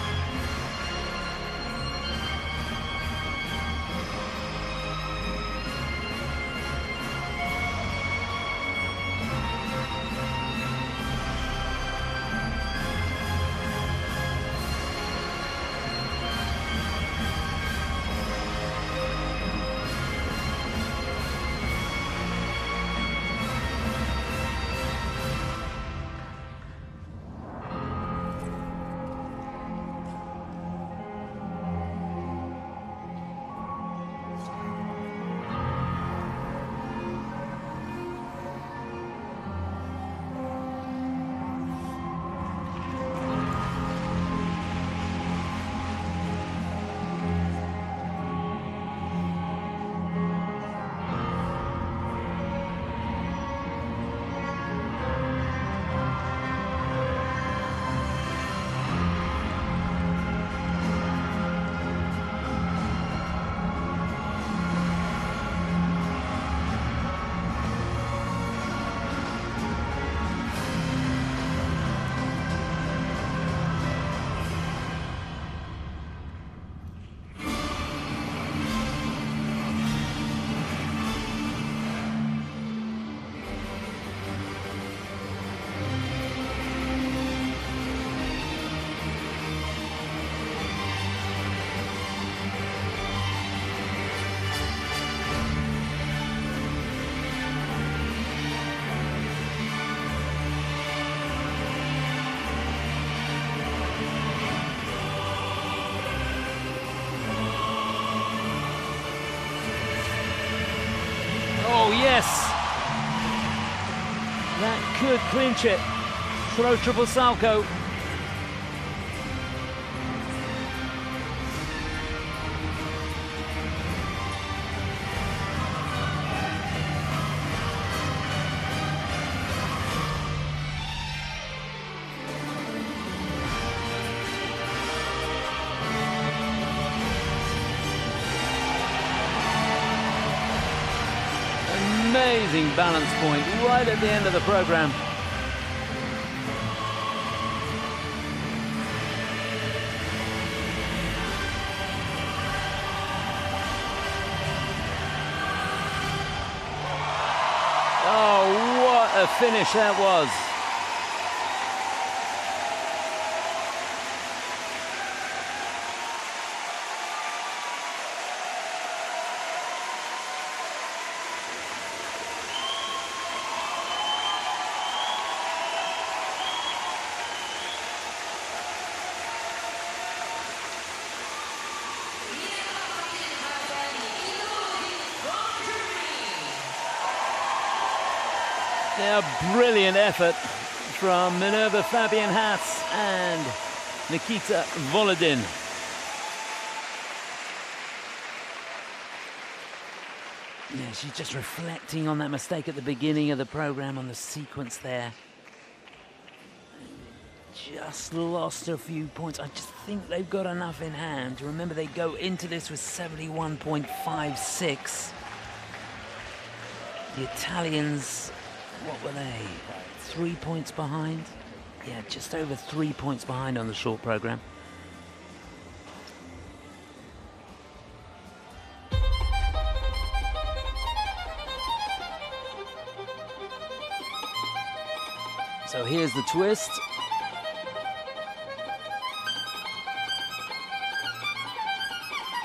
Oh, yes. That could clinch it. Throw triple salcho. Amazing balance point right at the end of the program. Oh, what a finish that was. A brilliant effort from Minerva Fabian-Hatz and Nikita Volodin. Yeah, she's just reflecting on that mistake at the beginning of the program on the sequence there. Just lost a few points. I just think they've got enough in hand. Remember, they go into this with 71.56. The Italians, what were they? 3 points behind? Yeah, just over 3 points behind on the short program. So here's the twist.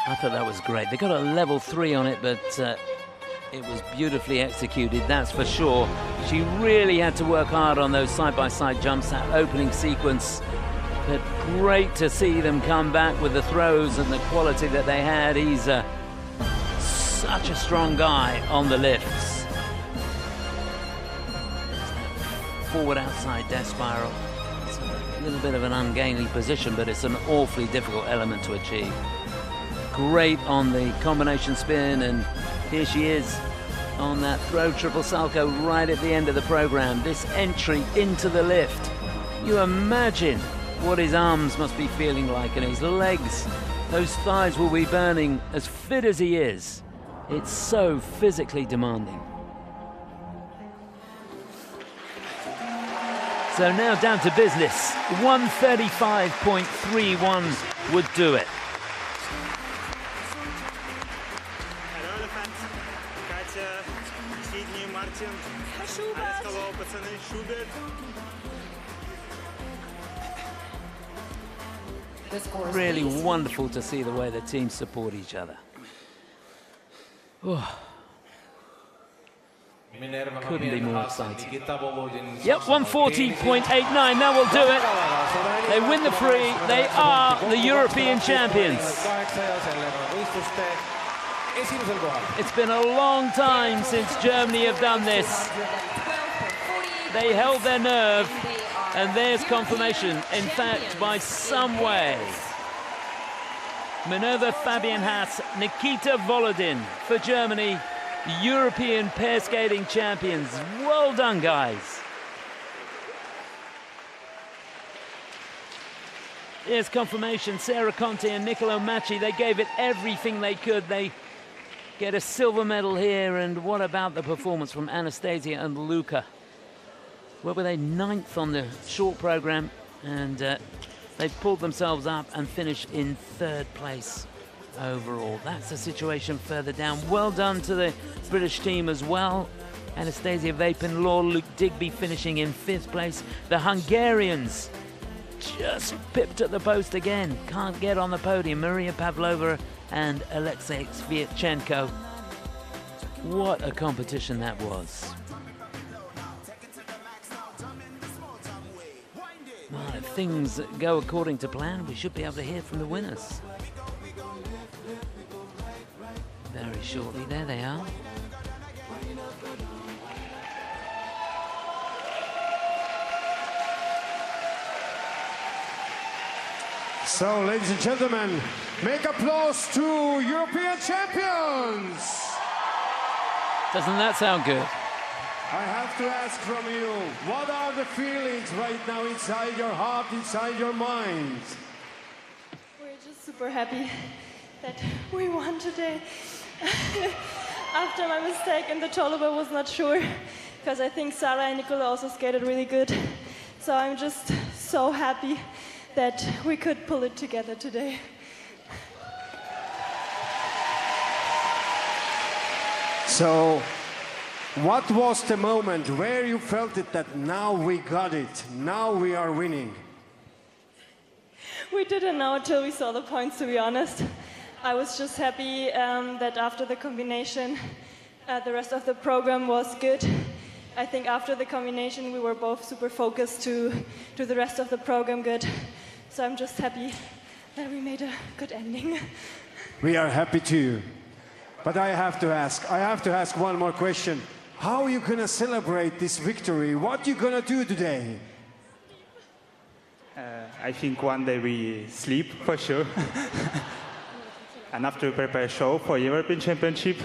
I thought that was great. They got a level 3 on it, but it was beautifully executed, that's for sure. She really had to work hard on those side-by-side jumps, that opening sequence. But great to see them come back with the throws and the quality that they had. He's such a strong guy on the lifts. There's that forward outside death spiral. It's a little bit of an ungainly position, but it's an awfully difficult element to achieve. Great on the combination spin, and here she is. on that throw triple salto right at the end of the program. This entry into the lift. You imagine what his arms must be feeling like and his legs. Those thighs will be burning, as fit as he is. It's so physically demanding. So now down to business. 135.31 would do it. Hello, Eleventh. Katja, Sydney, Martin. Hello, пацаны. Schubert. Really wonderful to see the way the teams support each other. Oh. Couldn't be more exciting. Yep, 140.89, that will do it. They win the free, they are the European champions. It's been a long time since Germany have done this. They held their nerve, and there's confirmation, in fact, by some way. Minerva Fabian Haas, Nikita Volodin for Germany, European pair skating champions. Well done, guys. Here's confirmation. Sarah Conte and Nicolo Macci, they gave it everything they could. They get a silver medal here. And what about the performance from Anastasia and Luca? Where were they? 9th on the short program, and they pulled themselves up and finished in 3rd place overall. That's the situation further down. Well done to the British team as well. Anastasia Vapin-Law, Luke Digby finishing in 5th place. The Hungarians just pipped at the post again. Can't get on the podium. Maria Pavlova and Alexei Sviatchenko. What a competition that was. Well, if things go according to plan, we should be able to hear from the winners very shortly. There they are. So, ladies and gentlemen, make applause to European champions! Doesn't that sound good? I have to ask from you, what are the feelings right now inside your heart, inside your mind? We're just super happy that we won today. After my mistake in the Tallinn, I was not sure, because I think Sarah and Nicola also skated really good. So I'm just so happy that we could pull it together today. So, what was the moment where you felt it that now we got it, now we are winning? We didn't know until we saw the points, to be honest. I was just happy that after the combination, the rest of the program was good. I think after the combination, we were both super focused to do the rest of the program good. So I'm just happy that we made a good ending. We are happy too. But I have to ask one more question. How are you going to celebrate this victory? What are you going to do today? I think one day we sleep for sure. And after we prepare a show for European Championship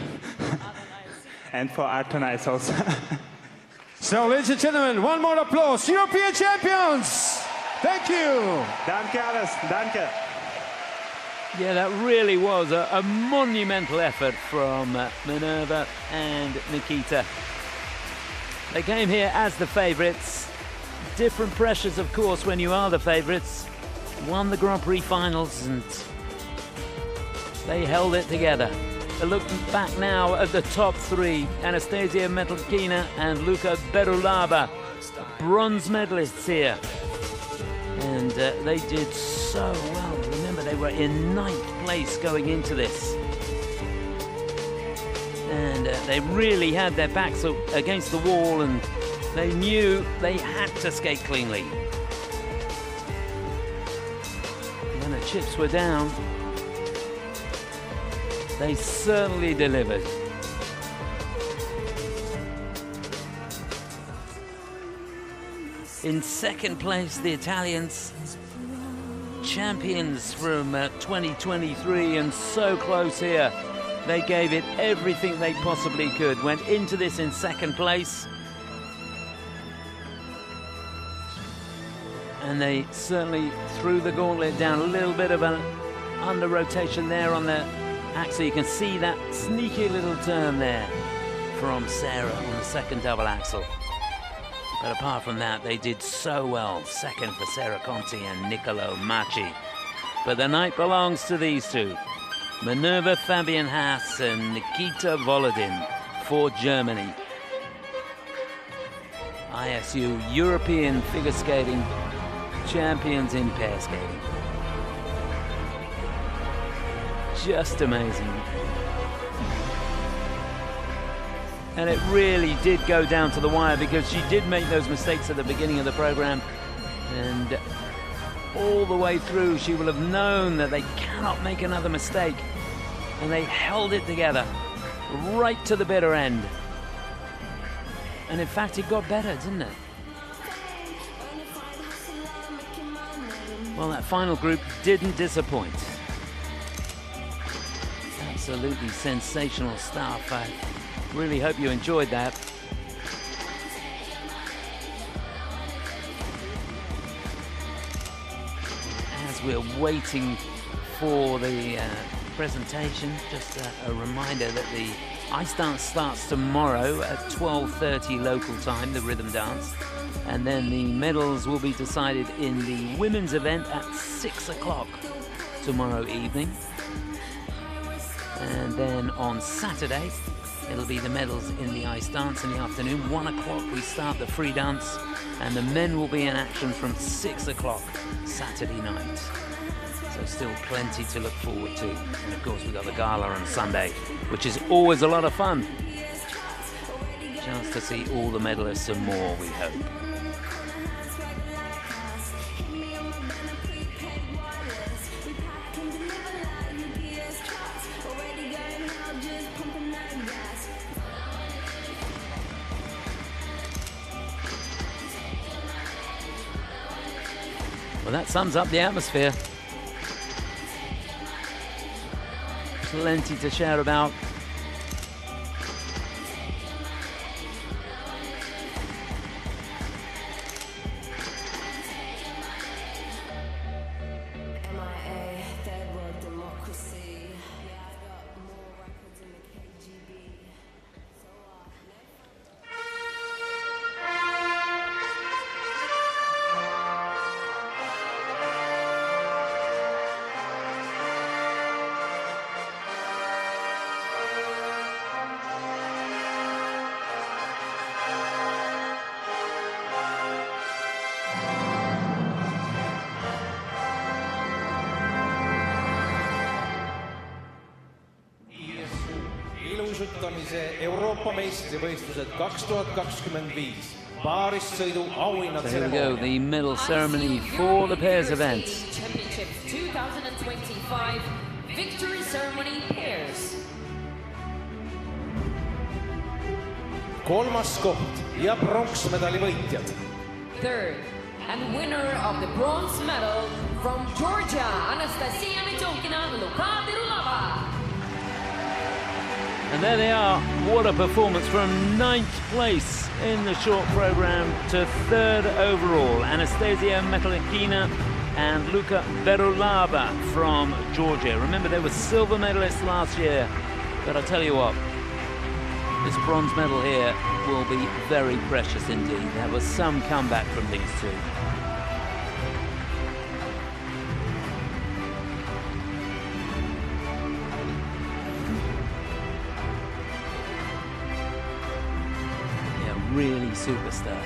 and for Art on Ice also. So, ladies and gentlemen, one more applause. European champions! Thank you! Danke alles, danke. Yeah, that really was a monumental effort from Minerva and Nikita. They came here as the favourites. Different pressures, of course, when you are the favourites. Won the Grand Prix finals and they held it together. Looking back now at the top 3, Anastasia Metlkina and Luca Berulava, bronze medalists here. And they did so well. Remember, they were in 9th place going into this. And they really had their backs against the wall, and they knew they had to skate cleanly. When the chips were down, they certainly delivered. In 2nd place, the Italians, champions from 2023, and so close here They gave it everything they possibly could. Went into this in second place. And they certainly threw the gauntlet down. A little bit of an under rotation there on the axle. You can see that sneaky little turn there from Sarah on the second double axle. But apart from that, they did so well. Second for Sarah Conti and Nicolo Macci. But the night belongs to these two. Minerva Fabian Haas and Nikita Volodin for Germany. ISU European figure skating champions in pair skating. Just amazing. And it really did go down to the wire because she did make those mistakes at the beginning of the program, and all the way through she will have known that they cannot make another mistake, and they held it together right to the bitter end. And in fact it got better, didn't it? Well, that final group didn't disappoint. Absolutely sensational stuff. I really hope you enjoyed that. As we're waiting for the presentation, just a reminder that the ice dance starts tomorrow at 12:30 local time, the rhythm dance. And then the medals will be decided in the women's event at 6 o'clock tomorrow evening. And then on Saturday, it'll be the medals in the ice dance in the afternoon. 1 o'clock we start the free dance, and the men will be in action from 6 o'clock Saturday night. So still plenty to look forward to. And of course we've got the gala on Sunday, which is always a lot of fun. Chance to see all the medalists and more, we hope. Well, that sums up the atmosphere. Plenty to shout about. Euroopa meistrivõistlused 2025 paarissõidu auhinnad. There we go, the medal ceremony for the pairs event. Championship 2025 victory ceremony pairs. Kolmas koht ja pronksmedali võitjad. Third and winner of the bronze medal from Georgia, Anastasia Mitokina, Luka Dirulava. And there they are. What a performance from 9th place in the short program to 3rd overall. Anastasia Metalikina and Luka Berulava from Georgia. Remember, they were silver medalists last year. But I'll tell you what, this bronze medal here will be very precious indeed. There was some comeback from these two. Really super stuff.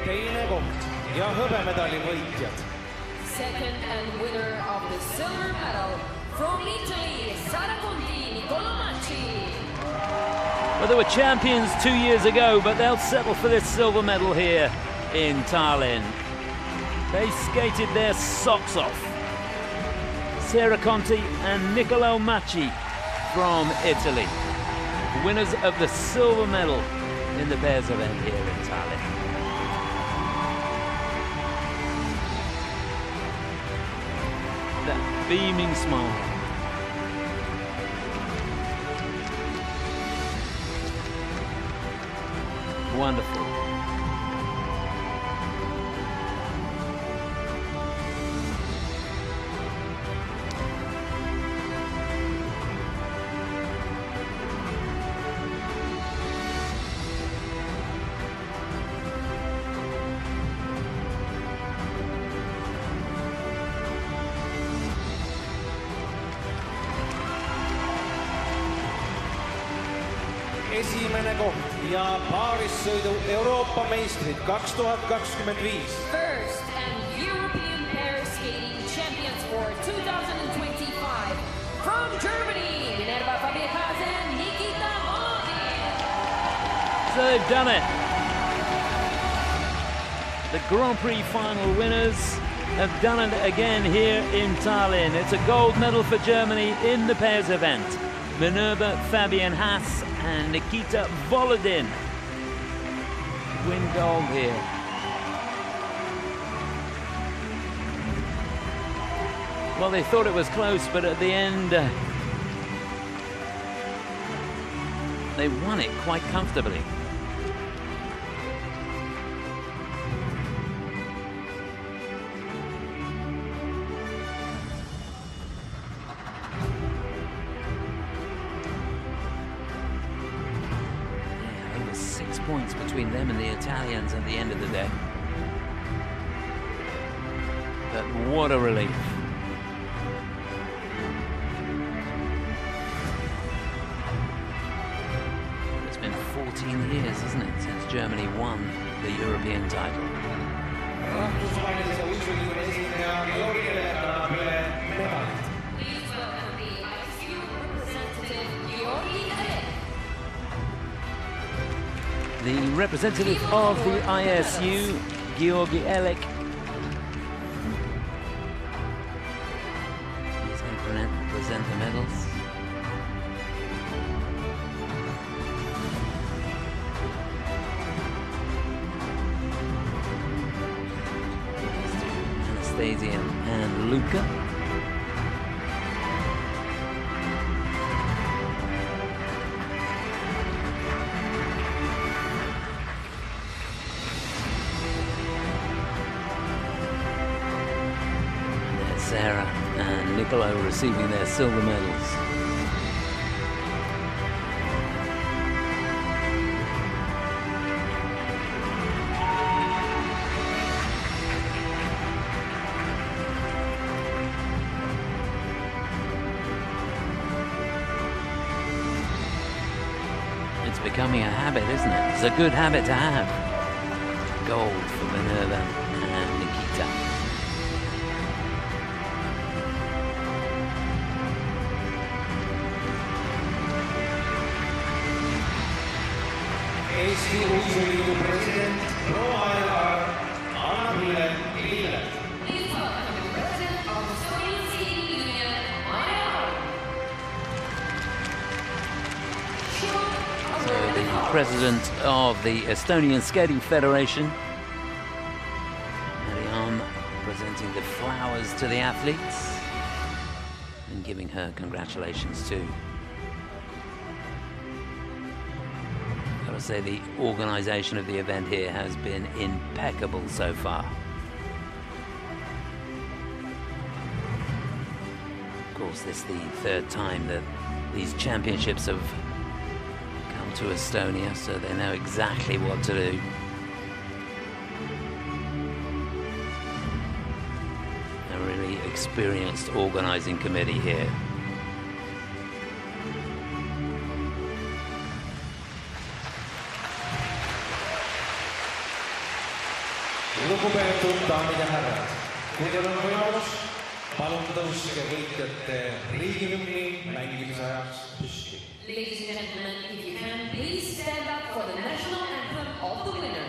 Teine koht ja hõbemedali võitjad. Second and winner of the silver medal from Italy, Sara Conti, Nicolo Macci. Well, they were champions 2 years ago, but they'll settle for this silver medal here in Tallinn. They skated their socks off. Sarah Conti and Nicolo Macci from Italy. winners of the silver medal in the pairs event here in Tallinn. That beaming smile. Wonderful. Esimene koht ja paarissõidu Euroopa meistrid 2025. First and European pair skating champions for 2025 from Germany, Minerva Fabricas and Nikita Volodin. So they've done it. The Grand Prix final winners have done it again here in Tallinn. It's a gold medal for Germany in the pairs event. Minerva Fabian Haas and Nikita Volodin win gold here. Well, they thought it was close, but at the end, they won it quite comfortably. Points between them and the Italians at the end of the day. But what a relief. It's been 14 years, isn't it, since Germany won the European title. Please welcome the ISU representative, Georgi Elek. The representative of the ISU, Georgi Elek. He's going to present the medals. Anastasia and Luca. Sarah and Niccolo receiving their silver medals. It's becoming a habit, isn't it? It's a good habit to have. Gold for Minerva and Nikita. Eesti uisuliidu president proua Anna-Pille Lille. Please welcome the president of the Estonian Skating Union, So the president of the Estonian Skating Federation, Marianne, presenting the flowers to the athletes and giving her congratulations too. Say the organization of the event here has been impeccable so far. Of course, this is the third time that these championships have come to Estonia, so they know exactly what to do. A really experienced organizing committee here. Lugupeetud daamid ja härrad, kui teil on võimalus, palun tõuske võitjate riigihümni mängimise ajaks püsti. Ladies and gentlemen, if you can, please stand up for the national anthem of the winner.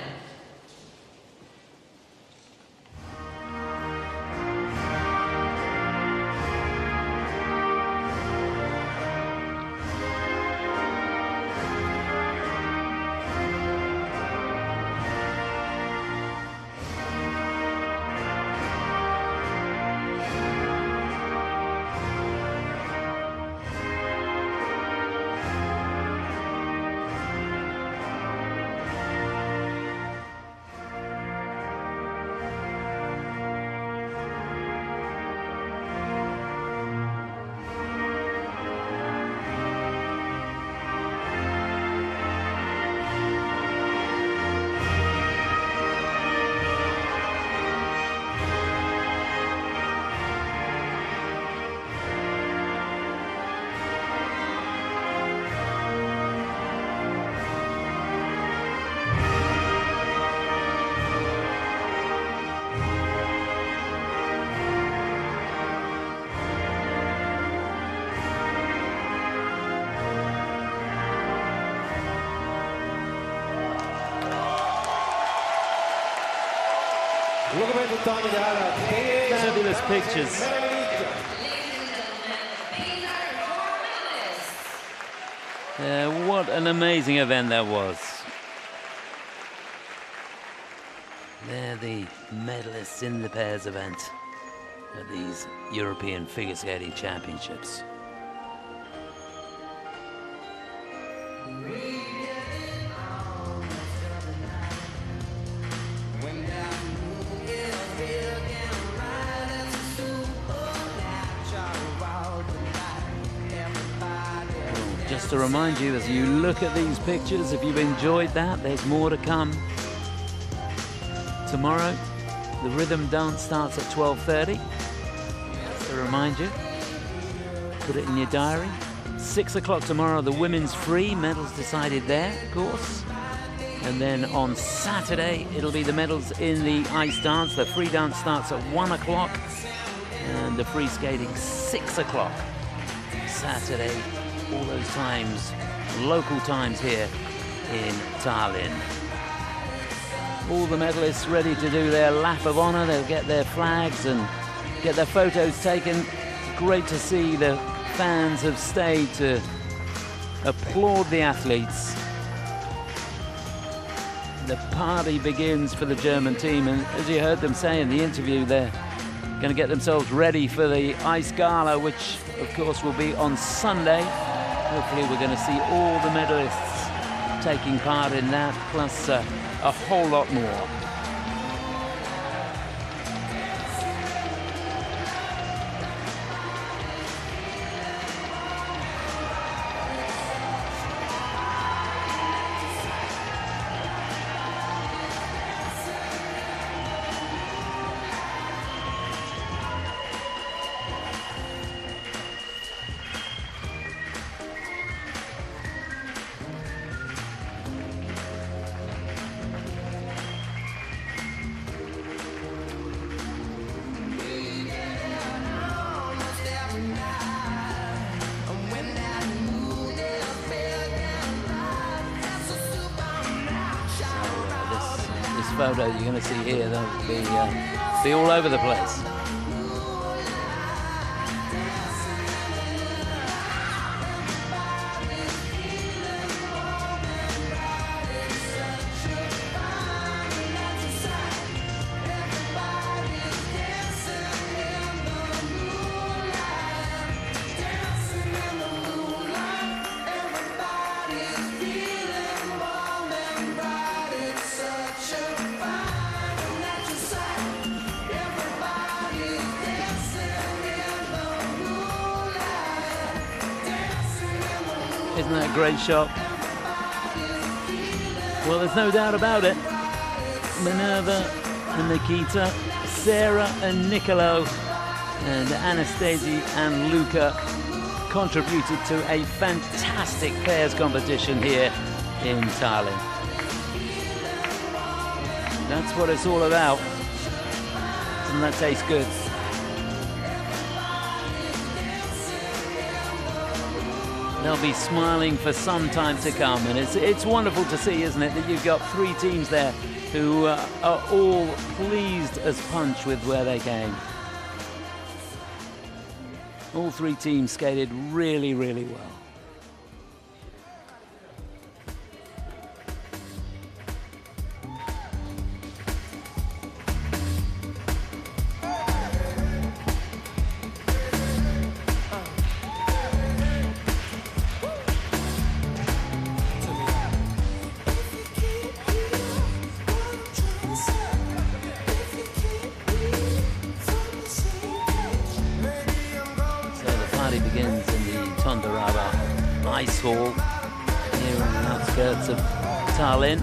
daamid ja härrad, teie ees on Fabulous pictures. What an amazing event that was. They're the medalists in the pairs event at these European Figure Skating Championships. Just to remind you, as you look at these pictures, if you've enjoyed that, there's more to come. Tomorrow, the rhythm dance starts at 12:30. Just to remind you, put it in your diary. 6 o'clock tomorrow, the women's free, medals decided there, of course. And then on Saturday, it'll be the medals in the ice dance. The free dance starts at 1 o'clock and the free skating 6 o'clock. Saturday, all those times, local times here in Tallinn. All the medalists ready to do their lap of honor. They'll get their flags and get their photos taken. Great to see the fans have stayed to applaud the athletes. The party begins for the German team, and as you heard them say in the interview, they're going to get themselves ready for the ice gala, which of course will be on Sunday. Hopefully we're going to see all the medalists taking part in that, plus a whole lot more. Photo you're going to see here, they'll be all over the place. Isn't that a great shot? Well, there's no doubt about it. Minerva and Nikita, Sarah and Nicolo, and Anastasia and Luca contributed to a fantastic pairs competition here in Tallinn. That's what it's all about. Doesn't that taste good? They'll be smiling for some time to come, and it's wonderful to see, isn't it, that you've got three teams there who are all pleased as punch with where they came. All three teams skated really, really well. Begins in the Tondaraba Ice Hall here on the outskirts of Tallinn.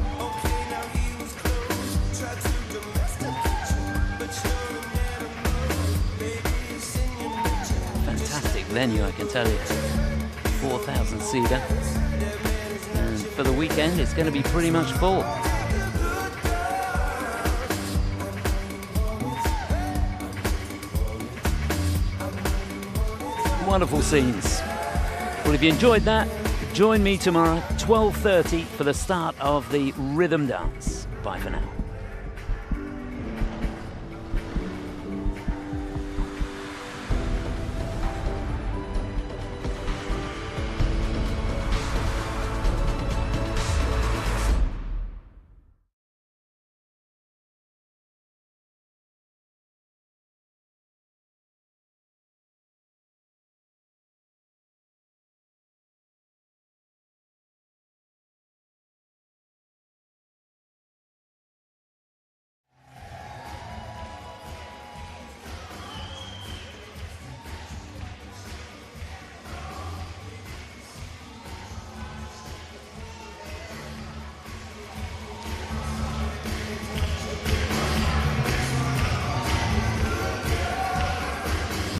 Fantastic venue, I can tell you. 4,000 seater, and for the weekend it's going to be pretty much full. Wonderful scenes. Well, if you enjoyed that, join me tomorrow, 12:30, for the start of the rhythm dance. Bye for now.